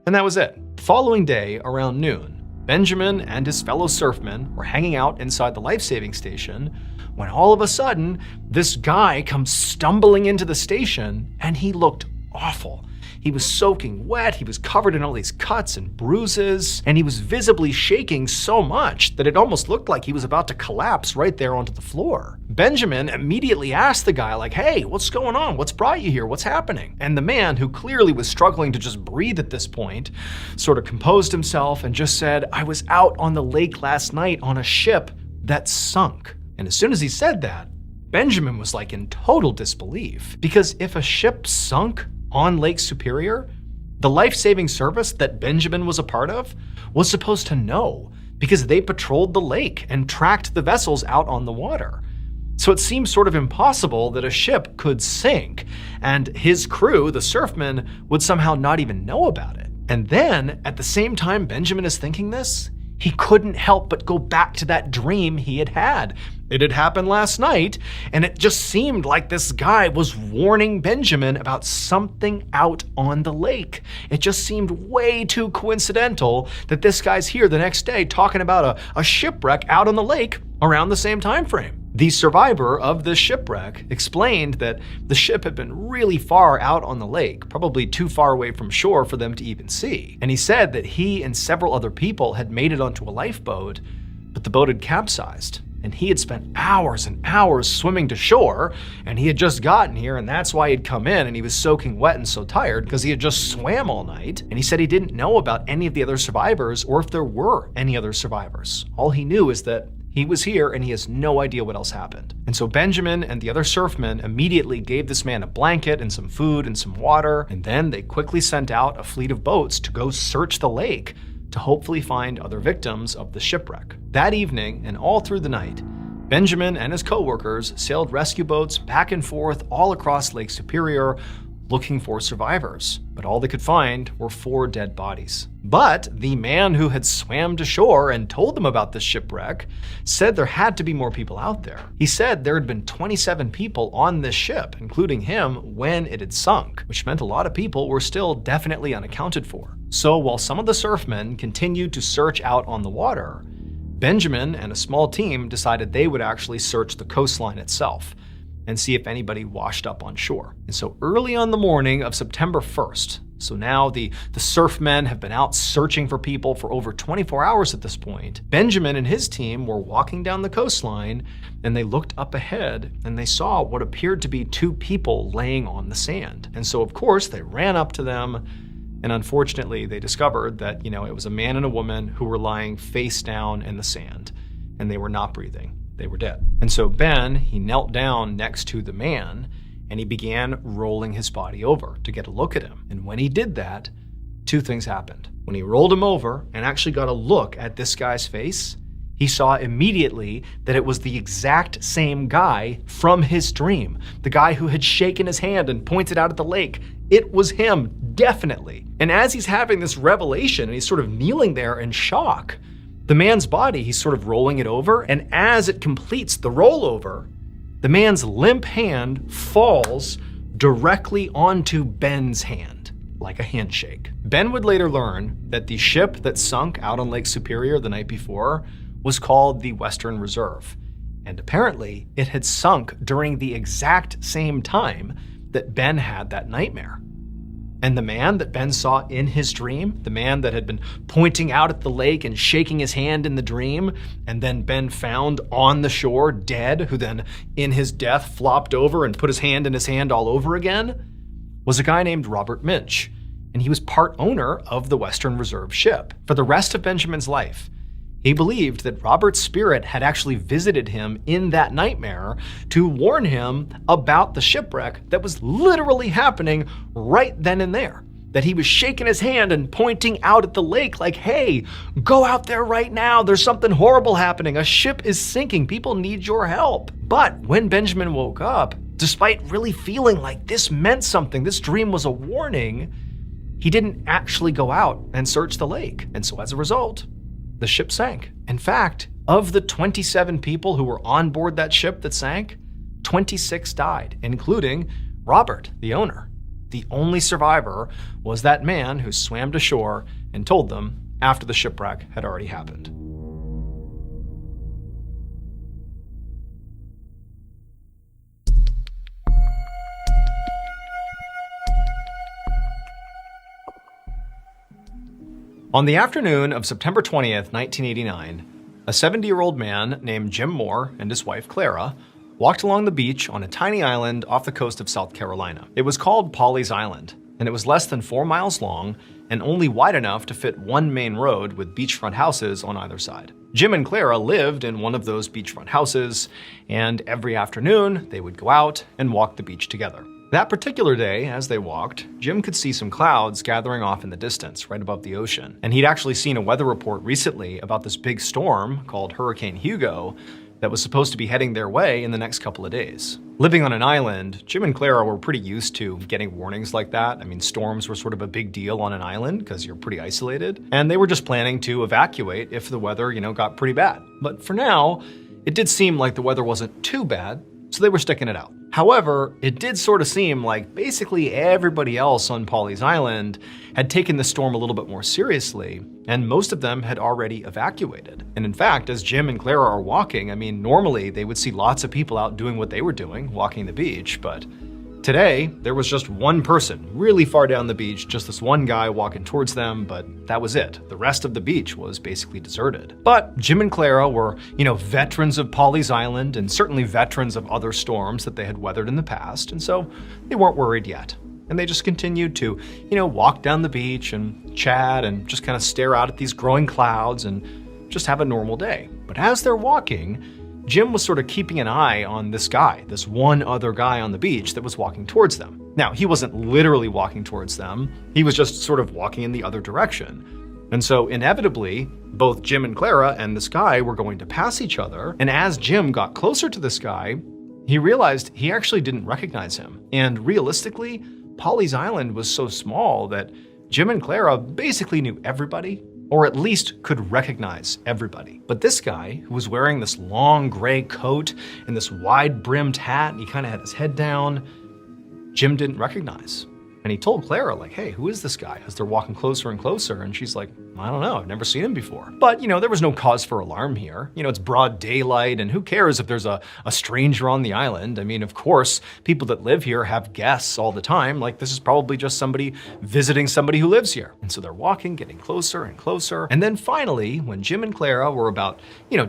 And that was it. The following day, around noon, Benjamin and his fellow surfmen were hanging out inside the life-saving station when all of a sudden, this guy comes stumbling into the station, and he looked awful. He was soaking wet, he was covered in all these cuts and bruises, and he was visibly shaking so much that it almost looked like he was about to collapse right there onto the floor. Benjamin immediately asked the guy, like, "Hey, what's going on? What's brought you here? What's happening?" And the man, who clearly was struggling to just breathe at this point, sort of composed himself and just said, "I was out on the lake last night on a ship that sunk." And as soon as he said that, Benjamin was like in total disbelief, because if a ship sunk on Lake Superior, the life-saving service that Benjamin was a part of was supposed to know, because they patrolled the lake and tracked the vessels out on the water. So it seems sort of impossible that a ship could sink and his crew, the surfmen, would somehow not even know about it. And then, at the same time Benjamin is thinking this, he couldn't help but go back to that dream he had had. It had happened last night, and it just seemed like this guy was warning Benjamin about something out on the lake. It just seemed way too coincidental that this guy's here the next day talking about a shipwreck out on the lake around the same time frame. The survivor of this shipwreck explained that the ship had been really far out on the lake, probably too far away from shore for them to even see. And he said that he and several other people had made it onto a lifeboat, but the boat had capsized. And he had spent hours and hours swimming to shore, and he had just gotten here, and that's why he'd come in, and he was soaking wet and so tired because he had just swam all night. And he said he didn't know about any of the other survivors or if there were any other survivors. All he knew is that he was here and he has no idea what else happened. And so Benjamin and the other surfmen immediately gave this man a blanket and some food and some water, and then they quickly sent out a fleet of boats to go search the lake to hopefully find other victims of the shipwreck. That evening and all through the night, Benjamin and his co-workers sailed rescue boats back and forth all across Lake Superior looking for survivors, but all they could find were 4 dead bodies. But the man who had swam to shore and told them about the shipwreck said there had to be more people out there. He said there had been 27 people on this ship, including him, when it had sunk, which meant a lot of people were still definitely unaccounted for. So while some of the surfmen continued to search out on the water, Benjamin and a small team decided they would actually search the coastline itself and see if anybody washed up on shore. And so early on the morning of September 1st, so now the surfmen have been out searching for people for over 24 hours at this point, Benjamin and his team were walking down the coastline, and they looked up ahead and they saw what appeared to be 2 people laying on the sand. And so of course they ran up to them, and unfortunately they discovered that, it was a man and a woman who were lying face down in the sand, and they were not breathing. They were dead. And so Ben, he knelt down next to the man and he began rolling his body over to get a look at him. And when he did that, 2 things happened. When he rolled him over and actually got a look at this guy's face, he saw immediately that it was the exact same guy from his dream. The guy who had shaken his hand and pointed out at the lake. It was him, definitely. And as he's having this revelation and he's sort of kneeling there in shock, the man's body, he's sort of rolling it over, and as it completes the rollover, the man's limp hand falls directly onto Ben's hand, like a handshake. Ben would later learn that the ship that sunk out on Lake Superior the night before was called the Western Reserve, and apparently it had sunk during the exact same time that Ben had that nightmare. And the man that Ben saw in his dream, the man that had been pointing out at the lake and shaking his hand in the dream, and then Ben found on the shore dead, who then in his death flopped over and put his hand in his hand all over again, was a guy named Robert Minch, and he was part owner of the Western Reserve ship. For the rest of Benjamin's life, he believed that Robert's spirit had actually visited him in that nightmare to warn him about the shipwreck that was literally happening right then and there. That he was shaking his hand and pointing out at the lake like, "Hey, go out there right now. There's something horrible happening. A ship is sinking. People need your help." But when Benjamin woke up, despite really feeling like this meant something, this dream was a warning, he didn't actually go out and search the lake. And so as a result, the ship sank. In fact, of the 27 people who were on board that ship that sank, 26 died, including Robert, the owner. The only survivor was that man who swam to shore and told them after the shipwreck had already happened. On the afternoon of September 20th, 1989, a 70-year-old man named Jim Moore and his wife Clara walked along the beach on a tiny island off the coast of South Carolina. It was called Pawleys Island, and it was less than 4 miles long and only wide enough to fit one main road with beachfront houses on either side. Jim and Clara lived in one of those beachfront houses, and every afternoon they would go out and walk the beach together. That particular day, as they walked, Jim could see some clouds gathering off in the distance, right above the ocean. And he'd actually seen a weather report recently about this big storm called Hurricane Hugo that was supposed to be heading their way in the next couple of days. Living on an island, Jim and Clara were pretty used to getting warnings like that. I mean, storms were sort of a big deal on an island because you're pretty isolated. And they were just planning to evacuate if the weather, got pretty bad. But for now, it did seem like the weather wasn't too bad, so they were sticking it out. However, it did sort of seem like basically everybody else on Pawleys Island had taken the storm a little bit more seriously, and most of them had already evacuated. And in fact, as Jim and Clara are walking, normally they would see lots of people out doing what they were doing, walking the beach, but today, there was just one person really far down the beach, just this one guy walking towards them, but that was it. The rest of the beach was basically deserted. But Jim and Clara were, veterans of Pawleys Island and certainly veterans of other storms that they had weathered in the past, and so they weren't worried yet. And they just continued to, walk down the beach and chat and just kind of stare out at these growing clouds and just have a normal day. But as they're walking, Jim was sort of keeping an eye on this guy, this one other guy on the beach that was walking towards them. Now, he wasn't literally walking towards them, he was just sort of walking in the other direction. And so inevitably, both Jim and Clara and this guy were going to pass each other, and as Jim got closer to this guy, he realized he actually didn't recognize him. And realistically, Pawleys Island was so small that Jim and Clara basically knew everybody, or at least could recognize everybody. But this guy, who was wearing this long gray coat and this wide-brimmed hat, and he kind of had his head down, Jim didn't recognize. And he told Clara, like, hey, who is this guy? As they're walking closer and closer, and she's like, I don't know, I've never seen him before. But, there was no cause for alarm here. It's broad daylight, and who cares if there's a stranger on the island? Of course, people that live here have guests all the time. Like, this is probably just somebody visiting somebody who lives here. And so they're walking, getting closer and closer. And then finally, when Jim and Clara were about,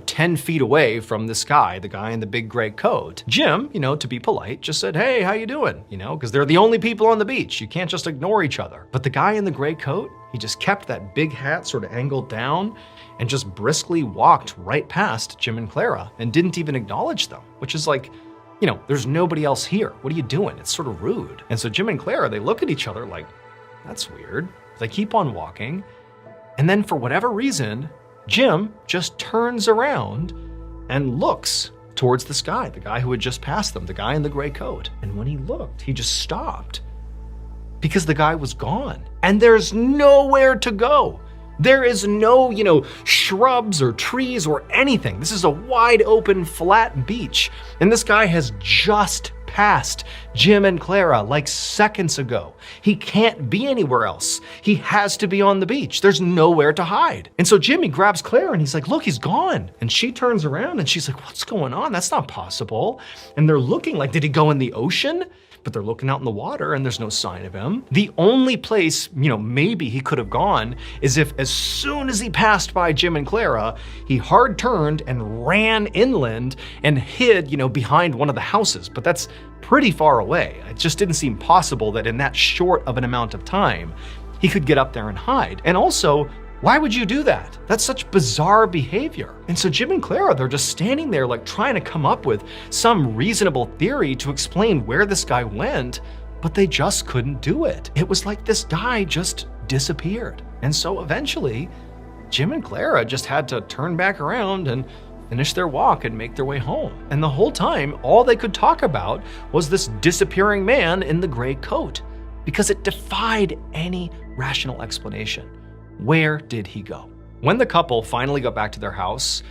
10 feet away from this guy, the guy in the big gray coat, Jim, to be polite, just said, hey, how you doing? Because they're the only people on the beach. You can't just ignore each other. But the guy in the gray coat, he just kept that big hat sort of angled down and just briskly walked right past Jim and Clara and didn't even acknowledge them, which is like, there's nobody else here. What are you doing? It's sort of rude. And so Jim and Clara, they look at each other like, that's weird. They keep on walking. And then for whatever reason, Jim just turns around and looks towards the sky, the guy who had just passed them, the guy in the gray coat. And when he looked, he just stopped because the guy was gone and there's nowhere to go. There is no, shrubs or trees or anything. This is a wide open, flat beach. And this guy has just passed Jim and Clara like seconds ago. He can't be anywhere else. He has to be on the beach. There's nowhere to hide. And so Jimmy grabs Clara and he's like, look, he's gone. And she turns around and she's like, what's going on? That's not possible. And they're looking like, did he go in the ocean? But they're looking out in the water and there's no sign of him. The only place, maybe he could have gone is if as soon as he passed by Jim and Clara, he hard turned and ran inland and hid, behind one of the houses. But that's pretty far away. It just didn't seem possible that in that short of an amount of time, he could get up there and hide. And also, why would you do that? That's such bizarre behavior. And so Jim and Clara, they're just standing there like trying to come up with some reasonable theory to explain where this guy went, but they just couldn't do it. It was like this guy just disappeared. And so eventually, Jim and Clara just had to turn back around and finish their walk and make their way home. And the whole time, all they could talk about was this disappearing man in the gray coat, because it defied any rational explanation. Where did he go? When the couple finally got back to their house,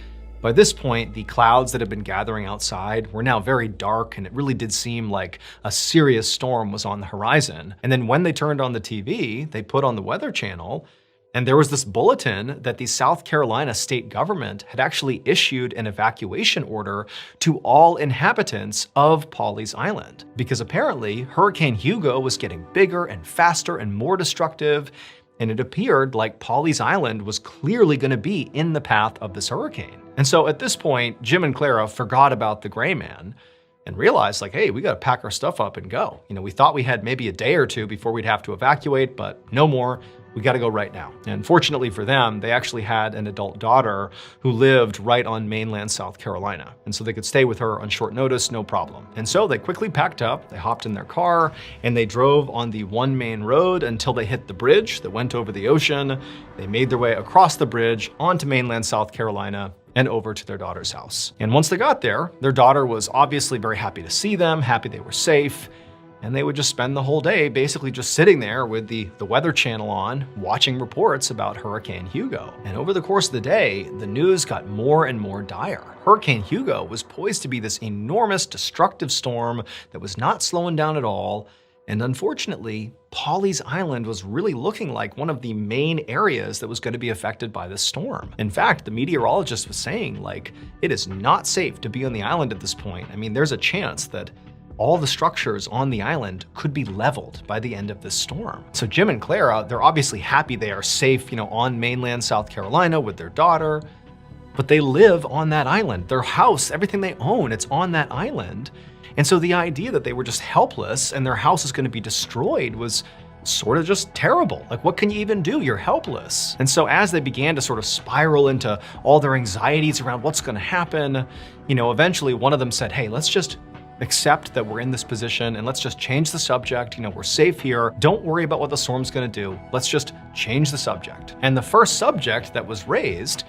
by this point, the clouds that had been gathering outside were now very dark, and it really did seem like a serious storm was on the horizon. And then when they turned on the TV, they put on the Weather Channel, and there was this bulletin that the South Carolina state government had actually issued an evacuation order to all inhabitants of Pawleys Island, because apparently Hurricane Hugo was getting bigger and faster and more destructive, and it appeared like Pawleys Island was clearly going to be in the path of this hurricane. And so at this point, Jim and Clara forgot about the gray man and realized like, hey, we got to pack our stuff up and go. We thought we had maybe a day or two before we'd have to evacuate, but no more. We got to go right now. And fortunately for them, they actually had an adult daughter who lived right on mainland South Carolina. And so they could stay with her on short notice, no problem. And so they quickly packed up, they hopped in their car, and they drove on the one main road until they hit the bridge that went over the ocean. They made their way across the bridge onto mainland South Carolina and over to their daughter's house. And once they got there, their daughter was obviously very happy to see them, happy they were safe. And they would just spend the whole day basically just sitting there with the Weather Channel on, watching reports about Hurricane Hugo. And over the course of the day, the news got more and more dire. Hurricane Hugo was poised to be this enormous destructive storm that was not slowing down at all. And unfortunately, Pawleys Island was really looking like one of the main areas that was going to be affected by this storm. In fact, the meteorologist was saying like, it is not safe to be on the island at this point. I mean, there's a chance that all the structures on the island could be leveled by the end of this storm. So Jim and Clara, they're obviously happy they are safe, on mainland South Carolina with their daughter, but they live on that island. Their house, everything they own, it's on that island. And so the idea that they were just helpless and their house is going to be destroyed was sort of just terrible. Like, what can you even do? You're helpless. And so as they began to sort of spiral into all their anxieties around what's going to happen, eventually one of them said, hey, let's just accept that we're in this position and let's just change the subject. We're safe here. Don't worry about what the storm's gonna do. Let's just change the subject. And the first subject that was raised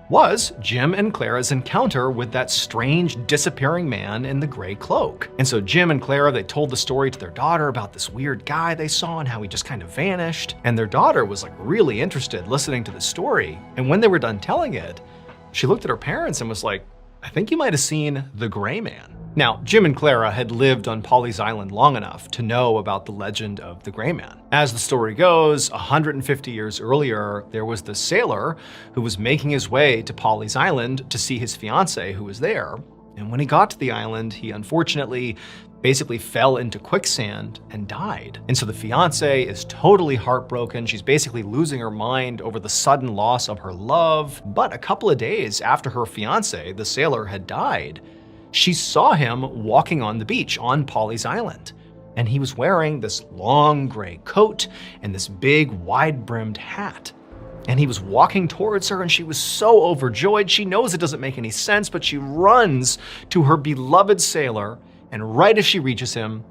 was Jim and Clara's encounter with that strange disappearing man in the gray cloak. And so Jim and Clara, they told the story to their daughter about this weird guy they saw and how he just kind of vanished. And their daughter was like really interested listening to the story. And when they were done telling it, she looked at her parents and was like, I think you might have seen the gray man. Now, Jim and Clara had lived on Pawleys Island long enough to know about the legend of the Gray Man. As the story goes, 150 years earlier, there was this sailor who was making his way to Pawleys Island to see his fiancée who was there. And when he got to the island, he unfortunately basically fell into quicksand and died. And so the fiancée is totally heartbroken. She's basically losing her mind over the sudden loss of her love. But a couple of days after her fiancé, the sailor, had died, she saw him walking on the beach on Pawleys Island. And he was wearing this long gray coat and this big wide-brimmed hat. And he was walking towards her and she was so overjoyed. She knows it doesn't make any sense, but she runs to her beloved sailor, and right as she reaches him,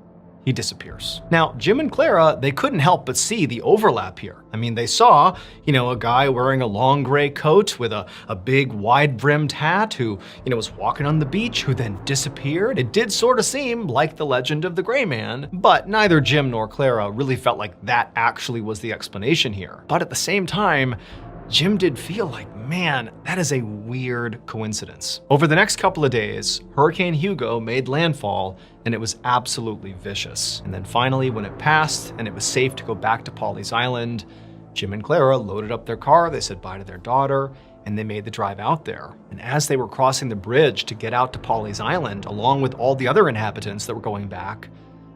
he disappears. Now, Jim and Clara, they couldn't help but see the overlap here. I mean, they saw, a guy wearing a long gray coat with a big wide-brimmed hat who, was walking on the beach, who then disappeared. It did sort of seem like the legend of the Gray Man, but neither Jim nor Clara really felt like that actually was the explanation here. But at the same time, Jim did feel like, man, that is a weird coincidence. Over the next couple of days, Hurricane Hugo made landfall and it was absolutely vicious. And then finally, when it passed and it was safe to go back to Pawleys Island, Jim and Clara loaded up their car, they said bye to their daughter, and they made the drive out there. And as they were crossing the bridge to get out to Pawleys Island, along with all the other inhabitants that were going back,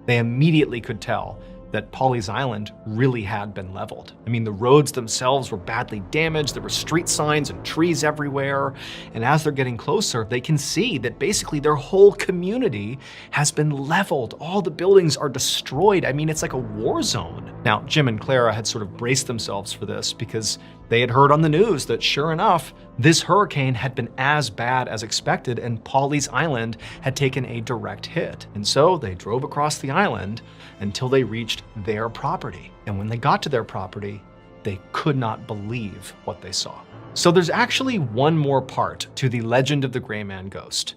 they immediately could tell that Pawleys Island really had been leveled. I mean, the roads themselves were badly damaged, there were street signs and trees everywhere, and as they're getting closer, they can see that basically their whole community has been leveled. All the buildings are destroyed. I mean, it's like a war zone. Now, Jim and Clara had sort of braced themselves for this because they had heard on the news that sure enough, this hurricane had been as bad as expected and Pawleys Island had taken a direct hit. And so they drove across the island until they reached their property. And when they got to their property, they could not believe what they saw. So there's actually one more part to the legend of the Gray Man Ghost.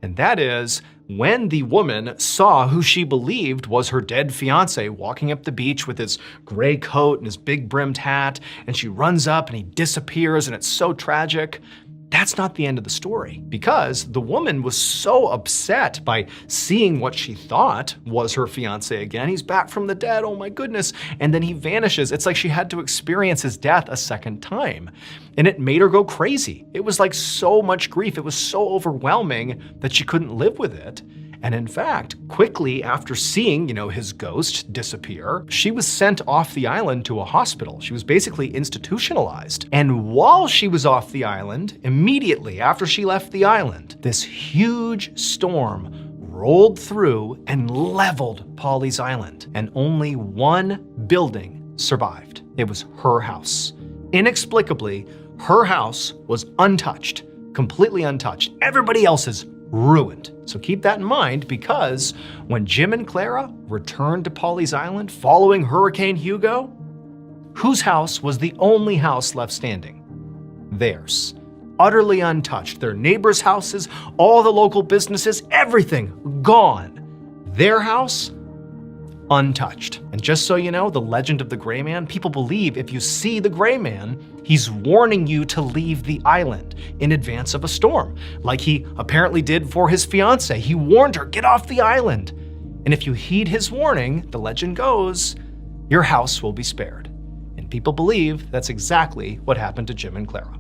And that is when the woman saw who she believed was her dead fiancé walking up the beach with his gray coat and his big brimmed hat, and she runs up and he disappears and it's so tragic. That's not the end of the story, because the woman was so upset by seeing what she thought was her fiancé again. He's back from the dead, oh my goodness, and then he vanishes. It's like she had to experience his death a second time, and it made her go crazy. It was like so much grief. It was so overwhelming that she couldn't live with it. And in fact, quickly after seeing, his ghost disappear, she was sent off the island to a hospital. She was basically institutionalized. And while she was off the island, immediately after she left the island, this huge storm rolled through and leveled Polly's island. And only one building survived. It was her house. Inexplicably, her house was untouched, completely untouched. Everybody else is ruined. So keep that in mind, because when Jim and Clara returned to Polly's Island following Hurricane Hugo, whose house was the only house left standing? Theirs. Utterly untouched. Their neighbors' houses, all the local businesses, everything gone. Their house, untouched. And just so you know, the legend of the Gray Man, people believe if you see the Gray Man, he's warning you to leave the island in advance of a storm, like he apparently did for his fiancée. He warned her, get off the island. And if you heed his warning, the legend goes, your house will be spared. And people believe that's exactly what happened to Jim and Clara.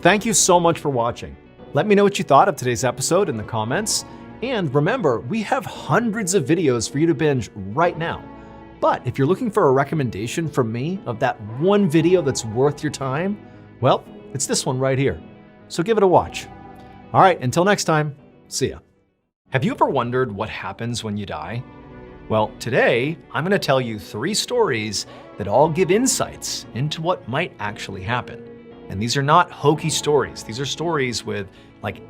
Thank you so much for watching. Let me know what you thought of today's episode in the comments. And remember, we have hundreds of videos for you to binge right now. But if you're looking for a recommendation from me of that one video that's worth your time, well, it's this one right here. So give it a watch. All right, until next time, see ya. Have you ever wondered what happens when you die? Well, today, I'm gonna tell you 3 stories that all give insights into what might actually happen. And these are not hokey stories. These are stories with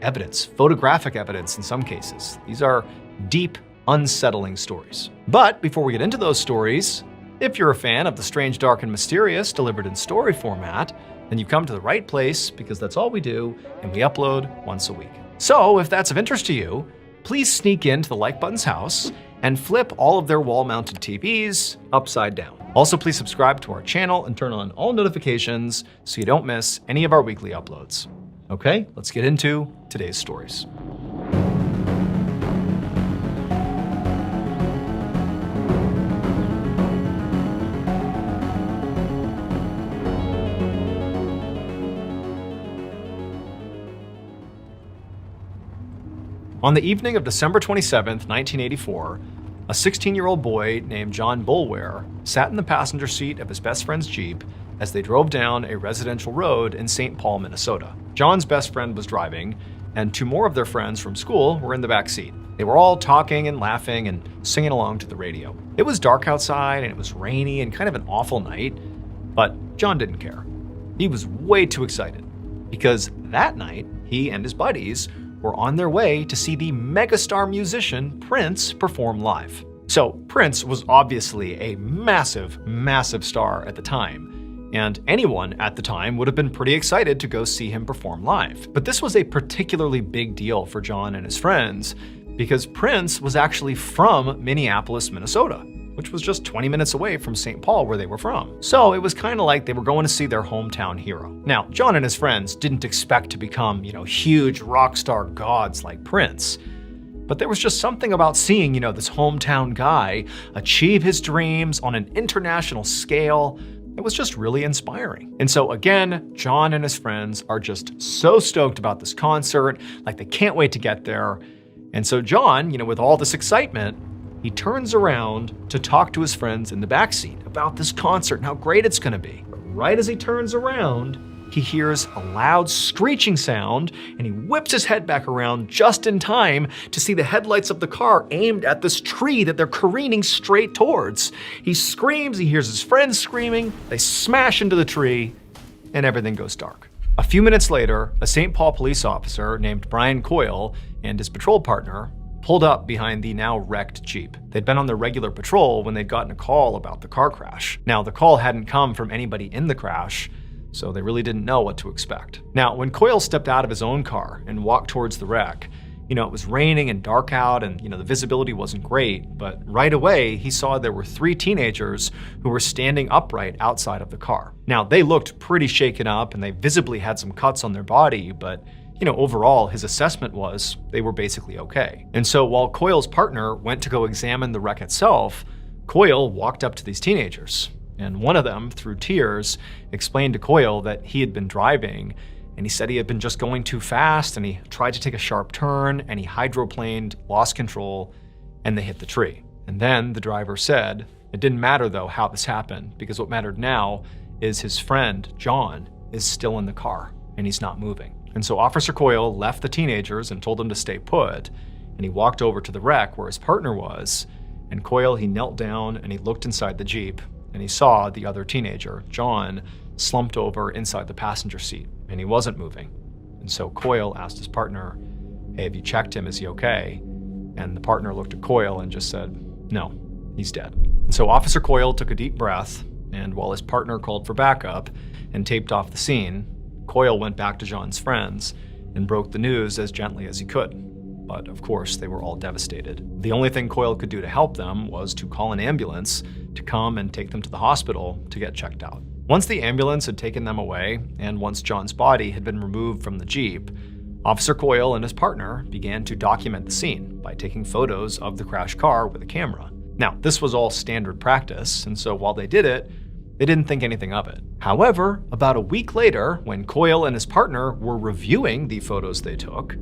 evidence, photographic evidence in some cases. These are deep, unsettling stories. But before we get into those stories, if you're a fan of the strange, dark, and mysterious delivered in story format, then you've come to the right place, because that's all we do, and we upload once a week. So if that's of interest to you, please sneak into the like button's house and flip all of their wall-mounted TVs upside down. Also, please subscribe to our channel and turn on all notifications so you don't miss any of our weekly uploads. Okay, let's get into today's stories. On the evening of December 27th, 1984, a 16-year-old boy named John Boulware sat in the passenger seat of his best friend's Jeep as they drove down a residential road in St. Paul, Minnesota. John's best friend was driving, and 2 more of their friends from school were in the back seat. They were all talking and laughing and singing along to the radio. It was dark outside, and it was rainy and kind of an awful night, but John didn't care. He was way too excited, because that night, he and his buddies were on their way to see the megastar musician Prince perform live. So Prince was obviously a massive, massive star at the time, and anyone at the time would have been pretty excited to go see him perform live. But this was a particularly big deal for John and his friends, because Prince was actually from Minneapolis, Minnesota, which was just 20 minutes away from St. Paul, where they were from. So it was kind of like they were going to see their hometown hero. Now, John and his friends didn't expect to become, huge rock star gods like Prince. But there was just something about seeing, this hometown guy achieve his dreams on an international scale. It was just really inspiring. And so again, John and his friends are just so stoked about this concert, like they can't wait to get there. And so John, with all this excitement, he turns around to talk to his friends in the backseat about this concert and how great it's gonna be. But right as he turns around, he hears a loud screeching sound, and he whips his head back around just in time to see the headlights of the car aimed at this tree that they're careening straight towards. He screams, he hears his friends screaming, they smash into the tree, and everything goes dark. A few minutes later, a St. Paul police officer named Brian Coyle and his patrol partner pulled up behind the now wrecked Jeep. They'd been on their regular patrol when they'd gotten a call about the car crash. Now, the call hadn't come from anybody in the crash, so they really didn't know what to expect. Now, when Coyle stepped out of his own car and walked towards the wreck, it was raining and dark out, and the visibility wasn't great, but right away he saw there were 3 teenagers who were standing upright outside of the car. Now, they looked pretty shaken up and they visibly had some cuts on their body, but overall, his assessment was they were basically okay. And so while Coyle's partner went to go examine the wreck itself, Coyle walked up to these teenagers, and one of them, through tears, explained to Coyle that he had been driving, and he said he had been just going too fast, and he tried to take a sharp turn, and he hydroplaned, lost control, and they hit the tree. And then the driver said it didn't matter, though, how this happened, because what mattered now is his friend, John, is still in the car, and he's not moving. And so Officer Coyle left the teenagers and told them to stay put, and he walked over to the wreck where his partner was, and Coyle, he knelt down and he looked inside the Jeep, and he saw the other teenager, John, slumped over inside the passenger seat, and he wasn't moving. And so Coyle asked his partner, "Hey, have you checked him? Is he okay?" And the partner looked at Coyle and just said, "No, he's dead." And so Officer Coyle took a deep breath, and while his partner called for backup and taped off the scene, Coyle went back to John's friends and broke the news as gently as he could. But of course, they were all devastated. The only thing Coyle could do to help them was to call an ambulance to come and take them to the hospital to get checked out. Once the ambulance had taken them away, and once John's body had been removed from the Jeep, Officer Coyle and his partner began to document the scene by taking photos of the crashed car with a camera. Now, this was all standard practice, and so while they did it, they didn't think anything of it. However, about a week later, when Coyle and his partner were reviewing the photos they took,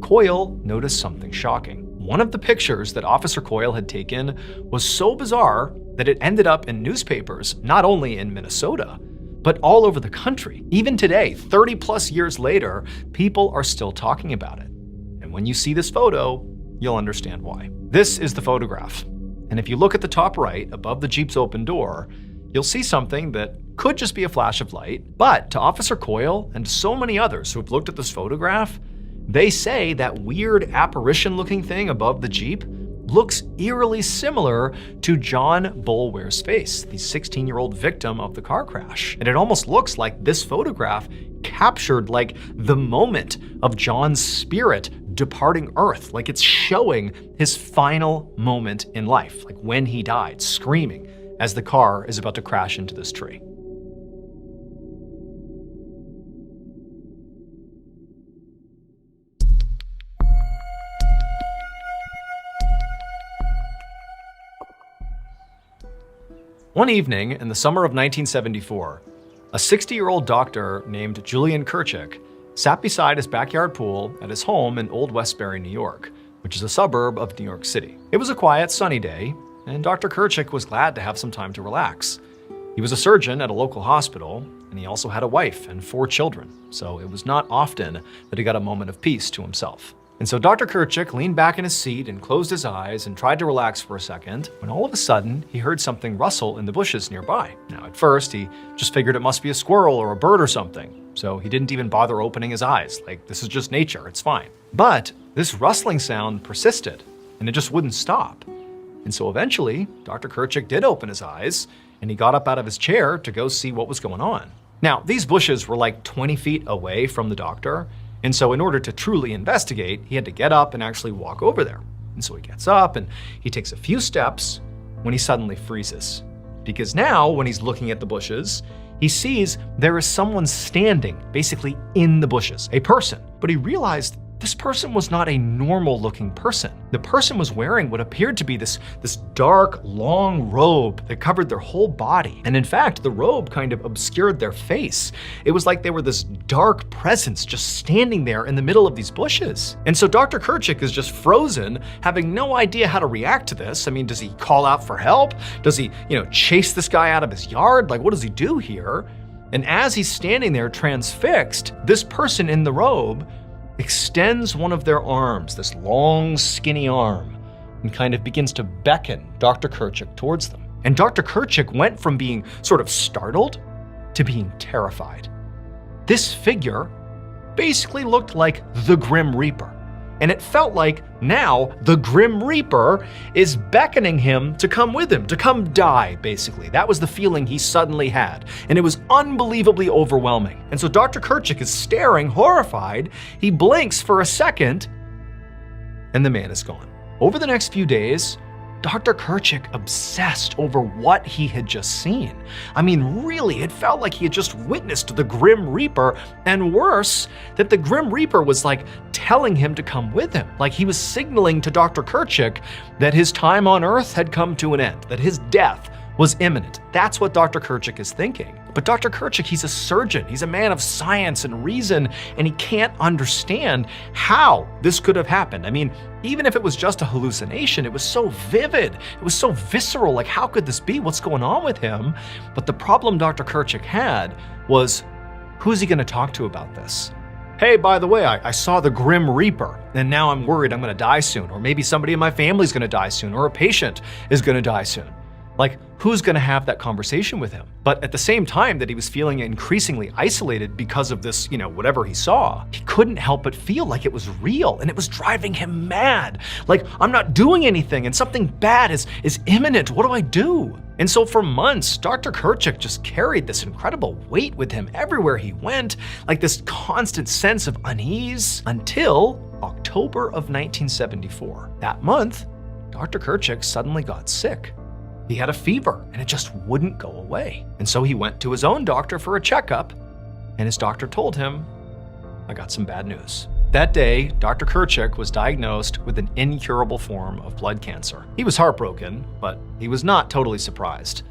Coyle noticed something shocking. One of the pictures that Officer Coyle had taken was so bizarre that it ended up in newspapers, not only in Minnesota, but all over the country. Even today, 30 plus years later, people are still talking about it. And when you see this photo, you'll understand why. This is the photograph. And if you look at the top right, above the Jeep's open door, you'll see something that could just be a flash of light. But to Officer Coyle and so many others who have looked at this photograph, they say that weird apparition-looking thing above the Jeep looks eerily similar to John Boulware's face, the 16-year-old victim of the car crash. And it almost looks like this photograph captured like the moment of John's spirit departing Earth, like it's showing his final moment in life, like when he died, screaming as the car is about to crash into this tree. One evening in the summer of 1974, a 60-year-old doctor named Julian Kirchick sat beside his backyard pool at his home in Old Westbury, New York, which is a suburb of New York City. It was a quiet, sunny day, and Dr. Kirchick was glad to have some time to relax. He was a surgeon at a local hospital, and he also had a wife and 4 children, so it was not often that he got a moment of peace to himself. And so Dr. Kirchick leaned back in his seat and closed his eyes and tried to relax for a second, when all of a sudden he heard something rustle in the bushes nearby. Now at first he just figured it must be a squirrel or a bird or something, so he didn't even bother opening his eyes, like this is just nature, it's fine. But this rustling sound persisted, and it just wouldn't stop. And so eventually, Dr. Kirchick did open his eyes, and he got up out of his chair to go see what was going on. Now, these bushes were like 20 feet away from the doctor, and so in order to truly investigate, he had to get up and actually walk over there. And so he gets up and he takes a few steps when he suddenly freezes. Because now, when he's looking at the bushes, he sees there is someone standing basically in the bushes, a person. But he realized this person was not a normal looking person. The person was wearing what appeared to be this dark, long robe that covered their whole body. And in fact, the robe kind of obscured their face. It was like they were this dark presence just standing there in the middle of these bushes. And so Dr. Kirchick is just frozen, having no idea how to react to this. I mean, does he call out for help? Does he, chase this guy out of his yard? Like, what does he do here? And as he's standing there transfixed, this person in the robe extends one of their arms, this long, skinny arm, and kind of begins to beckon Dr. Kirchick towards them. And Dr. Kirchick went from being sort of startled to being terrified. This figure basically looked like the Grim Reaper. And it felt like now the Grim Reaper is beckoning him to come with him, to come die, basically. That was the feeling he suddenly had. And it was unbelievably overwhelming. And so Dr. Kirchick is staring, horrified. He blinks for a second, and the man is gone. Over the next few days, Dr. Kerchik obsessed over what he had just seen. I mean, really, it felt like he had just witnessed the Grim Reaper, and worse, that the Grim Reaper was like telling him to come with him. Like he was signaling to Dr. Kerchik that his time on Earth had come to an end, that his death was imminent. That's what Dr. Kerchik is thinking. But Dr. Kerchik, he's a surgeon. He's a man of science and reason, and he can't understand how this could have happened. I mean, even if it was just a hallucination, it was so vivid. It was so visceral. Like, how could this be? What's going on with him? But the problem Dr. Kerchik had was, who's he going to talk to about this? Hey, by the way, I saw the Grim Reaper, and now I'm worried I'm going to die soon, or maybe somebody in my family's going to die soon, or a patient is going to die soon. Like, who's going to have that conversation with him? But at the same time that he was feeling increasingly isolated because of this, whatever he saw, he couldn't help but feel like it was real, and it was driving him mad. Like, I'm not doing anything, and something bad is imminent. What do I do? And so for months, Dr. Kerchik just carried this incredible weight with him everywhere he went, like this constant sense of unease, until October of 1974. That month, Dr. Kerchik suddenly got sick. He had a fever, and it just wouldn't go away. And so he went to his own doctor for a checkup, and his doctor told him, I got some bad news. That day, Dr. Kerchik was diagnosed with an incurable form of blood cancer. He was heartbroken, but he was not totally surprised,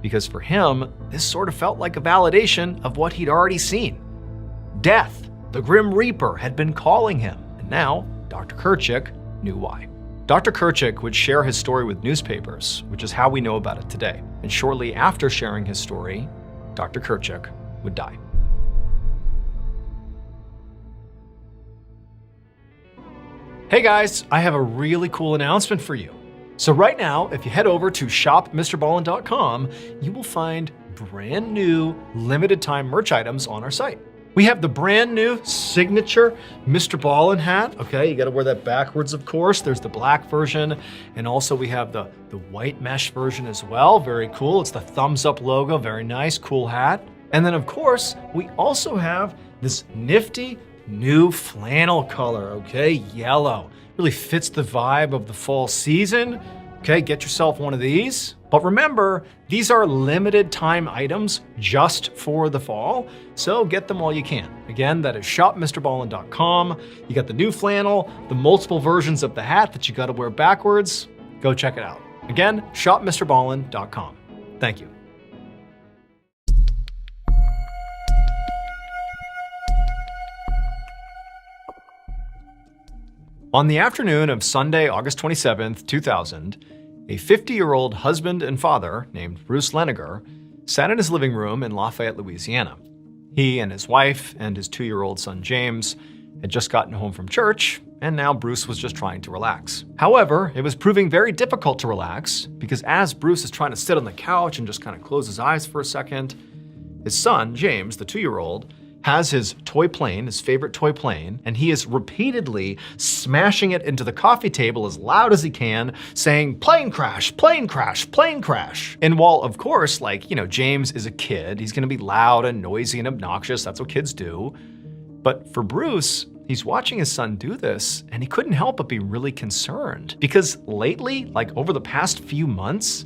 because for him, this sort of felt like a validation of what he'd already seen. Death, the Grim Reaper, had been calling him, and now Dr. Kerchik knew why. Dr. Kerchik would share his story with newspapers, which is how we know about it today. And shortly after sharing his story, Dr. Kerchik would die. Hey guys, I have a really cool announcement for you. So right now, if you head over to shop.MrBallen.com, you will find brand new limited time merch items on our site. We have the brand new signature MrBallen hat. Okay, you gotta wear that backwards, of course. There's the black version, and also we have the white mesh version as well. Very cool. It's the thumbs up logo. Very nice, cool hat. And then of course, we also have this nifty new flannel color, okay? Yellow. Really fits the vibe of the fall season. Okay, get yourself one of these. But remember, these are limited time items just for the fall, so get them while you can. Again, that is shopmrballen.com. You got the new flannel, the multiple versions of the hat that you gotta wear backwards. Go check it out. Again, shopmrballen.com. Thank you. On the afternoon of Sunday, August 27th, 2000, a 50-year-old husband and father named Bruce Leniger sat in his living room in Lafayette, Louisiana. He and his wife and his 2-year-old son James had just gotten home from church, and now Bruce was just trying to relax. However, it was proving very difficult to relax because as Bruce is trying to sit on the couch and just kind of close his eyes for a second, his son, James, the 2-year-old, has his toy plane, his favorite toy plane, and he is repeatedly smashing it into the coffee table as loud as he can, saying, plane crash, plane crash, plane crash. And while, of course, James is a kid, he's gonna be loud and noisy and obnoxious, that's what kids do. But for Bruce, he's watching his son do this, and he couldn't help but be really concerned. Because lately, over the past few months,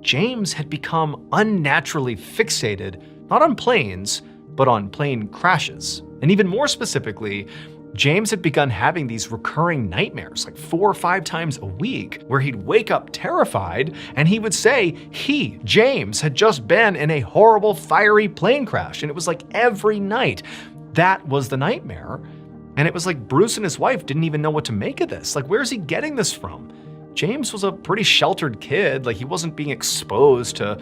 James had become unnaturally fixated, not on planes, but on plane crashes. And even more specifically, James had begun having these recurring nightmares, 4 or 5 times a week, where he'd wake up terrified and he would say he, James, had just been in a horrible fiery plane crash. And it was every night. That was the nightmare. And it was Bruce and his wife didn't even know what to make of this. Where's he getting this from? James was a pretty sheltered kid. He wasn't being exposed to,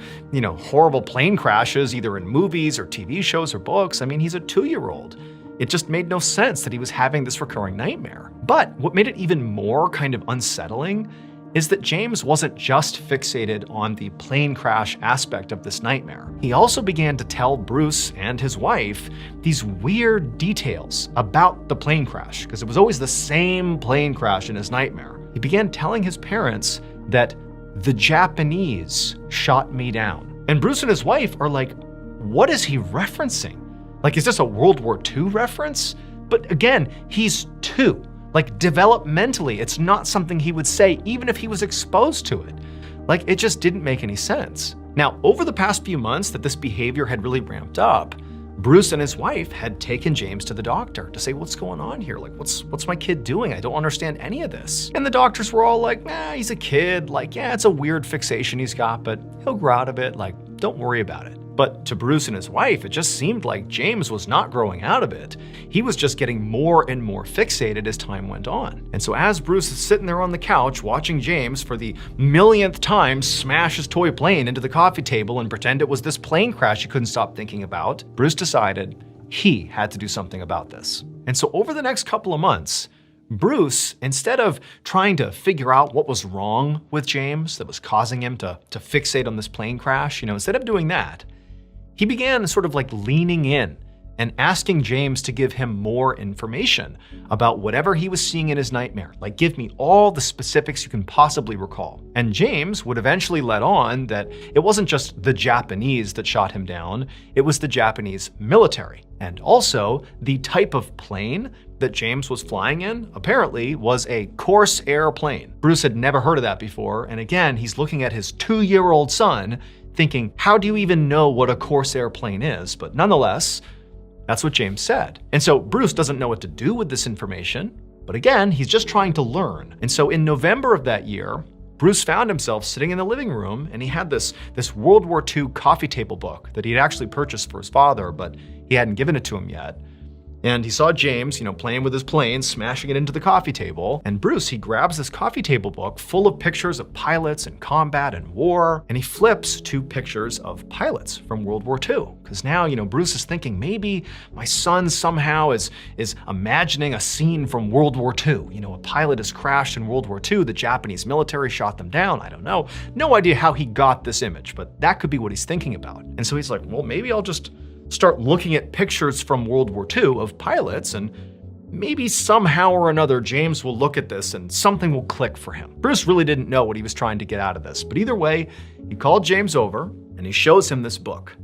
horrible plane crashes, either in movies or TV shows or books. I mean, he's a 2-year-old. It just made no sense that he was having this recurring nightmare. But what made it even more kind of unsettling is that James wasn't just fixated on the plane crash aspect of this nightmare. He also began to tell Bruce and his wife these weird details about the plane crash, because it was always the same plane crash in his nightmare. He began telling his parents that the Japanese shot me down. And Bruce and his wife are like, what is he referencing? Is this a World War II reference? But again, he's 2. Like, developmentally, it's not something he would say even if he was exposed to it. Like, it just didn't make any sense. Now, over the past few months that this behavior had really ramped up, Bruce and his wife had taken James to the doctor to say, what's going on here? Like, what's my kid doing? I don't understand any of this. And the doctors were all like, nah, he's a kid. Like, yeah, it's a weird fixation he's got, but he'll grow out of it. Like, don't worry about it. But to Bruce and his wife, it just seemed like James was not growing out of it. He was just getting more and more fixated as time went on. And so as Bruce is sitting there on the couch watching James for the millionth time smash his toy plane into the coffee table and pretend it was this plane crash he couldn't stop thinking about, Bruce decided he had to do something about this. And so over the next couple of months, Bruce, instead of trying to figure out what was wrong with James that was causing him to fixate on this plane crash, instead of doing that, he began sort of like leaning in and asking James to give him more information about whatever he was seeing in his nightmare. Like, give me all the specifics you can possibly recall. And James would eventually let on that it wasn't just the Japanese that shot him down, it was the Japanese military. And also, the type of plane that James was flying in apparently was a Corsair plane. Bruce had never heard of that before, and again, he's looking at his 2-year-old son thinking, how do you even know what a Corsair plane is? But nonetheless, that's what James said. And so Bruce doesn't know what to do with this information, but again, he's just trying to learn. And so in November of that year, Bruce found himself sitting in the living room, and he had this World War II coffee table book that he had actually purchased for his father, but he hadn't given it to him yet. And he saw James, playing with his plane, smashing it into the coffee table. And Bruce, he grabs this coffee table book full of pictures of pilots in combat and war, and he flips to pictures of pilots from World War II. Because now, Bruce is thinking, maybe my son somehow is imagining a scene from World War II. A pilot has crashed in World War II, the Japanese military shot them down, I don't know. No idea how he got this image, but that could be what he's thinking about. And so he's like, well, maybe I'll just start looking at pictures from World War II of pilots, and maybe somehow or another James will look at this and something will click for him. Bruce really didn't know what he was trying to get out of this, but either way, he called James over and he shows him this book.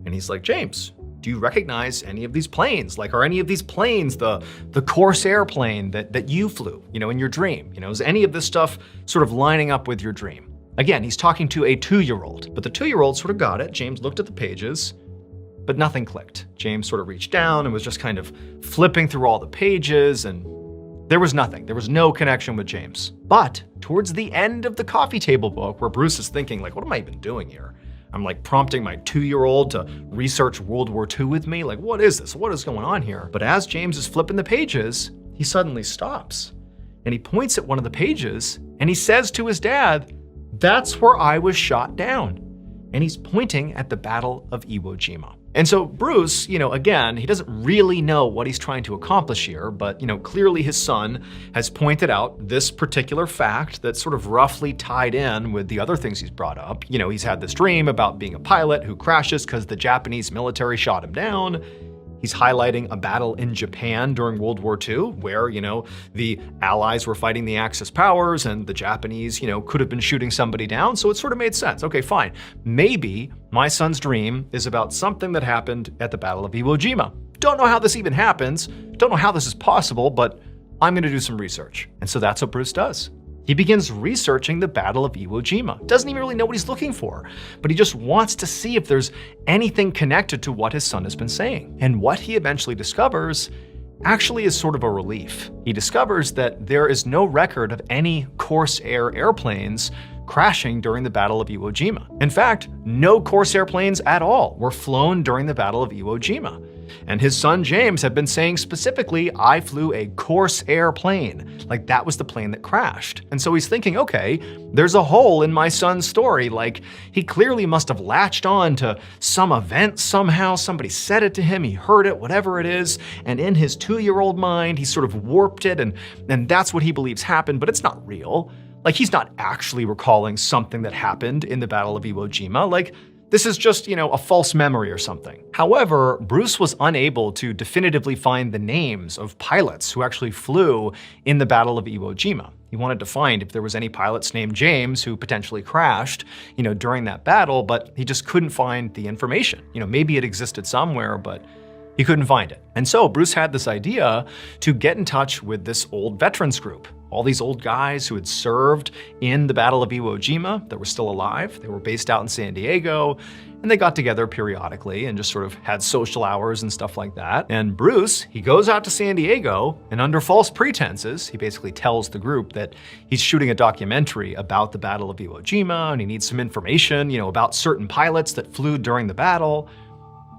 And he's like, James, do you recognize any of these planes? Like, are any of these planes the Corsair plane that you flew, in your dream? Is any of this stuff sort of lining up with your dream? Again, he's talking to a 2-year-old, but the 2-year-old sort of got it. James looked at the pages, but nothing clicked. James sort of reached down and was just kind of flipping through all the pages, and there was nothing. There was no connection with James. But towards the end of the coffee table book, where Bruce is thinking, like, what am I even doing here? I'm like prompting my 2-year-old to research World War II with me. Like, what is this? What is going on here? But as James is flipping the pages, he suddenly stops. And he points at one of the pages, and he says to his dad, that's where I was shot down. And he's pointing at the Battle of Iwo Jima. And so Bruce, again, he doesn't really know what he's trying to accomplish here, but, clearly his son has pointed out this particular fact that's sort of roughly tied in with the other things he's brought up. He's had this dream about being a pilot who crashes because the Japanese military shot him down. He's highlighting a battle in Japan during World War II where, the Allies were fighting the Axis powers and the Japanese, could have been shooting somebody down. So it sort of made sense. Okay, fine. Maybe my son's dream is about something that happened at the Battle of Iwo Jima. Don't know how this even happens. Don't know how this is possible, but I'm going to do some research. And so that's what Bruce does. He begins researching the Battle of Iwo Jima. Doesn't even really know what he's looking for, but he just wants to see if there's anything connected to what his son has been saying. And what he eventually discovers actually is sort of a relief. He discovers that there is no record of any Corsair airplanes crashing during the Battle of Iwo Jima. In fact, no Corsair planes at all were flown during the Battle of Iwo Jima. And his son James had been saying specifically, I flew a Corsair plane. Like, that was the plane that crashed. And so he's thinking, okay, there's a hole in my son's story. Like, he clearly must have latched on to some event somehow. Somebody said it to him, he heard it, whatever it is. And in his 2-year-old mind, he sort of warped it, and that's what he believes happened, but it's not real. Like, he's not actually recalling something that happened in the Battle of Iwo Jima. Like, this is just, a false memory or something. However, Bruce was unable to definitively find the names of pilots who actually flew in the Battle of Iwo Jima. He wanted to find if there was any pilots named James who potentially crashed, during that battle, but he just couldn't find the information. Maybe it existed somewhere, but He couldn't find it. And so Bruce had this idea to get in touch with this old veterans group. All these old guys who had served in the Battle of Iwo Jima that were still alive. They were based out in San Diego, and they got together periodically and just sort of had social hours and stuff like that. And Bruce, he goes out to San Diego, and under false pretenses, he basically tells the group that he's shooting a documentary about the Battle of Iwo Jima, and he needs some information, about certain pilots that flew during the battle.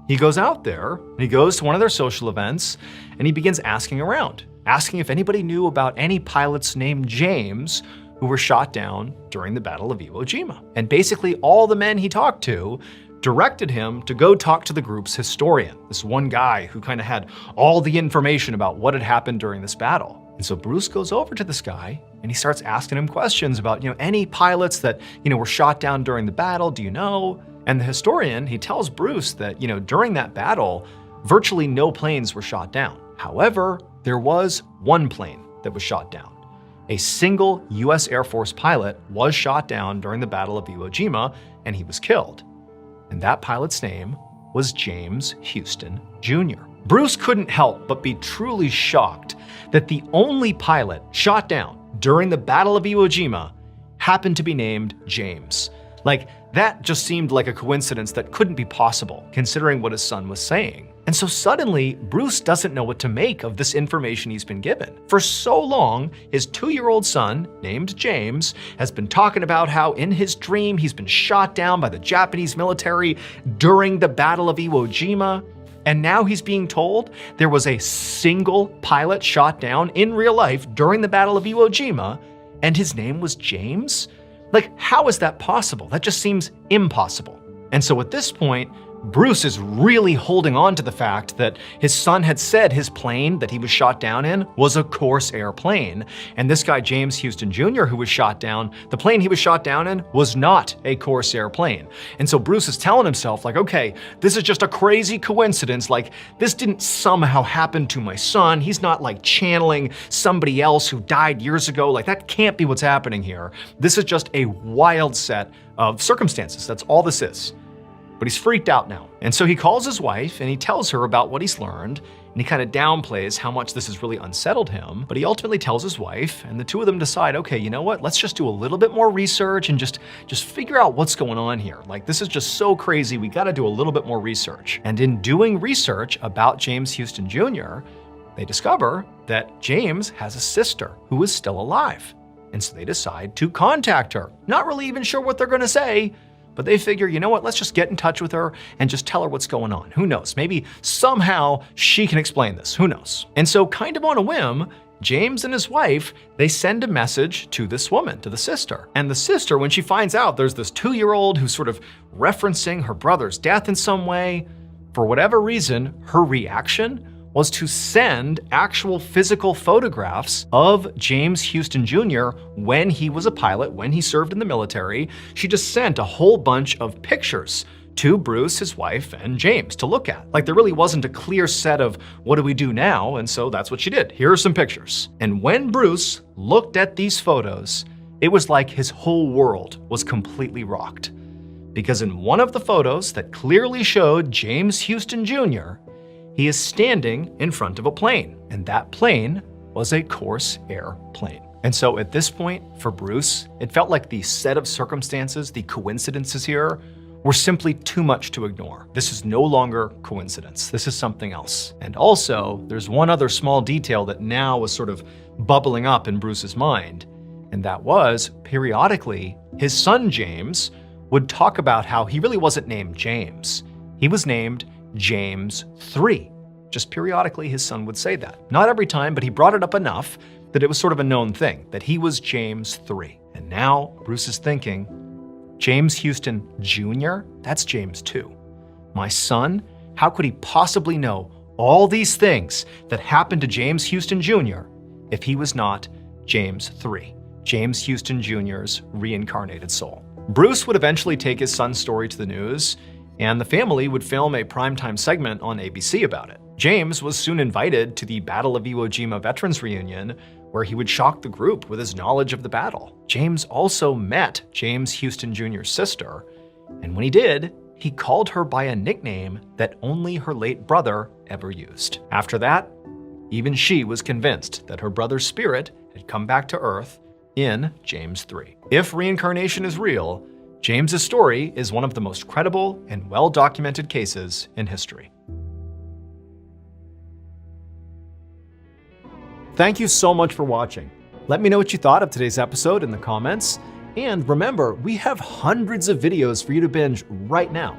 He goes out there, and he goes to one of their social events, and he begins asking around, asking if anybody knew about any pilots named James who were shot down during the Battle of Iwo Jima. And basically all the men he talked to directed him to go talk to the group's historian, this one guy who kind of had all the information about what had happened during this battle. And so Bruce goes over to this guy and he starts asking him questions about, any pilots that, were shot down during the battle, do you know? And the historian, he tells Bruce that, during that battle, virtually no planes were shot down. However, there was one plane that was shot down. A single US Air Force pilot was shot down during the Battle of Iwo Jima, and he was killed. And that pilot's name was James Houston Jr. Bruce couldn't help but be truly shocked that the only pilot shot down during the Battle of Iwo Jima happened to be named James. That just seemed like a coincidence that couldn't be possible, considering what his son was saying. And so suddenly, Bruce doesn't know what to make of this information he's been given. For so long, his 2-year-old son, named James, has been talking about how in his dream he's been shot down by the Japanese military during the Battle of Iwo Jima. And now he's being told there was a single pilot shot down in real life during the Battle of Iwo Jima, and his name was James? How is that possible? That just seems impossible. And so at this point, Bruce is really holding on to the fact that his son had said his plane that he was shot down in was a Corsair plane. And this guy, James Houston Jr., who was shot down, the plane he was shot down in was not a Corsair plane. And so Bruce is telling himself, okay, this is just a crazy coincidence. This didn't somehow happen to my son. He's not channeling somebody else who died years ago. That can't be what's happening here. This is just a wild set of circumstances. That's all this is. But he's freaked out now. And so he calls his wife and he tells her about what he's learned, and he kind of downplays how much this has really unsettled him. But he ultimately tells his wife, and the two of them decide, okay, you know what? Let's just do a little bit more research and just figure out what's going on here. This is just so crazy. We got to do a little bit more research. And in doing research about James Houston Jr., they discover that James has a sister who is still alive. And so they decide to contact her. Not really even sure what they're going to say, but they figure, you know what, let's just get in touch with her and just tell her what's going on. Who knows? Maybe somehow she can explain this. Who knows? And so kind of on a whim, James and his wife, they send a message to this woman, to the sister. And the sister, when she finds out there's this 2-year-old who's sort of referencing her brother's death in some way, for whatever reason, her reaction was to send actual physical photographs of James Houston Jr. when he was a pilot, when he served in the military. She just sent a whole bunch of pictures to Bruce, his wife, and James to look at. There really wasn't a clear set of what do we do now, and so that's what she did. Here are some pictures. And when Bruce looked at these photos, it was like his whole world was completely rocked. Because in one of the photos that clearly showed James Houston Jr., he is standing in front of a plane, and that plane was a Corsair plane. And so at this point, for Bruce, it felt like the set of circumstances, the coincidences here, were simply too much to ignore. This is no longer coincidence. This is something else. And also, there's one other small detail that now was sort of bubbling up in Bruce's mind, and that was, periodically, his son James would talk about how he really wasn't named James. He was named James III. Just periodically, his son would say that. Not every time, but he brought it up enough that it was sort of a known thing, that he was James III. And now Bruce is thinking, James Houston Jr., that's James II. My son, how could he possibly know all these things that happened to James Houston Jr. if he was not James III, James Houston Jr.'s reincarnated soul? Bruce would eventually take his son's story to the news, and the family would film a primetime segment on ABC about it. James was soon invited to the Battle of Iwo Jima Veterans Reunion, where he would shock the group with his knowledge of the battle. James also met James Houston Jr.'s sister, and when he did, he called her by a nickname that only her late brother ever used. After that, even she was convinced that her brother's spirit had come back to Earth in James 3. If reincarnation is real, James's story is one of the most credible and well-documented cases in history. Thank you so much for watching. Let me know what you thought of today's episode in the comments. And remember, we have hundreds of videos for you to binge right now.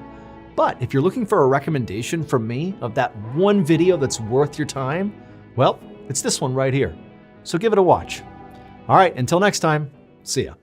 But if you're looking for a recommendation from me of that one video that's worth your time, well, it's this one right here. So give it a watch. All right, until next time, see ya.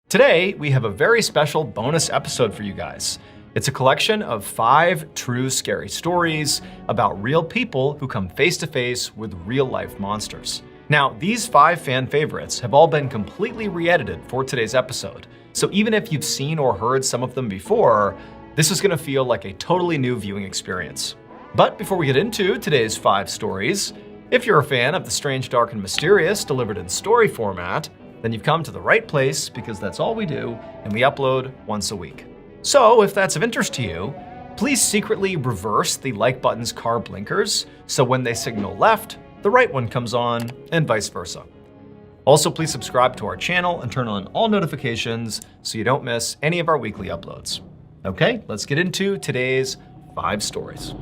Today, we have a very special bonus episode for you guys. It's a collection of 5 true scary stories about real people who come face to face with real-life monsters. Now, these 5 fan favorites have all been completely re-edited for today's episode, so even if you've seen or heard some of them before, this is gonna feel like a totally new viewing experience. But before we get into today's 5 stories, if you're a fan of the strange, dark, and mysterious delivered in story format, then you've come to the right place because that's all we do, and we upload once a week. So if that's of interest to you, please secretly reverse the like button's car blinkers so when they signal left, the right one comes on, and vice versa. Also, please subscribe to our channel and turn on all notifications so you don't miss any of our weekly uploads. Okay, let's get into today's 5 stories.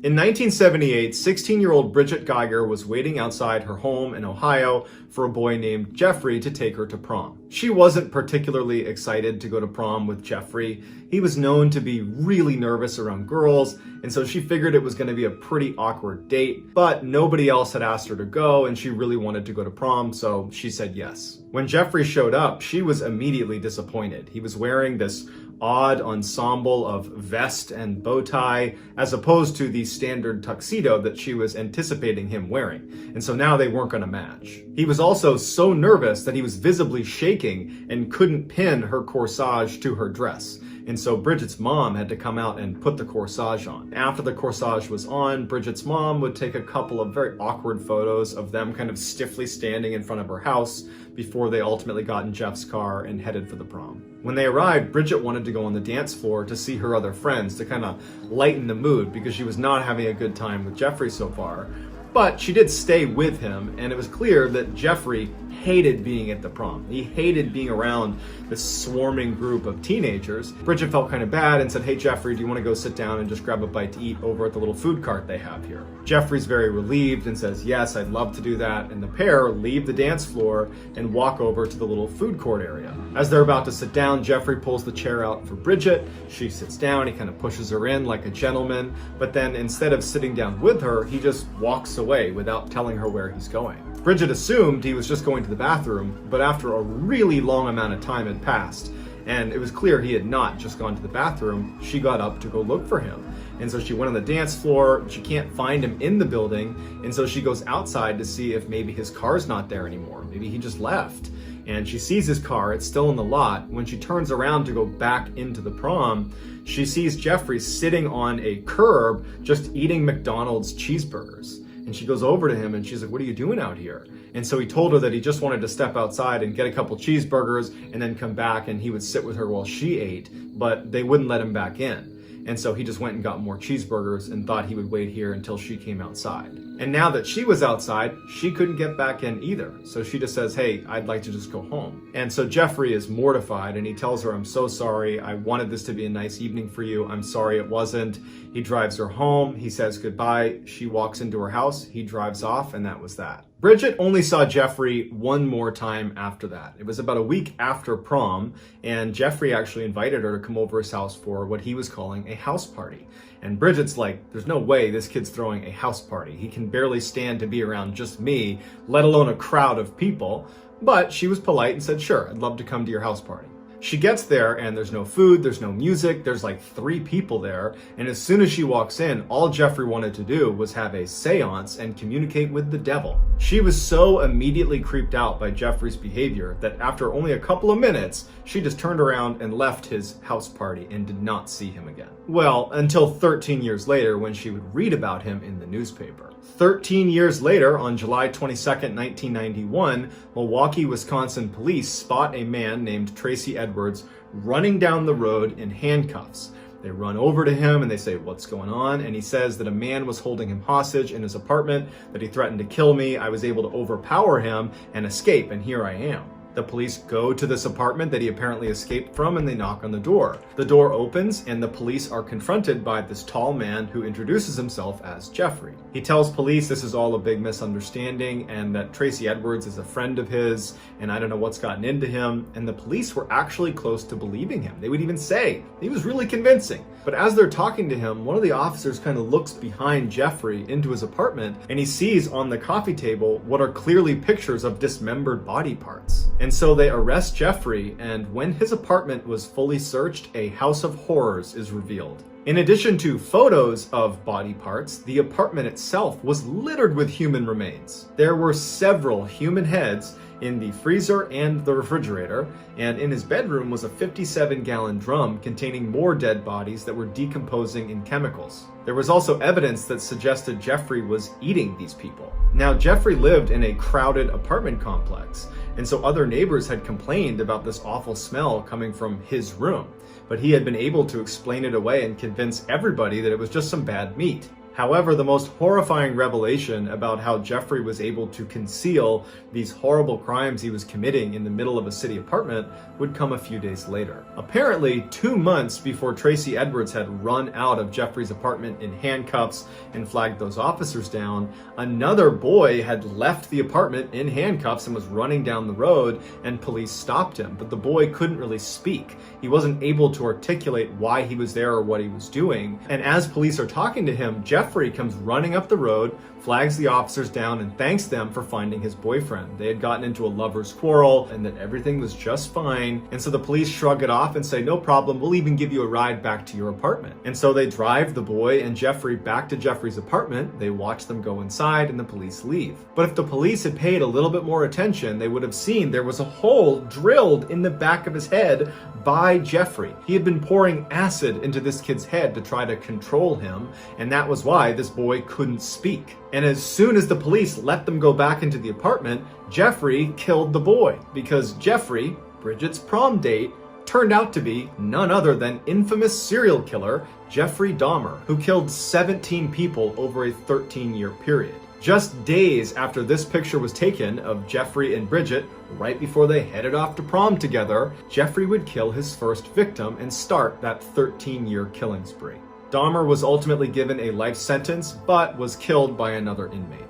In 1978, 16-year-old Bridget Geiger was waiting outside her home in Ohio for a boy named Jeffrey to take her to prom. She wasn't particularly excited to go to prom with Jeffrey. He was known to be really nervous around girls, and so she figured it was going to be a pretty awkward date, but nobody else had asked her to go, and she really wanted to go to prom, so she said yes. When Jeffrey showed up, she was immediately disappointed. He was wearing this odd ensemble of vest and bow tie as opposed to the standard tuxedo that she was anticipating him wearing. And so now they weren't going to match. He was also so nervous that he was visibly shaking and couldn't pin her corsage to her dress. And so Bridget's mom had to come out and put the corsage on. After the corsage was on, Bridget's mom would take a couple of very awkward photos of them kind of stiffly standing in front of her house before they ultimately got in Jeff's car and headed for the prom. When they arrived, Bridget wanted to go on the dance floor to see her other friends to kind of lighten the mood because she was not having a good time with Jeffrey so far. But she did stay with him, and it was clear that Jeffrey hated being at the prom. He hated being around this swarming group of teenagers. Bridget felt kind of bad and said, "Hey Jeffrey, do you want to go sit down and just grab a bite to eat over at the little food cart they have here?" Jeffrey's very relieved and says, "Yes, I'd love to do that." And the pair leave the dance floor and walk over to the little food court area. As they're about to sit down, Jeffrey pulls the chair out for Bridget. She sits down, he kind of pushes her in like a gentleman, but then instead of sitting down with her, he just walks away without telling her where he's going. Bridget assumed he was just going to the bathroom, but after a really long amount of time had passed, and it was clear he had not just gone to the bathroom, she got up to go look for him. And so she went on the dance floor, she can't find him in the building, and so she goes outside to see if maybe his car's not there anymore. Maybe he just left. And she sees his car, it's still in the lot. When she turns around to go back into the prom, she sees Jeffrey sitting on a curb just eating McDonald's cheeseburgers. And she goes over to him and she's like, "What are you doing out here?" And so he told her that he just wanted to step outside and get a couple cheeseburgers and then come back and he would sit with her while she ate, but they wouldn't let him back in. And so he just went and got more cheeseburgers and thought he would wait here until she came outside. And now that she was outside, she couldn't get back in either. So she just says, "Hey, I'd like to just go home." And so Jeffrey is mortified and he tells her, "I'm so sorry. I wanted this to be a nice evening for you. I'm sorry it wasn't." He drives her home. He says goodbye. She walks into her house. He drives off, and that was that. Bridget only saw Jeffrey one more time after that. It was about a week after prom, and Jeffrey actually invited her to come over his house for what he was calling a house party. And Bridget's like, "There's no way this kid's throwing a house party. He can barely stand to be around just me, let alone a crowd of people." But she was polite and said, "Sure, I'd love to come to your house party." She gets there and there's no food, there's no music, there's like 3 people there, and as soon as she walks in, all Jeffrey wanted to do was have a seance and communicate with the devil. She was so immediately creeped out by Jeffrey's behavior that after only a couple of minutes, she just turned around and left his house party and did not see him again. Well, until 13 years later when she would read about him in the newspaper. 13 years later, on July 22nd, 1991, Milwaukee, Wisconsin police spot a man named Tracy Edwards running down the road in handcuffs. They run over to him and they say, "What's going on?" And he says that a man was holding him hostage in his apartment, that he threatened to kill me. I was able to overpower him and escape, and here I am. The police go to this apartment that he apparently escaped from and they knock on the door. The door opens and the police are confronted by this tall man who introduces himself as Jeffrey. He tells police this is all a big misunderstanding and that Tracy Edwards is a friend of his and I don't know what's gotten into him, and the police were actually close to believing him. They would even say he was really convincing. But as they're talking to him, one of the officers kind of looks behind Jeffrey into his apartment and he sees on the coffee table what are clearly pictures of dismembered body parts. And so they arrest Jeffrey, and when his apartment was fully searched, a house of horrors is revealed. In addition to photos of body parts, the apartment itself was littered with human remains. There were several human heads in the freezer and the refrigerator, and in his bedroom was a 57-gallon drum containing more dead bodies that were decomposing in chemicals. There was also evidence that suggested Jeffrey was eating these people. Now, Jeffrey lived in a crowded apartment complex, and so other neighbors had complained about this awful smell coming from his room, but he had been able to explain it away and convince everybody that it was just some bad meat. However, the most horrifying revelation about how Jeffrey was able to conceal these horrible crimes he was committing in the middle of a city apartment would come a few days later. Apparently, 2 months before Tracy Edwards had run out of Jeffrey's apartment in handcuffs and flagged those officers down, another boy had left the apartment in handcuffs and was running down the road, and police stopped him. But the boy couldn't really speak. He wasn't able to articulate why he was there or what he was doing. And as police are talking to him, Jeffrey comes running up the road, flags the officers down, and thanks them for finding his boyfriend. They had gotten into a lover's quarrel and that everything was just fine. And so the police shrug it off and say, "No problem, we'll even give you a ride back to your apartment." And so they drive the boy and Jeffrey back to Jeffrey's apartment. They watch them go inside and the police leave. But if the police had paid a little bit more attention, they would have seen there was a hole drilled in the back of his head by Jeffrey. He had been pouring acid into this kid's head to try to control him, and that was why this boy couldn't speak. And as soon as the police let them go back into the apartment, Jeffrey killed the boy, because Jeffrey, Bridget's prom date, turned out to be none other than infamous serial killer Jeffrey Dahmer, who killed 17 people over a 13-year period. Just days after this picture was taken of Jeffrey and Bridget, right before they headed off to prom together, Jeffrey would kill his first victim and start that 13-year killing spree. Dahmer was ultimately given a life sentence, but was killed by another inmate.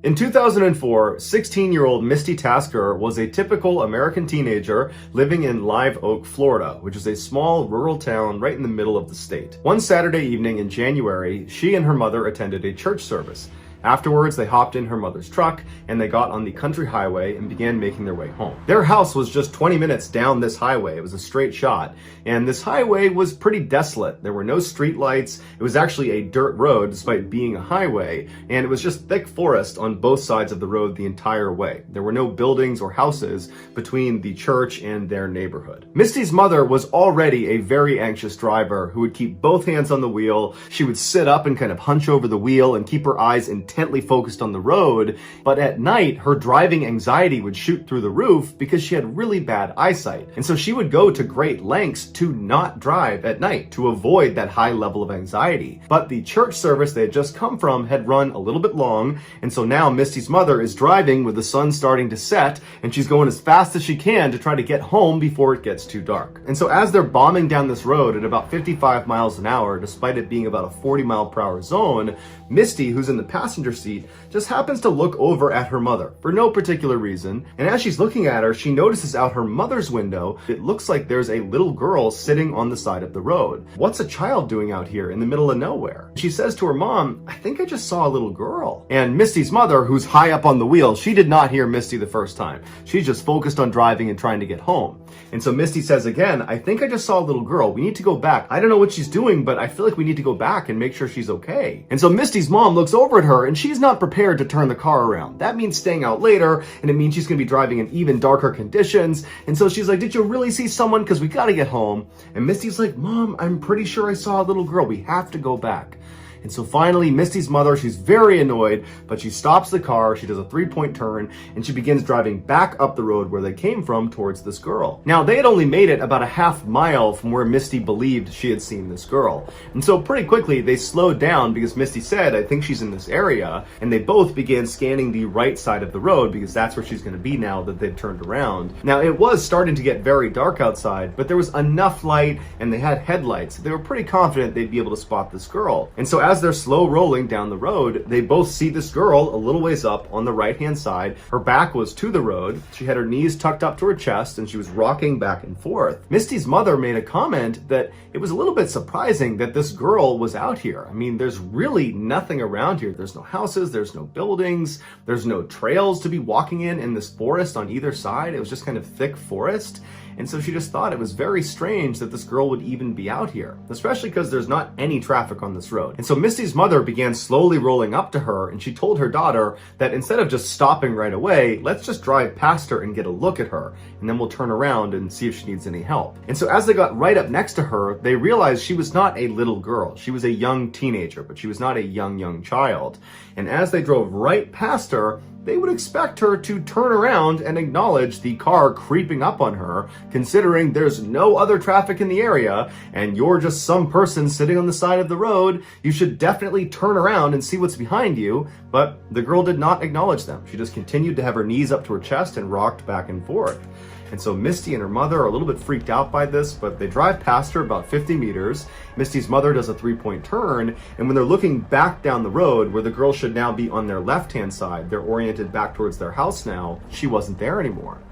In 2004, 16-year-old Misty Tasker was a typical American teenager living in Live Oak, Florida, which is a small rural town right in the middle of the state. One Saturday evening in January, she and her mother attended a church service. Afterwards, they hopped in her mother's truck and they got on the country highway and began making their way home. Their house was just 20 minutes down this highway. It was a straight shot, and this highway was pretty desolate. There were no street lights. It was actually a dirt road despite being a highway, and it was just thick forest on both sides of the road the entire way. There were no buildings or houses between the church and their neighborhood. Misty's mother was already a very anxious driver who would keep both hands on the wheel. She would sit up and kind of hunch over the wheel and keep her eyes intently focused on the road, but at night her driving anxiety would shoot through the roof because she had really bad eyesight, and so she would go to great lengths to not drive at night to avoid that high level of anxiety. But the church service they had just come from had run a little bit long, and so now Misty's mother is driving with the sun starting to set, and she's going as fast as she can to try to get home before it gets too dark. And so as they're bombing down this road at about 55 miles an hour, despite it being about a 40-mile-per-hour zone, Misty, who's in the passenger passenger seat just happens to look over at her mother for no particular reason. And as she's looking at her, she notices out her mother's window, it looks like there's a little girl sitting on the side of the road. What's a child doing out here in the middle of nowhere? She says to her mom, I think I just saw a little girl. And Misty's mother, who's high up on the wheel, she did not hear Misty the first time. She's just focused on driving and trying to get home. And so Misty says again, I think I just saw a little girl. We need to go back. I don't know what she's doing, but I feel like we need to go back and make sure she's okay. And so Misty's mom looks over at her and she's not prepared to turn the car around. That means staying out later, and it means she's gonna be driving in even darker conditions. And so she's like, did you really see someone? Because we gotta get home. And Misty's like, Mom, I'm pretty sure I saw a little girl. We have to go back. And so finally, Misty's mother, she's very annoyed, but she stops the car, she does a 3-point turn, and she begins driving back up the road where they came from towards this girl. Now, they had only made it about a half mile from where Misty believed she had seen this girl. And so pretty quickly, they slowed down because Misty said, I think she's in this area, and they both began scanning the right side of the road because that's where she's gonna be now that they've turned around. Now, it was starting to get very dark outside, but there was enough light and they had headlights. They were pretty confident they'd be able to spot this girl. And so as they're slow rolling down the road, they both see this girl a little ways up on the right-hand side. Her back was to the road. She had her knees tucked up to her chest and she was rocking back and forth. Misty's mother made a comment that it was a little bit surprising that this girl was out here. I mean, there's really nothing around here. There's no houses, there's no buildings, there's no trails to be walking in this forest on either side. It was just kind of thick forest. And so she just thought it was very strange that this girl would even be out here, especially because there's not any traffic on this road. And so Misty's mother began slowly rolling up to her, and she told her daughter that instead of just stopping right away, let's just drive past her and get a look at her, and then we'll turn around and see if she needs any help. And so as they got right up next to her, they realized she was not a little girl. She was a young teenager, but she was not a young child. And as they drove right past her, they would expect her to turn around and acknowledge the car creeping up on her, considering there's no other traffic in the area and you're just some person sitting on the side of the road. You should definitely turn around and see what's behind you. But the girl did not acknowledge them. She just continued to have her knees up to her chest and rocked back and forth. And so Misty and her mother are a little bit freaked out by this, but they drive past her about 50 meters. Misty's mother does a 3-point turn, and when they're looking back down the road, where the girl should now be on their left-hand side, they're oriented back towards their house now, she wasn't there anymore.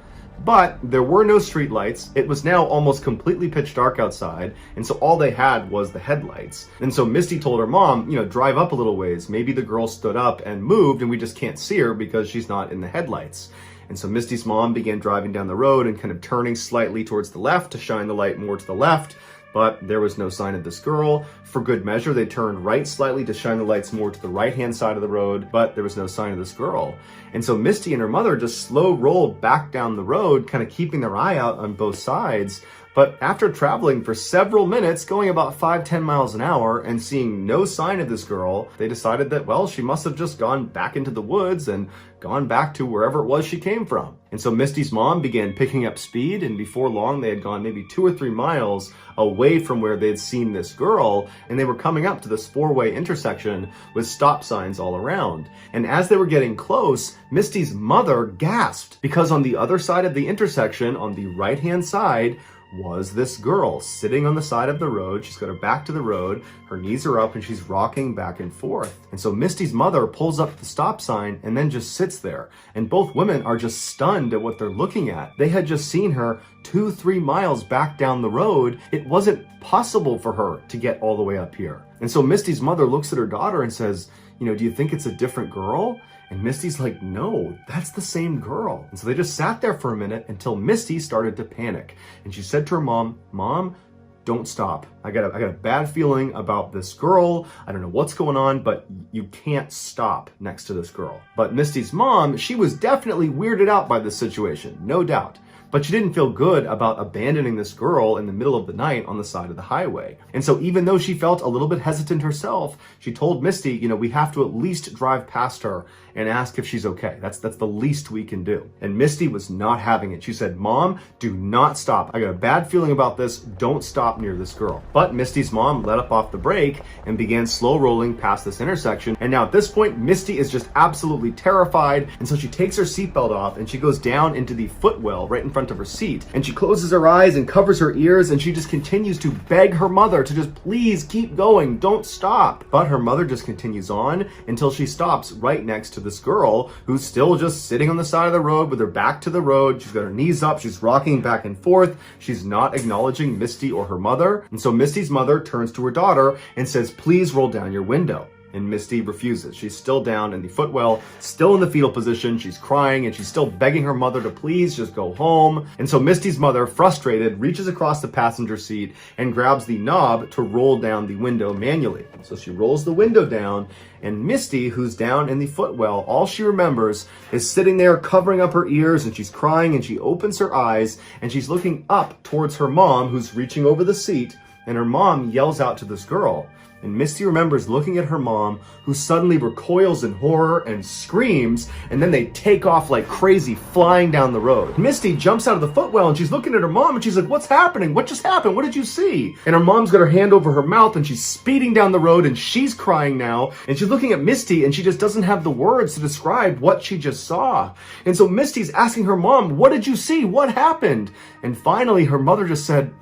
But there were no street lights. It was now almost completely pitch dark outside, and so all they had was the headlights. And so Misty told her mom, drive up a little ways. Maybe the girl stood up and moved and we just can't see her because she's not in the headlights. And so Misty's mom began driving down the road and kind of turning slightly towards the left to shine the light more to the left, but there was no sign of this girl. For good measure, they turned right slightly to shine the lights more to the right-hand side of the road, but there was no sign of this girl. And so Misty and her mother just slow rolled back down the road, kind of keeping their eye out on both sides. But after traveling for several minutes, going about 5-10 miles an hour and seeing no sign of this girl, they decided that, well, she must have just gone back into the woods and gone back to wherever it was she came from. And so Misty's mom began picking up speed, and before long they had gone maybe 2 or 3 miles away from where they'd seen this girl, and they were coming up to this 4-way intersection with stop signs all around. And as they were getting close, Misty's mother gasped, because on the other side of the intersection, on the right-hand side, was this girl sitting on the side of the road. She's got her back to the road, her knees are up, and she's rocking back and forth. And so Misty's mother pulls up the stop sign and then just sits there. And both women are just stunned at what they're looking at. They had just seen her 2-3 miles back down the road. It wasn't possible for her to get all the way up here. And so Misty's mother looks at her daughter and says, do you think it's a different girl? And Misty's like, no, that's the same girl. And so they just sat there for a minute until Misty started to panic. And she said to her mom, Mom, don't stop. I got a bad feeling about this girl. I don't know what's going on, but you can't stop next to this girl. But Misty's mom, she was definitely weirded out by this situation, no doubt. But she didn't feel good about abandoning this girl in the middle of the night on the side of the highway. And so even though she felt a little bit hesitant herself, she told Misty, we have to at least drive past her and ask if she's okay. That's the least we can do. And Misty was not having it. She said, Mom, do not stop. I got a bad feeling about this. Don't stop near this girl. But Misty's mom let up off the brake and began slow rolling past this intersection. And now at this point, Misty is just absolutely terrified. And so she takes her seatbelt off and she goes down into the footwell right in front front of her seat. And she closes her eyes and covers her ears, and she just continues to beg her mother to just please keep going, don't stop. But her mother just continues on until she stops right next to this girl who's still just sitting on the side of the road with her back to the road. She's got her knees up, she's rocking back and forth. She's not acknowledging Misty or her mother. And so Misty's mother turns to her daughter and says, please roll down your window. And Misty refuses. She's still down in the footwell, still in the fetal position. She's crying and she's still begging her mother to please just go home. And so Misty's mother, frustrated, reaches across the passenger seat and grabs the knob to roll down the window manually. So she rolls the window down, and Misty, who's down in the footwell, all she remembers is sitting there covering up her ears, and she's crying, and she opens her eyes and she's looking up towards her mom, who's reaching over the seat, and her mom yells out to this girl. And Misty remembers looking at her mom, who suddenly recoils in horror and screams, and then they take off like crazy, flying down the road. Misty jumps out of the footwell and she's looking at her mom and she's like, what's happening? What just happened? What did you see? And her mom's got her hand over her mouth and she's speeding down the road and she's crying now. And she's looking at Misty and she just doesn't have the words to describe what she just saw. And so Misty's asking her mom, what did you see? What happened? And finally her mother just said,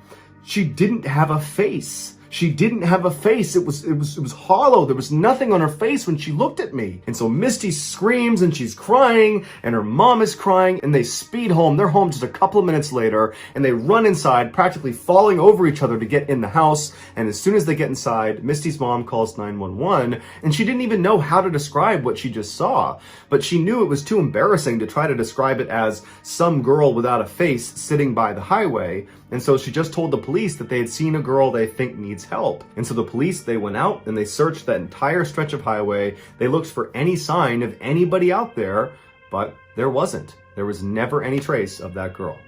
she didn't have a face. She didn't have a face. It was hollow. There was nothing on her face when she looked at me. And so Misty screams and she's crying and her mom is crying, and they speed home. They're home just a couple of minutes later, and they run inside, practically falling over each other to get in the house. And as soon as they get inside, Misty's mom calls 911, and she didn't even know how to describe what she just saw. But she knew it was too embarrassing to try to describe it as some girl without a face sitting by the highway. And so she just told the police that they had seen a girl they think needs help. And so the police, they went out and they searched that entire stretch of highway. They looked for any sign of anybody out there, but there wasn't. There was never any trace of that girl.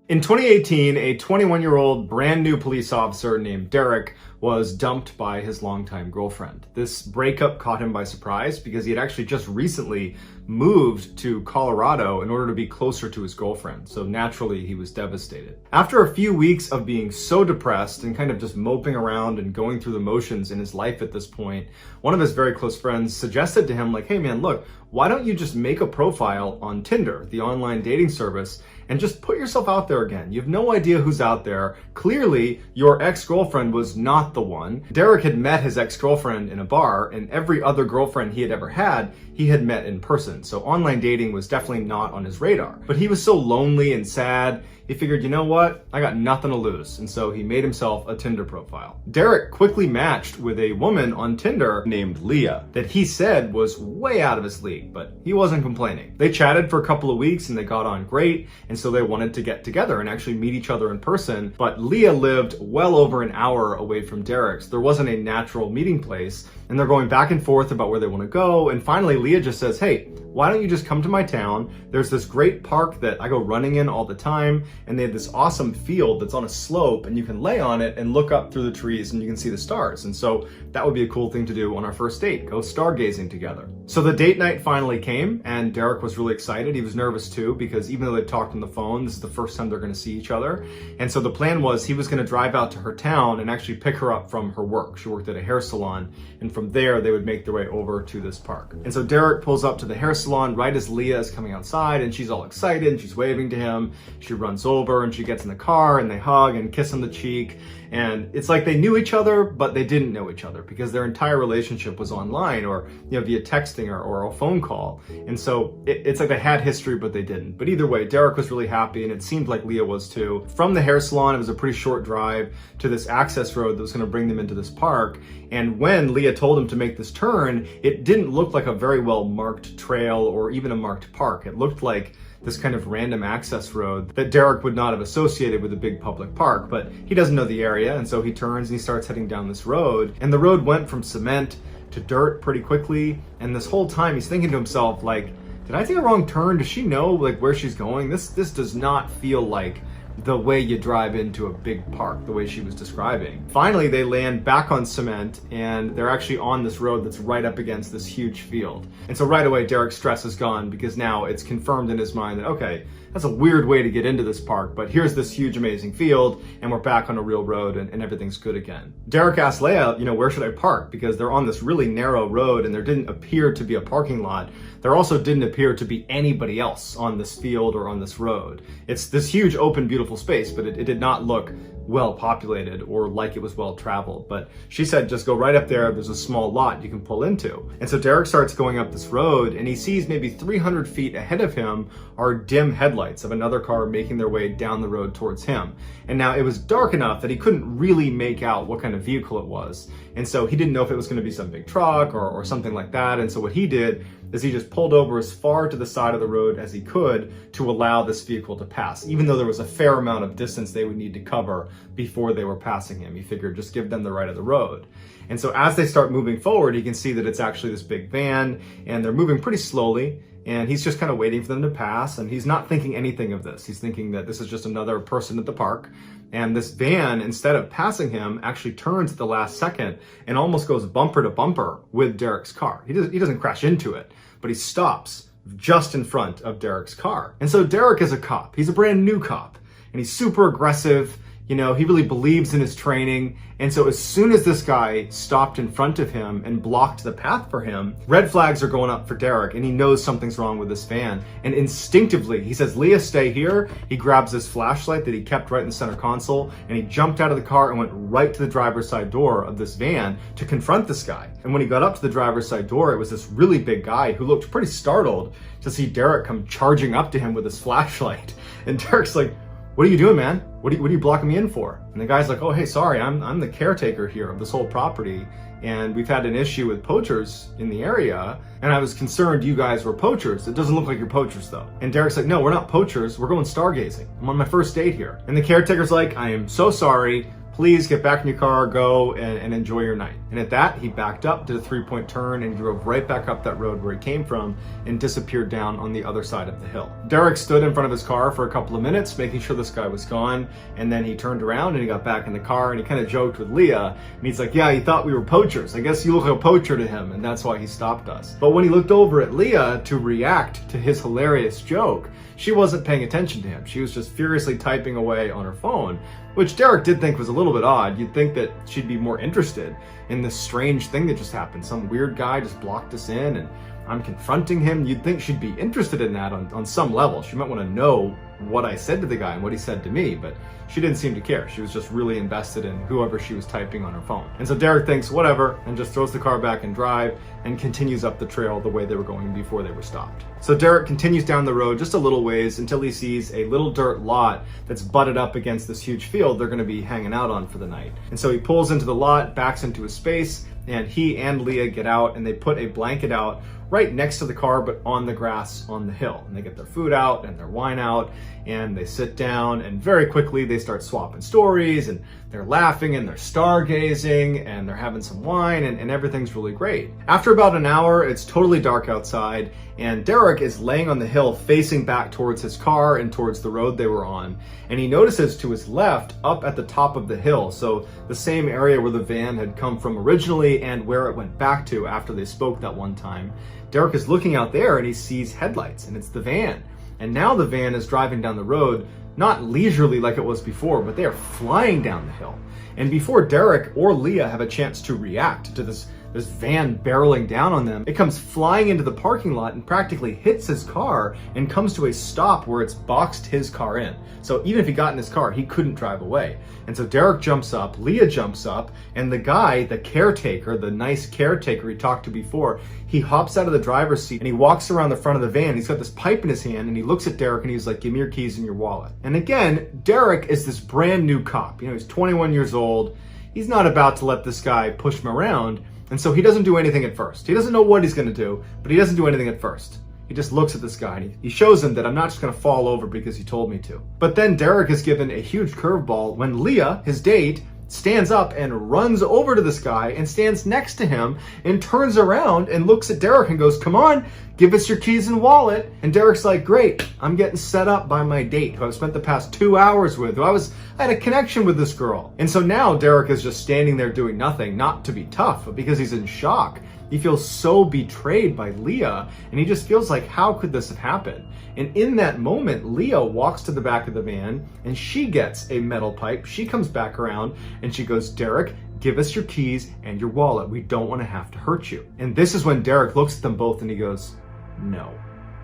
In 2018, a 21-year-old brand new police officer named Derek was dumped by his longtime girlfriend. This breakup caught him by surprise because he had actually just recently moved to Colorado in order to be closer to his girlfriend. So naturally, he was devastated. After a few weeks of being so depressed and kind of just moping around and going through the motions in his life at this point, one of his very close friends suggested to him, like, hey man, look, why don't you just make a profile on Tinder, the online dating service, and just put yourself out there again. You have no idea who's out there. Clearly, your ex-girlfriend was not the one. Derek had met his ex-girlfriend in a bar, and every other girlfriend he had ever had, he had met in person. So online dating was definitely not on his radar. But he was so lonely and sad, he figured, you know what? I got nothing to lose. And so he made himself a Tinder profile. Derek quickly matched with a woman on Tinder named Leah that he said was way out of his league, but he wasn't complaining. They chatted for a couple of weeks and they got on great. And so they wanted to get together and actually meet each other in person. But Leah lived well over an hour away from Derek's. There wasn't a natural meeting place. And they're going back and forth about where they want to go. And finally, Leah just says, hey, why don't you just come to my town? There's this great park that I go running in all the time. And they have this awesome field that's on a slope, and you can lay on it and look up through the trees and you can see the stars. And so that would be a cool thing to do on our first date, go stargazing together. So the date night finally came, and Derek was really excited. He was nervous too, because even though they talked on the phone, this is the first time they're going to see each other. And so the plan was he was going to drive out to her town and actually pick her up from her work. She worked at a hair salon, and from there they would make their way over to this park. And so Derek pulls up to the hair salon right as Leah is coming outside, and she's all excited and she's waving to him. She runs over and she gets in the car and they hug and kiss on the cheek. And it's like they knew each other, but they didn't know each other because their entire relationship was online or, you know, via texting or a phone call. And so it's like they had history, but they didn't. But either way, Derek was really happy, and it seemed like Leah was too. From the hair salon, it was a pretty short drive to this access road that was going to bring them into this park. And when Leah told him to make this turn, it didn't look like a very well marked trail or even a marked park. It looked like this kind of random access road that Derek would not have associated with a big public park, but he doesn't know the area, and so he turns and he starts heading down this road. And the road went from cement to dirt pretty quickly, and this whole time he's thinking to himself, like, did I take a wrong turn? Does she know like where she's going? This does not feel like the way you drive into a big park, the way she was describing. Finally, they land back on cement, and they're actually on this road that's right up against this huge field. And so right away, Derek's stress is gone because now it's confirmed in his mind that, okay, that's a weird way to get into this park, but here's this huge, amazing field, and we're back on a real road, and everything's good again. Derek asked Leia, where should I park? Because they're on this really narrow road, and there didn't appear to be a parking lot. There also didn't appear to be anybody else on this field or on this road. It's this huge, open, beautiful space, but it did not look well populated or like it was well traveled. But she said, just go right up there. There's a small lot you can pull into. And so Derek starts going up this road, and he sees maybe 300 feet ahead of him are dim headlights of another car making their way down the road towards him. And now it was dark enough that he couldn't really make out what kind of vehicle it was. And so he didn't know if it was going to be some big truck or something like that. And so what he did is he just pulled over as far to the side of the road as he could to allow this vehicle to pass, even though there was a fair amount of distance they would need to cover before they were passing him. He figured just give them the right of the road. And so as they start moving forward, he can see that it's actually this big van, and they're moving pretty slowly, and he's just kind of waiting for them to pass, and he's not thinking anything of this. He's thinking that this is just another person at the park. And this van, instead of passing him, actually turns at the last second and almost goes bumper to bumper with Derek's car. He doesn't crash into it, but he stops just in front of Derek's car. And so Derek is a cop. He's a brand new cop, and he's super aggressive. He really believes in his training. And so as soon as this guy stopped in front of him and blocked the path for him, red flags are going up for Derek, and he knows something's wrong with this van. And instinctively, he says, Leah, stay here. He grabs his flashlight that he kept right in the center console, and he jumped out of the car and went right to the driver's side door of this van to confront this guy. And when he got up to the driver's side door, it was this really big guy who looked pretty startled to see Derek come charging up to him with his flashlight. And Derek's like, what are you doing, man? What are you blocking me in for? And the guy's like, oh, hey, sorry, I'm the caretaker here of this whole property, and we've had an issue with poachers in the area, and I was concerned you guys were poachers. It doesn't look like you're poachers, though. And Derek's like, no, we're not poachers. We're going stargazing. I'm on my first date here. And the caretaker's like, I am so sorry. Please get back in your car, go and enjoy your night. And at that, he backed up, did a 3-point turn, and drove right back up that road where he came from and disappeared down on the other side of the hill. Derek stood in front of his car for a couple of minutes, making sure this guy was gone. And then he turned around and he got back in the car, and he kind of joked with Leah. And he's like, yeah, he thought we were poachers. I guess you look like a poacher to him, and that's why he stopped us. But when he looked over at Leah to react to his hilarious joke, she wasn't paying attention to him. She was just furiously typing away on her phone, which Derek did think was a little bit odd. You'd think that she'd be more interested in this strange thing that just happened. Some weird guy just blocked us in, and I'm confronting him. You'd think she'd be interested in that on some level. She might want to know what I said to the guy and what he said to me, but she didn't seem to care. She was just really invested in whoever she was typing on her phone. And so Derek thinks, whatever, and just throws the car back in drive and continues up the trail the way they were going before they were stopped. So Derek continues down the road just a little ways until he sees a little dirt lot that's butted up against this huge field they're going to be hanging out on for the night. And so he pulls into the lot, backs into a space, and he and Leah get out, and they put a blanket out right next to the car, but on the grass on the hill. And they get their food out and their wine out, and they sit down, and very quickly they start swapping stories, and they're laughing, and they're stargazing, and they're having some wine, and everything's really great. After about an hour, it's totally dark outside, and Derek is laying on the hill facing back towards his car and towards the road they were on, and he notices to his left, up at the top of the hill, so the same area where the van had come from originally and where it went back to after they spoke that one time, Derek is looking out there and he sees headlights, and it's the van. And now the van is driving down the road, not leisurely like it was before, but they are flying down the hill. And before Derek or Leah have a chance to react to this van barreling down on them, it comes flying into the parking lot and practically hits his car and comes to a stop where it's boxed his car in. So even if he got in his car, he couldn't drive away. And so Derek jumps up, Leah jumps up, and the guy, the caretaker, the nice caretaker he talked to before, he hops out of the driver's seat and he walks around the front of the van. He's got this pipe in his hand and he looks at Derek and he's like, give me your keys and your wallet. And again, Derek is this brand new cop. He's 21 years old. He's not about to let this guy push him around. And so he doesn't do anything at first. He doesn't know what he's going to do, but he doesn't do anything at first. He just looks at this guy and he shows him that I'm not just going to fall over because he told me to. But then Derek is given a huge curveball when Leah, his date, stands up and runs over to this guy and stands next to him and turns around and looks at Derek and goes, come on, give us your keys and wallet. And Derek's like, great, I'm getting set up by my date, who I've spent the past 2 hours with, I had a connection with this girl. And so now Derek is just standing there doing nothing, not to be tough, but because he's in shock. He feels so betrayed by Leah, and he just feels like, how could this have happened? And in that moment, Leah walks to the back of the van, and she gets a metal pipe. She comes back around, and she goes, Derek, give us your keys and your wallet. We don't want to have to hurt you. And this is when Derek looks at them both, and he goes, no.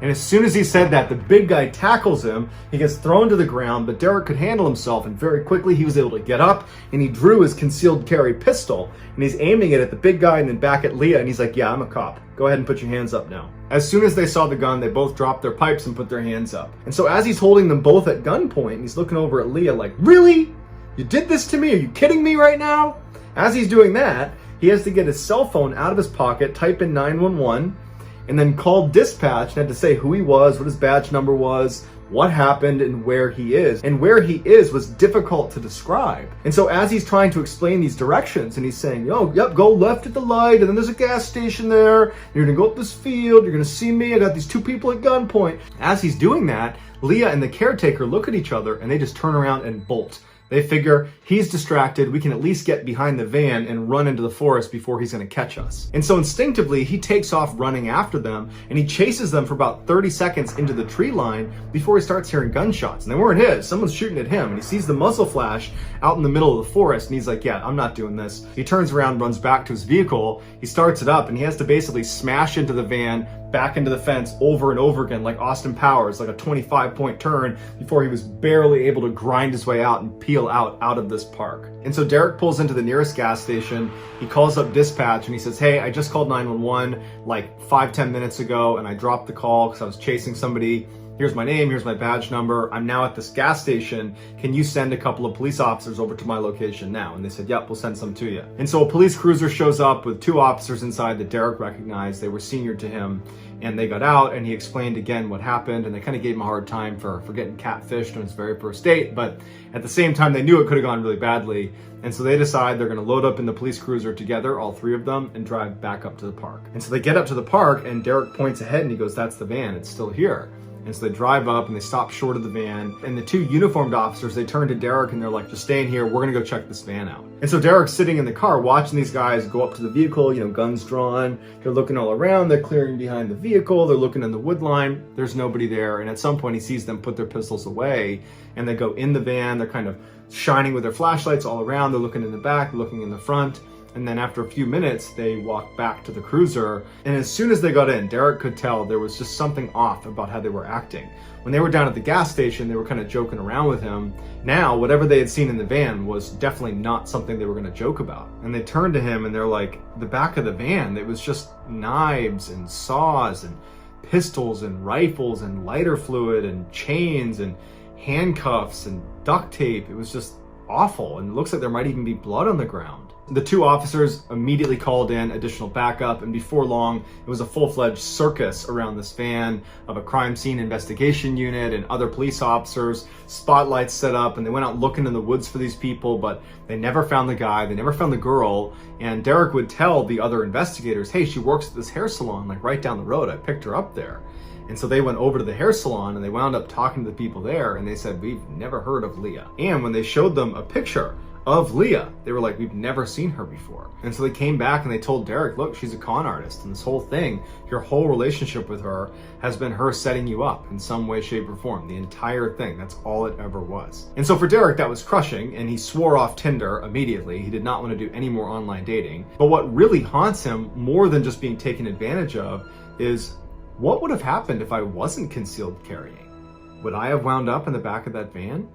And as soon as he said that, the big guy tackles him. He gets thrown to the ground, but Derek could handle himself, and very quickly he was able to get up, and he drew his concealed carry pistol, and he's aiming it at the big guy and then back at Leah, and he's like, yeah, I'm a cop. Go ahead and put your hands up now. As soon as they saw the gun, they both dropped their pipes and put their hands up. And so as he's holding them both at gunpoint, and he's looking over at Leah like, really? You did this to me? Are you kidding me right now? As he's doing that, he has to get his cell phone out of his pocket, type in 911, and then called dispatch and had to say who he was, what his badge number was, what happened, and where he is. And where he is was difficult to describe. And so as he's trying to explain these directions, and he's saying, oh, yep, go left at the light, and then there's a gas station there, you're gonna go up this field, you're gonna see me, I got these two people at gunpoint. As he's doing that, Leah and the caretaker look at each other, and they just turn around and bolt. They figure he's distracted, we can at least get behind the van and run into the forest before he's gonna catch us. And so instinctively, he takes off running after them, and he chases them for about 30 seconds into the tree line before he starts hearing gunshots. And they weren't his, someone's shooting at him, and he sees the muzzle flash out in the middle of the forest, and he's like, yeah, I'm not doing this. He turns around, runs back to his vehicle, he starts it up, and he has to basically smash into the van, back into the fence over and over again, like Austin Powers, like a 25-point turn, before he was barely able to grind his way out and peel out of this park. And so Derek pulls into the nearest gas station, he calls up dispatch, and he says, hey, I just called 911 like 5-10 minutes ago, and I dropped the call because I was chasing somebody. Here's my name, here's my badge number, I'm now at this gas station, can you send a couple of police officers over to my location now? And they said, yep, we'll send some to you. And so a police cruiser shows up with 2 officers inside that Derek recognized. They were senior to him, and they got out, and he explained again what happened, and they kind of gave him a hard time for getting catfished on his very first date, but at the same time, they knew it could have gone really badly, and so they decide they're gonna load up in the police cruiser together, all 3 of them, and drive back up to the park. And so they get up to the park, and Derek points ahead, and he goes, that's the van, it's still here. And so they drive up and they stop short of the van, and the 2 uniformed officers, they turn to Derek and they're like, just stay in here, we're gonna go check this van out. And so Derek's sitting in the car watching these guys go up to the vehicle, you know, guns drawn, they're looking all around, they're clearing behind the vehicle, they're looking in the wood line, there's nobody there, and at some point he sees them put their pistols away, and they go in the van, they're kind of shining with their flashlights all around, they're looking in the back, looking in the front, and then after a few minutes, they walked back to the cruiser. And as soon as they got in, Derek could tell there was just something off about how they were acting. When they were down at the gas station, they were kind of joking around with him. Now, whatever they had seen in the van was definitely not something they were going to joke about. And they turned to him and they're like, the back of the van, it was just knives and saws and pistols and rifles and lighter fluid and chains and handcuffs and duct tape. It was just awful. And it looks like there might even be blood on the ground. The 2 officers immediately called in additional backup, and before long, it was a full-fledged circus around this van of a crime scene investigation unit and other police officers, spotlights set up, and they went out looking in the woods for these people, but they never found the guy, they never found the girl, and Derek would tell the other investigators, hey, she works at this hair salon, like right down the road, I picked her up there. And so they went over to the hair salon and they wound up talking to the people there, and they said, we've never heard of Leah. And when they showed them a picture of Leah, they were like, we've never seen her before. And so they came back and they told Derek, look, she's a con artist, and this whole thing, your whole relationship with her has been her setting you up in some way, shape, or form. The entire thing, that's all it ever was. And so for Derek, that was crushing, and he swore off Tinder immediately. He did not want to do any more online dating. But what really haunts him more than just being taken advantage of is, what would have happened if I wasn't concealed carrying? Would I have wound up in the back of that van?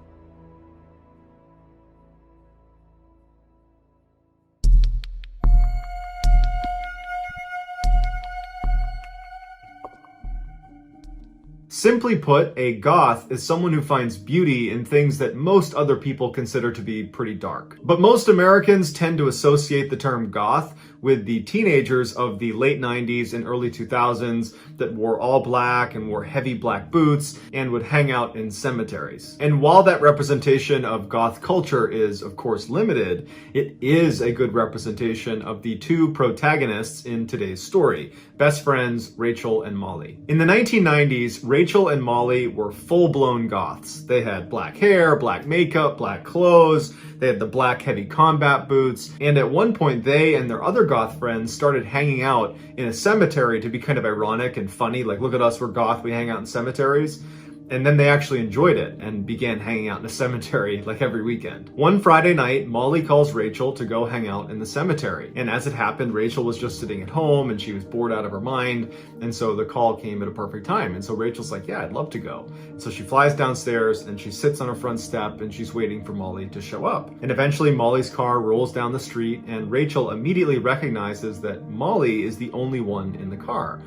Simply put, a goth is someone who finds beauty in things that most other people consider to be pretty dark. But most Americans tend to associate the term goth with the teenagers of the late 90s and early 2000s that wore all black and wore heavy black boots and would hang out in cemeteries. And while that representation of goth culture is, of course, limited, it is a good representation of the two protagonists in today's story, best friends Rachel and Molly. In the 1990s, Rachel and Molly were full-blown goths. They had black hair, black makeup, black clothes, they had the black heavy combat boots, and at one point they and their other goth friends started hanging out in a cemetery to be kind of ironic and funny, like, look at us, we're goth, we hang out in cemeteries. And then they actually enjoyed it and began hanging out in a cemetery like every weekend. One Friday night, Molly calls Rachel to go hang out in the cemetery. And as it happened, Rachel was just sitting at home and she was bored out of her mind. And so the call came at a perfect time. And so Rachel's like, yeah, I'd love to go. And so she flies downstairs and she sits on her front step and she's waiting for Molly to show up. And eventually Molly's car rolls down the street and Rachel immediately recognizes that Molly is the only one in the car.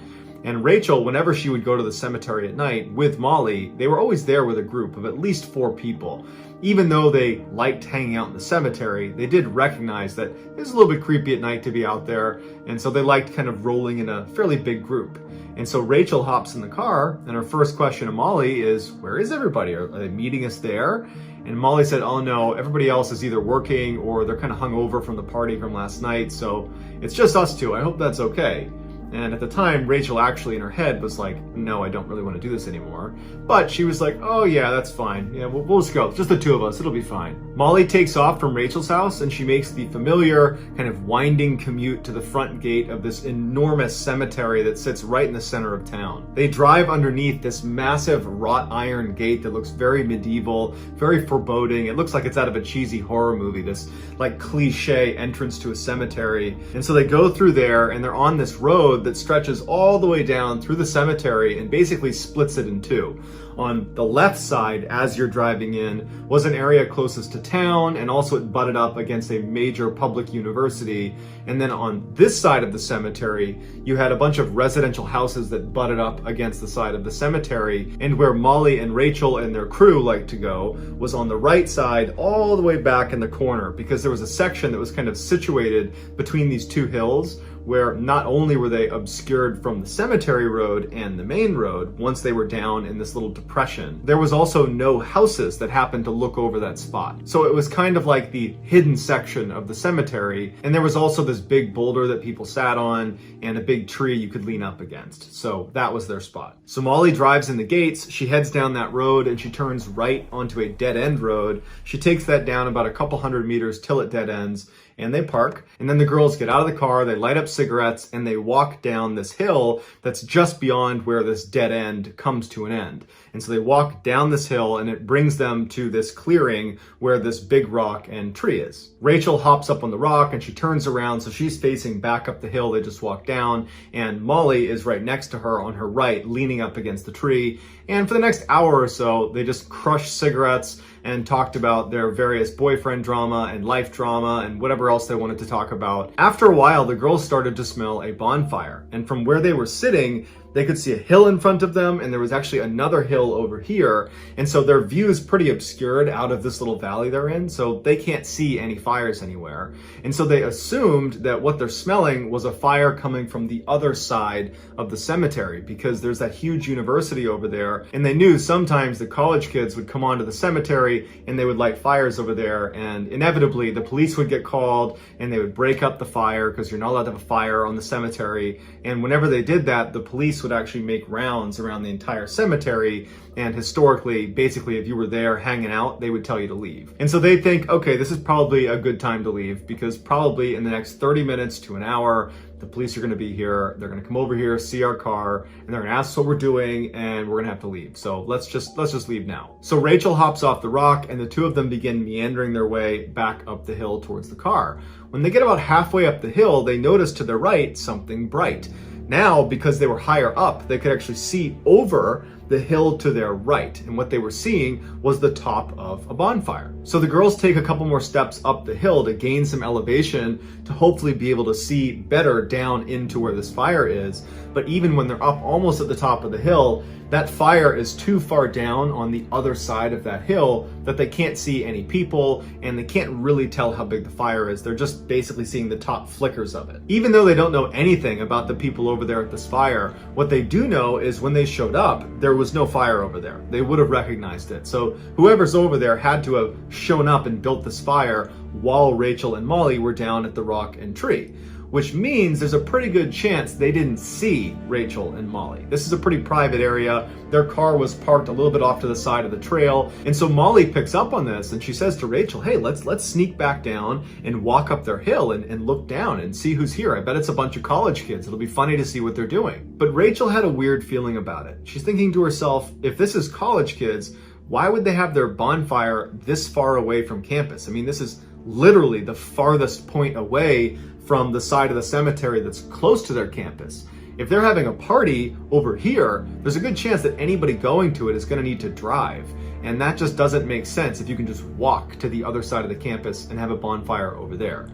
And Rachel, whenever she would go to the cemetery at night with Molly, they were always there with a group of at least 4 people. Even though they liked hanging out in the cemetery, they did recognize that it was a little bit creepy at night to be out there, and so they liked kind of rolling in a fairly big group. And so Rachel hops in the car, and her first question to Molly is, where is everybody? Are they meeting us there? And Molly said, oh no, everybody else is either working or they're kind of hungover from the party from last night, so it's just us two. I hope that's okay. And at the time, Rachel actually in her head was like, no, I don't really want to do this anymore. But she was like, oh yeah, that's fine. Yeah, we'll just go. Just the two of us. It'll be fine. Molly takes off from Rachel's house and she makes the familiar kind of winding commute to the front gate of this enormous cemetery that sits right in the center of town. They drive underneath this massive wrought iron gate that looks very medieval, very foreboding. It looks like it's out of a cheesy horror movie, this like cliche entrance to a cemetery. And so they go through there and they're on this road that stretches all the way down through the cemetery and basically splits it in two. On the left side, as you're driving in, was an area closest to town, and also it butted up against a major public university. And then on this side of the cemetery, you had a bunch of residential houses that butted up against the side of the cemetery. And where Molly and Rachel and their crew liked to go was on the right side, all the way back in the corner, because there was a section that was kind of situated between these two hills, where not only were they obscured from the cemetery road and the main road once they were down in this little depression, there was also no houses that happened to look over that spot. So it was kind of like the hidden section of the cemetery, and there was also this big boulder that people sat on and a big tree you could lean up against. So that was their spot. So Molly drives in the gates, she heads down that road and she turns right onto a dead end road. She takes that down about a couple hundred meters till it dead ends, and they park, and then the girls get out of the car, they light up cigarettes, and they walk down this hill that's just beyond where this dead end comes to an end. And so they walk down this hill, and it brings them to this clearing where this big rock and tree is. Rachel hops up on the rock, and she turns around, so she's facing back up the hill they just walked down, and Molly is right next to her on her right, leaning up against the tree. And for the next hour or so, they just crushed cigarettes and talked about their various boyfriend drama and life drama and whatever else they wanted to talk about. After a while, the girls started to smell a bonfire, and from where they were sitting, they could see a hill in front of them, and there was actually another hill over here, and so their view is pretty obscured out of this little valley they're in, so they can't see any fires anywhere. And so they assumed that what they're smelling was a fire coming from the other side of the cemetery, because there's that huge university over there, and they knew sometimes the college kids would come onto the cemetery and they would light fires over there, and inevitably the police would get called and they would break up the fire because you're not allowed to have a fire on the cemetery. And whenever they did that, the police would actually make rounds around the entire cemetery, and historically, basically, if you were there hanging out, they would tell you to leave. And so they think, okay, this is probably a good time to leave, because probably in the next 30 minutes to an hour, the police are going to be here, they're going to come over here, see our car, and they're going to ask us what we're doing, and we're going to have to leave. So let's just leave now. So Rachel hops off the rock, and the two of them begin meandering their way back up the hill towards the car. When they get about halfway up the hill, they notice to their right something bright. Now, because they were higher up, they could actually see over the hill to their right, and what they were seeing was the top of a bonfire. So the girls take a couple more steps up the hill to gain some elevation to hopefully be able to see better down into where this fire is. But even when they're up almost at the top of the hill, that fire is too far down on the other side of that hill that they can't see any people, and they can't really tell how big the fire is. They're just basically seeing the top flickers of it. Even though they don't know anything about the people over there at this fire, what they do know is when they showed up, there was no fire over there. They would have recognized it. So whoever's over there had to have shown up and built this fire while Rachel and Molly were down at the rock and tree, which means there's a pretty good chance they didn't see Rachel and Molly. This is a pretty private area. Their car was parked a little bit off to the side of the trail. And so Molly picks up on this and she says to Rachel, hey, let's sneak back down and walk up their hill and look down and see who's here. I bet it's a bunch of college kids. It'll be funny to see what they're doing. But Rachel had a weird feeling about it. She's thinking to herself, if this is college kids, why would they have their bonfire this far away from campus? I mean, this is literally the farthest point away from the side of the cemetery that's close to their campus. If they're having a party over here, there's a good chance that anybody going to it is going to need to drive. And that just doesn't make sense if you can just walk to the other side of the campus and have a bonfire over there.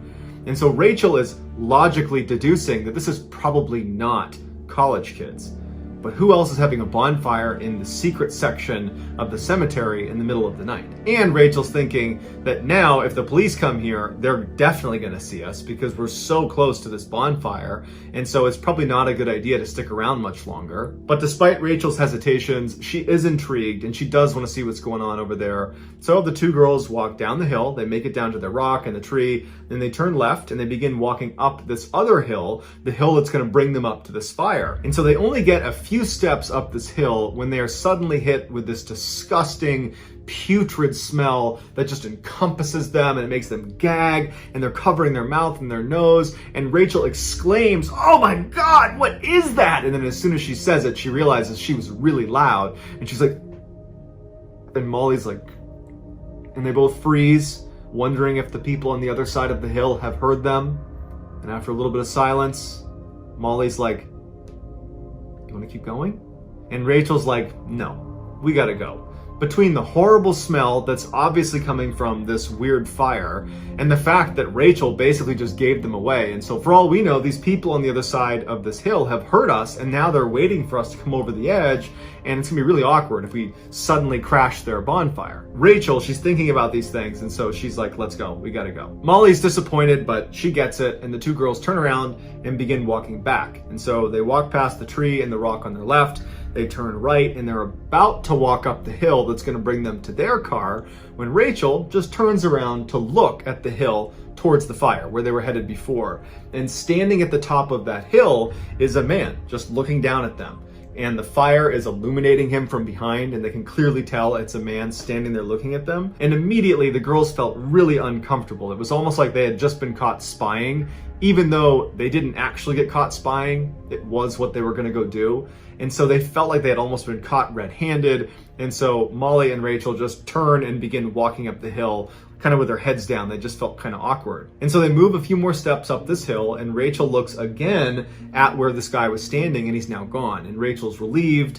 And so Rachel is logically deducing that this is probably not college kids. But who else is having a bonfire in the secret section of the cemetery in the middle of the night? And Rachel's thinking that now if the police come here, they're definitely going to see us because we're so close to this bonfire. And so it's probably not a good idea to stick around much longer. But despite Rachel's hesitations, she is intrigued and she does want to see what's going on over there. So the two girls walk down the hill, they make it down to the rock and the tree, then they turn left and they begin walking up this other hill, the hill that's going to bring them up to this fire. And so they only get a few steps up this hill when they are suddenly hit with this disgusting putrid smell that just encompasses them and it makes them gag, and they're covering their mouth and their nose, and Rachel exclaims, oh my god, what is that? And then as soon as she says it, she realizes she was really loud, and she's like, and Molly's like, and they both freeze, wondering if the people on the other side of the hill have heard them. And after a little bit of silence, Molly's like, you want to keep going? And Rachel's like, no, we gotta go. Between the horrible smell that's obviously coming from this weird fire and the fact that Rachel basically just gave them away. And so for all we know, these people on the other side of this hill have heard us and now they're waiting for us to come over the edge, and it's gonna be really awkward if we suddenly crash their bonfire. Rachel, she's thinking about these things, and so she's like, let's go, we gotta go. Molly's disappointed, but she gets it, and the two girls turn around and begin walking back. And so they walk past the tree and the rock on their left, they turn right, and they're about to walk up the hill that's gonna bring them to their car when Rachel just turns around to look at the hill towards the fire where they were headed before. And standing at the top of that hill is a man just looking down at them. And the fire is illuminating him from behind, and they can clearly tell it's a man standing there looking at them. And immediately the girls felt really uncomfortable. It was almost like they had just been caught spying, even though they didn't actually get caught spying. It was what they were gonna go do. And so they felt like they had almost been caught red-handed. And so Molly and Rachel just turn and begin walking up the hill, kind of with their heads down. They just felt kind of awkward. And so they move a few more steps up this hill, and Rachel looks again at where this guy was standing, and he's now gone. And Rachel's relieved,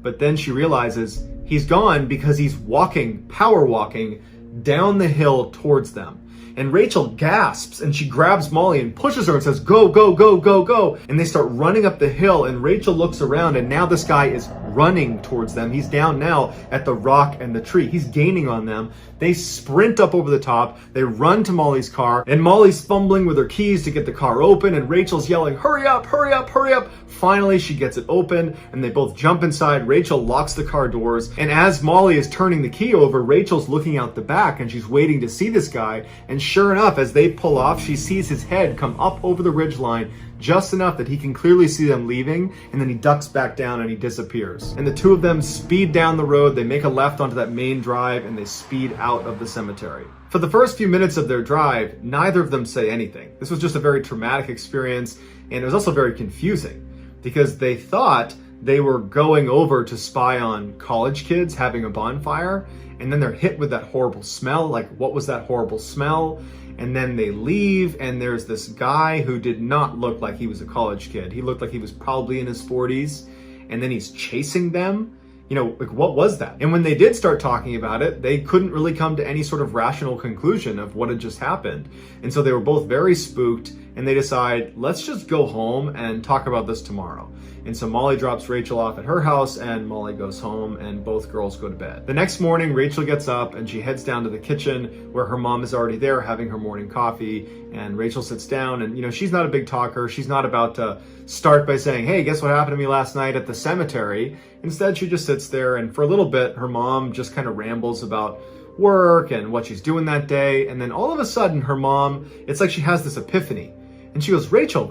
but then she realizes he's gone because he's walking, power walking, down the hill towards them. And Rachel gasps and she grabs Molly and pushes her and says, go, go, go, go, go. And they start running up the hill, and Rachel looks around, and now this guy is running towards them. He's down now at the rock and the tree. He's gaining on them. They sprint up over the top. They run to Molly's car, and Molly's fumbling with her keys to get the car open, and Rachel's yelling, hurry up, hurry up, hurry up. Finally, she gets it open, and they both jump inside. Rachel locks the car doors, and as Molly is turning the key over, Rachel's looking out the back, and she's waiting to see this guy. And sure enough, as they pull off, she sees his head come up over the ridgeline, just enough that he can clearly see them leaving, and then he ducks back down and he disappears. And the two of them speed down the road, they make a left onto that main drive, and they speed out of the cemetery. For the first few minutes of their drive, neither of them say anything. This was just a very traumatic experience, and it was also very confusing, because they thought they were going over to spy on college kids having a bonfire, and then they're hit with that horrible smell. Like, what was that horrible smell? And then they leave, and there's this guy who did not look like he was a college kid. He looked like he was probably in his 40s, and then he's chasing them. like what was that? And when they did start talking about it, they couldn't really come to any sort of rational conclusion of what had just happened. And so they were both very spooked, and they decide, let's just go home and talk about this tomorrow. And so Molly drops Rachel off at her house, and Molly goes home, and both girls go to bed. The next morning, Rachel gets up and she heads down to the kitchen where her mom is already there having her morning coffee. And Rachel sits down, and she's not a big talker. She's not about to start by saying, hey, guess what happened to me last night at the cemetery? Instead, she just sits there, and for a little bit, her mom just kind of rambles about work and what she's doing that day. And then all of a sudden, her mom, it's like she has this epiphany. And she goes, Rachel,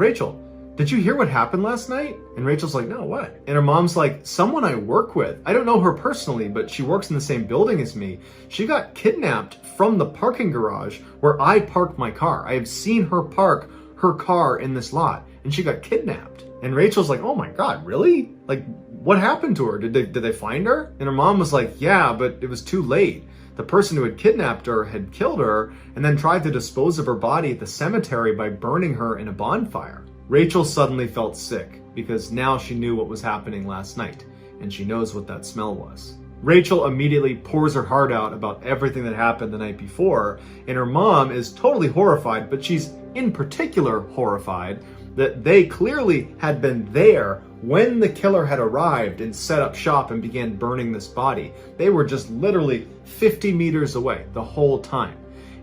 did you hear what happened last night? And Rachel's like, no, what? And her mom's like, someone I work with. I don't know her personally, but she works in the same building as me. She got kidnapped from the parking garage where I parked my car. I have seen her park her car in this lot, and she got kidnapped. And Rachel's like, oh my God, really? Like, what happened to her? Did they find her? And her mom was like, yeah, but it was too late. The person who had kidnapped her had killed her and then tried to dispose of her body at the cemetery by burning her in a bonfire. Rachel suddenly felt sick because now she knew what was happening last night, and she knows what that smell was. Rachel immediately pours her heart out about everything that happened the night before, and her mom is totally horrified, but she's in particular horrified that they clearly had been there when the killer had arrived and set up shop and began burning this body. They were just literally 50 meters away the whole time.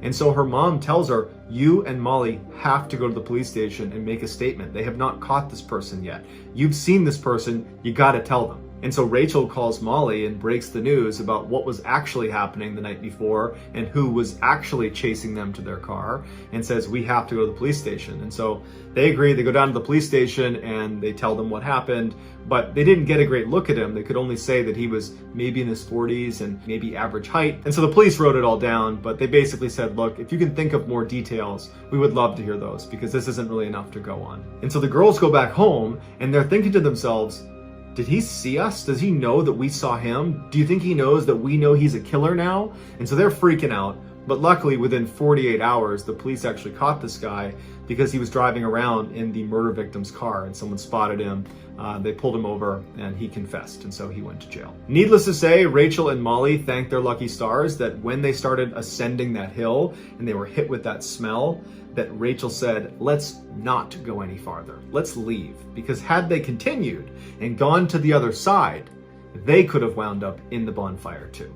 And so her mom tells her, you and Molly have to go to the police station and make a statement. They have not caught this person yet. You've seen this person, you gotta tell them. And so Rachel calls Molly and breaks the news about what was actually happening the night before and who was actually chasing them to their car, and says, we have to go to the police station. And so they agree, they go down to the police station and they tell them what happened, but they didn't get a great look at him. They could only say that he was maybe in his 40s and maybe average height. And so the police wrote it all down, but they basically said, look, if you can think of more details, we would love to hear those because this isn't really enough to go on. And so the girls go back home and they're thinking to themselves, did he see us? Does he know that we saw him? Do you think he knows that we know he's a killer now? And so they're freaking out. But luckily, within 48 hours, the police actually caught this guy because he was driving around in the murder victim's car and someone spotted him. They pulled him over and he confessed, and so he went to jail. Needless to say, Rachel and Molly thanked their lucky stars that when they started ascending that hill and they were hit with that smell, that Rachel said, let's not go any farther. Let's leave. Because had they continued and gone to the other side, they could have wound up in the bonfire too.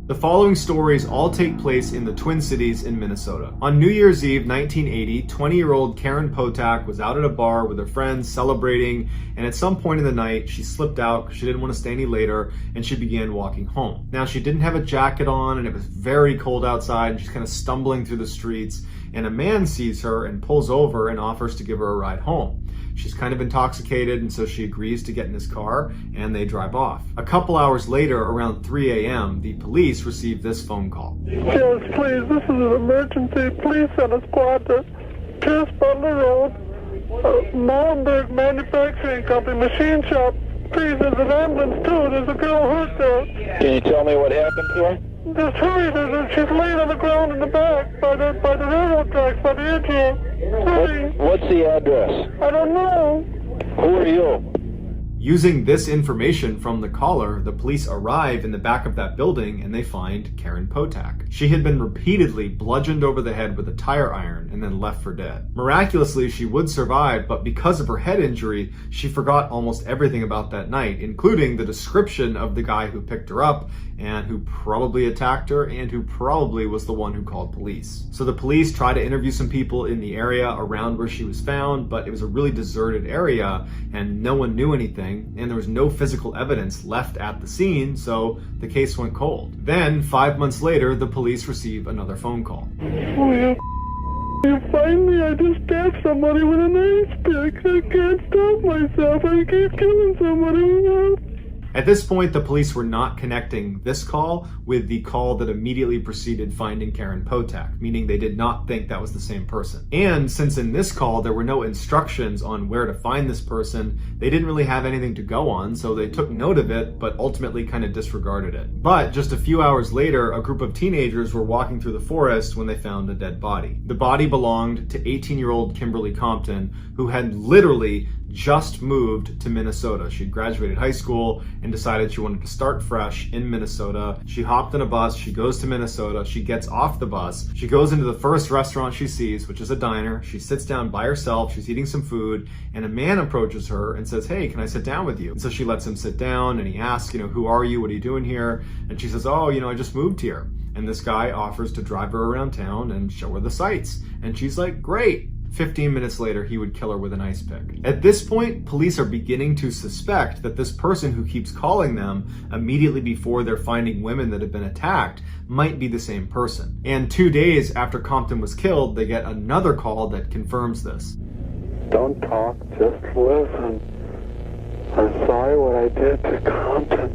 The following stories all take place in the Twin Cities in Minnesota. On New Year's Eve 1980, 20-year-old Karen Potak was out at a bar with her friends celebrating, and at some point in the night, she slipped out because she didn't want to stay any later, and she began walking home. Now, she didn't have a jacket on, and it was very cold outside, and she's kind of stumbling through the streets, and a man sees her and pulls over and offers to give her a ride home. She's kind of intoxicated, and so she agrees to get in his car, and they drive off. A couple hours later, around 3 a.m., the police receive this phone call. Yes, please, this is an emergency. Please send a squad to Pierce Butler Road, Molenberg Manufacturing Company, machine shop. Please, there's an ambulance too. There's a girl hurt there. Can you tell me what happened to her? Just hurry, she's laying on the ground in the back by the railroad tracks, by the edge here. Hurry. What's the address? I don't know. Who are you? Using this information from the caller, the police arrive in the back of that building and they find Karen Potak. She had been repeatedly bludgeoned over the head with a tire iron and then left for dead. Miraculously, she would survive, but because of her head injury, she forgot almost everything about that night, including the description of the guy who picked her up and who probably attacked her and who probably was the one who called police. So the police try to interview some people in the area around where she was found, but it was a really deserted area and no one knew anything, and there was no physical evidence left at the scene, so the case went cold. Then, 5 months later, the police receive another phone call. Oh, you find me? I just stabbed somebody with an ice pick. I can't stop myself. I keep killing somebody. At this point, the police were not connecting this call with the call that immediately preceded finding Karen Potak, meaning they did not think that was the same person. And since in this call there were no instructions on where to find this person, they didn't really have anything to go on, so they took note of it, but ultimately kind of disregarded it. But just a few hours later, a group of teenagers were walking through the forest when they found a dead body. The body belonged to 18-year-old Kimberly Compton, who had literally just moved to Minnesota. She'd graduated high school and decided she wanted to start fresh in Minnesota. She hopped on a bus, she goes to Minnesota, she gets off the bus, she goes into the first restaurant she sees, which is a diner. She sits down by herself, she's eating some food, and a man approaches her and says, "Hey, can I sit down with you?" And so she lets him sit down, and he asks, "Who are you? What are you doing here?" And she says, "Oh, I just moved here." And this guy offers to drive her around town and show her the sights. And she's like, "Great." 15 minutes later, he would kill her with an ice pick. At this point, police are beginning to suspect that this person who keeps calling them immediately before they're finding women that have been attacked might be the same person. And 2 days after Compton was killed, they get another call that confirms this. Don't talk, just listen. I'm sorry what I did to Compton.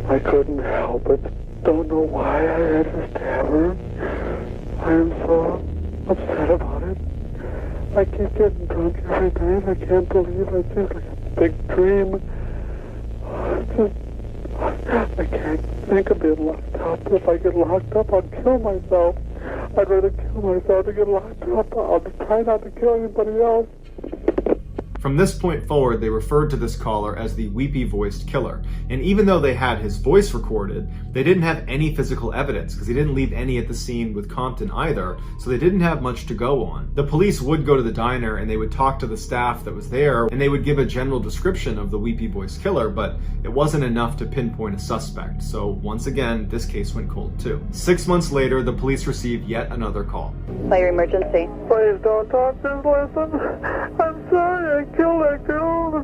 I couldn't help it. Don't know why I had to stab her. I am so upset about it. I keep getting drunk every night. I can't believe it. It's just like a big dream. I can't think of being locked up. If I get locked up, I'll kill myself. I'd rather kill myself than get locked up. I'll try not to kill anybody else. From this point forward, they referred to this caller as the weepy-voiced killer. And even though they had his voice recorded, they didn't have any physical evidence because he didn't leave any at the scene with Compton either, so they didn't have much to go on. The police would go to the diner and they would talk to the staff that was there, and they would give a general description of the weepy-voiced killer, but it wasn't enough to pinpoint a suspect. So once again, this case went cold too. 6 months later, the police received yet another call. Fire emergency. Please don't talk, just listen. I'm sorry I killed that girl.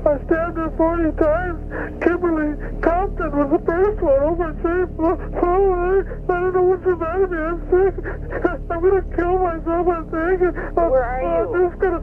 I stabbed her 40 times. Kimberly Compton was the first one. Oh, my safe. I don't know what's the matter with me. I'm sick. I'm going to kill myself, I think. Where are you? I'm just going to...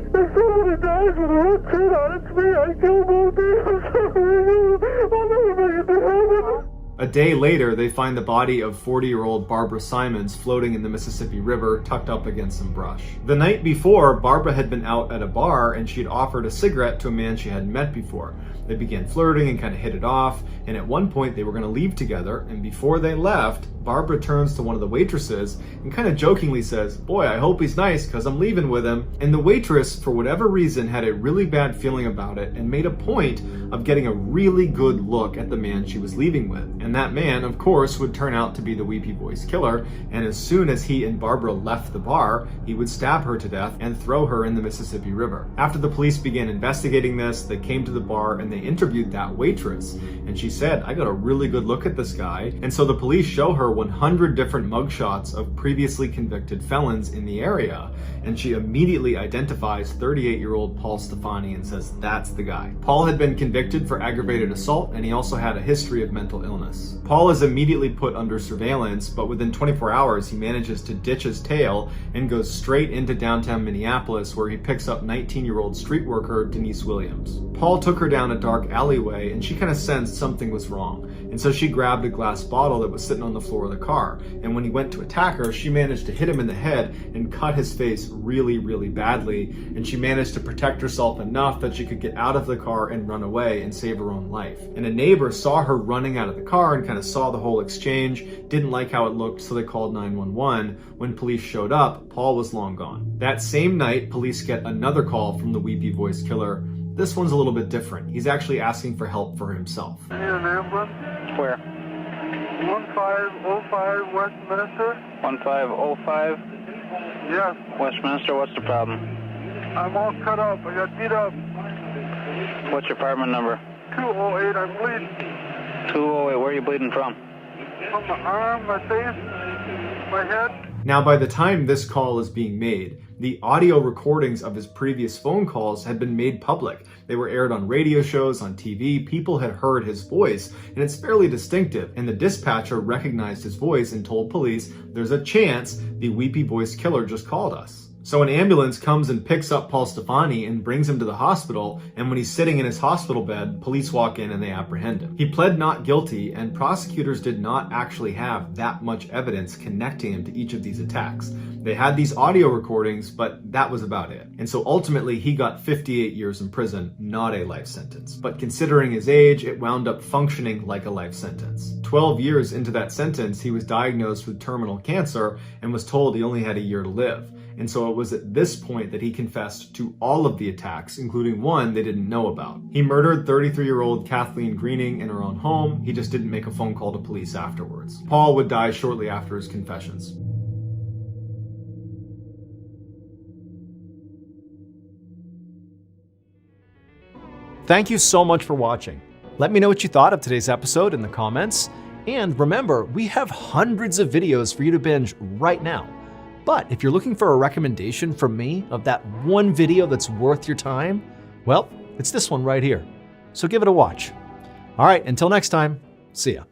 If somebody dies with a red shirt on, it's me. I killed both of you. I'm sorry. I'll never make it to heaven. A day later, they find the body of 40-year-old Barbara Simons floating in the Mississippi River, tucked up against some brush. The night before, Barbara had been out at a bar and she'd offered a cigarette to a man she hadn't met before. They began flirting and kind of hit it off, and at one point they were going to leave together, and before they left, Barbara turns to one of the waitresses and kind of jokingly says, "Boy, I hope he's nice because I'm leaving with him." And the waitress, for whatever reason, had a really bad feeling about it and made a point of getting a really good look at the man she was leaving with. And that man, of course, would turn out to be the weepy-voiced killer, and as soon as he and Barbara left the bar, he would stab her to death and throw her in the Mississippi River. After the police began investigating this, they came to the bar and they interviewed that waitress, and she said, "I got a really good look at this guy." And so the police show her 100 different mugshots of previously convicted felons in the area, and she immediately identifies 38-year-old Paul Stefani and says, "That's the guy." Paul had been convicted for aggravated assault, and he also had a history of mental illness. Paul is immediately put under surveillance, but within 24 hours he manages to ditch his tail and goes straight into downtown Minneapolis, where he picks up 19-year-old street worker Denise Williams. Paul took her down a dark alleyway, and she kind of sensed something was wrong, and so she grabbed a glass bottle that was sitting on the floor of the car, and when he went to attack her, she managed to hit him in the head and cut his face really, really badly, and she managed to protect herself enough that she could get out of the car and run away and save her own life. And a neighbor saw her running out of the car and kind of saw the whole exchange, didn't like how it looked, so they called 911. When police showed up, Paul was long gone. That same night, police get another call from the weepy-voiced killer. This one's a little bit different. He's actually asking for help for himself. I need an ambulance. Where? 1505 Westminster. 1505 Yes, Westminster. What's the problem? I'm all cut up. I got beat up. What's your apartment number? 208. I'm bleeding 208. Where are you bleeding from? from my arm, my face, my head. Now, by the time this call is being made, the audio recordings of his previous phone calls had been made public. They were aired on radio shows, on TV, people had heard his voice, and it's fairly distinctive, and the dispatcher recognized his voice and told police, "There's a chance the weepy-voiced killer just called us." So an ambulance comes and picks up Paul Stefani and brings him to the hospital, and when he's sitting in his hospital bed, police walk in and they apprehend him. He pled not guilty, and prosecutors did not actually have that much evidence connecting him to each of these attacks. They had these audio recordings, but that was about it. And so ultimately he got 58 years in prison, not a life sentence. But considering his age, it wound up functioning like a life sentence. 12 years into that sentence, he was diagnosed with terminal cancer and was told he only had a year to live. And so it was at this point that he confessed to all of the attacks, including one they didn't know about. He murdered 33-year-old Kathleen Greening in her own home. He just didn't make a phone call to police afterwards. Paul would die shortly after his confessions. Thank you so much for watching. Let me know what you thought of today's episode in the comments. And remember, we have hundreds of videos for you to binge right now. But if you're looking for a recommendation from me of that one video that's worth your time, well, it's this one right here. So give it a watch. All right, until next time, see ya.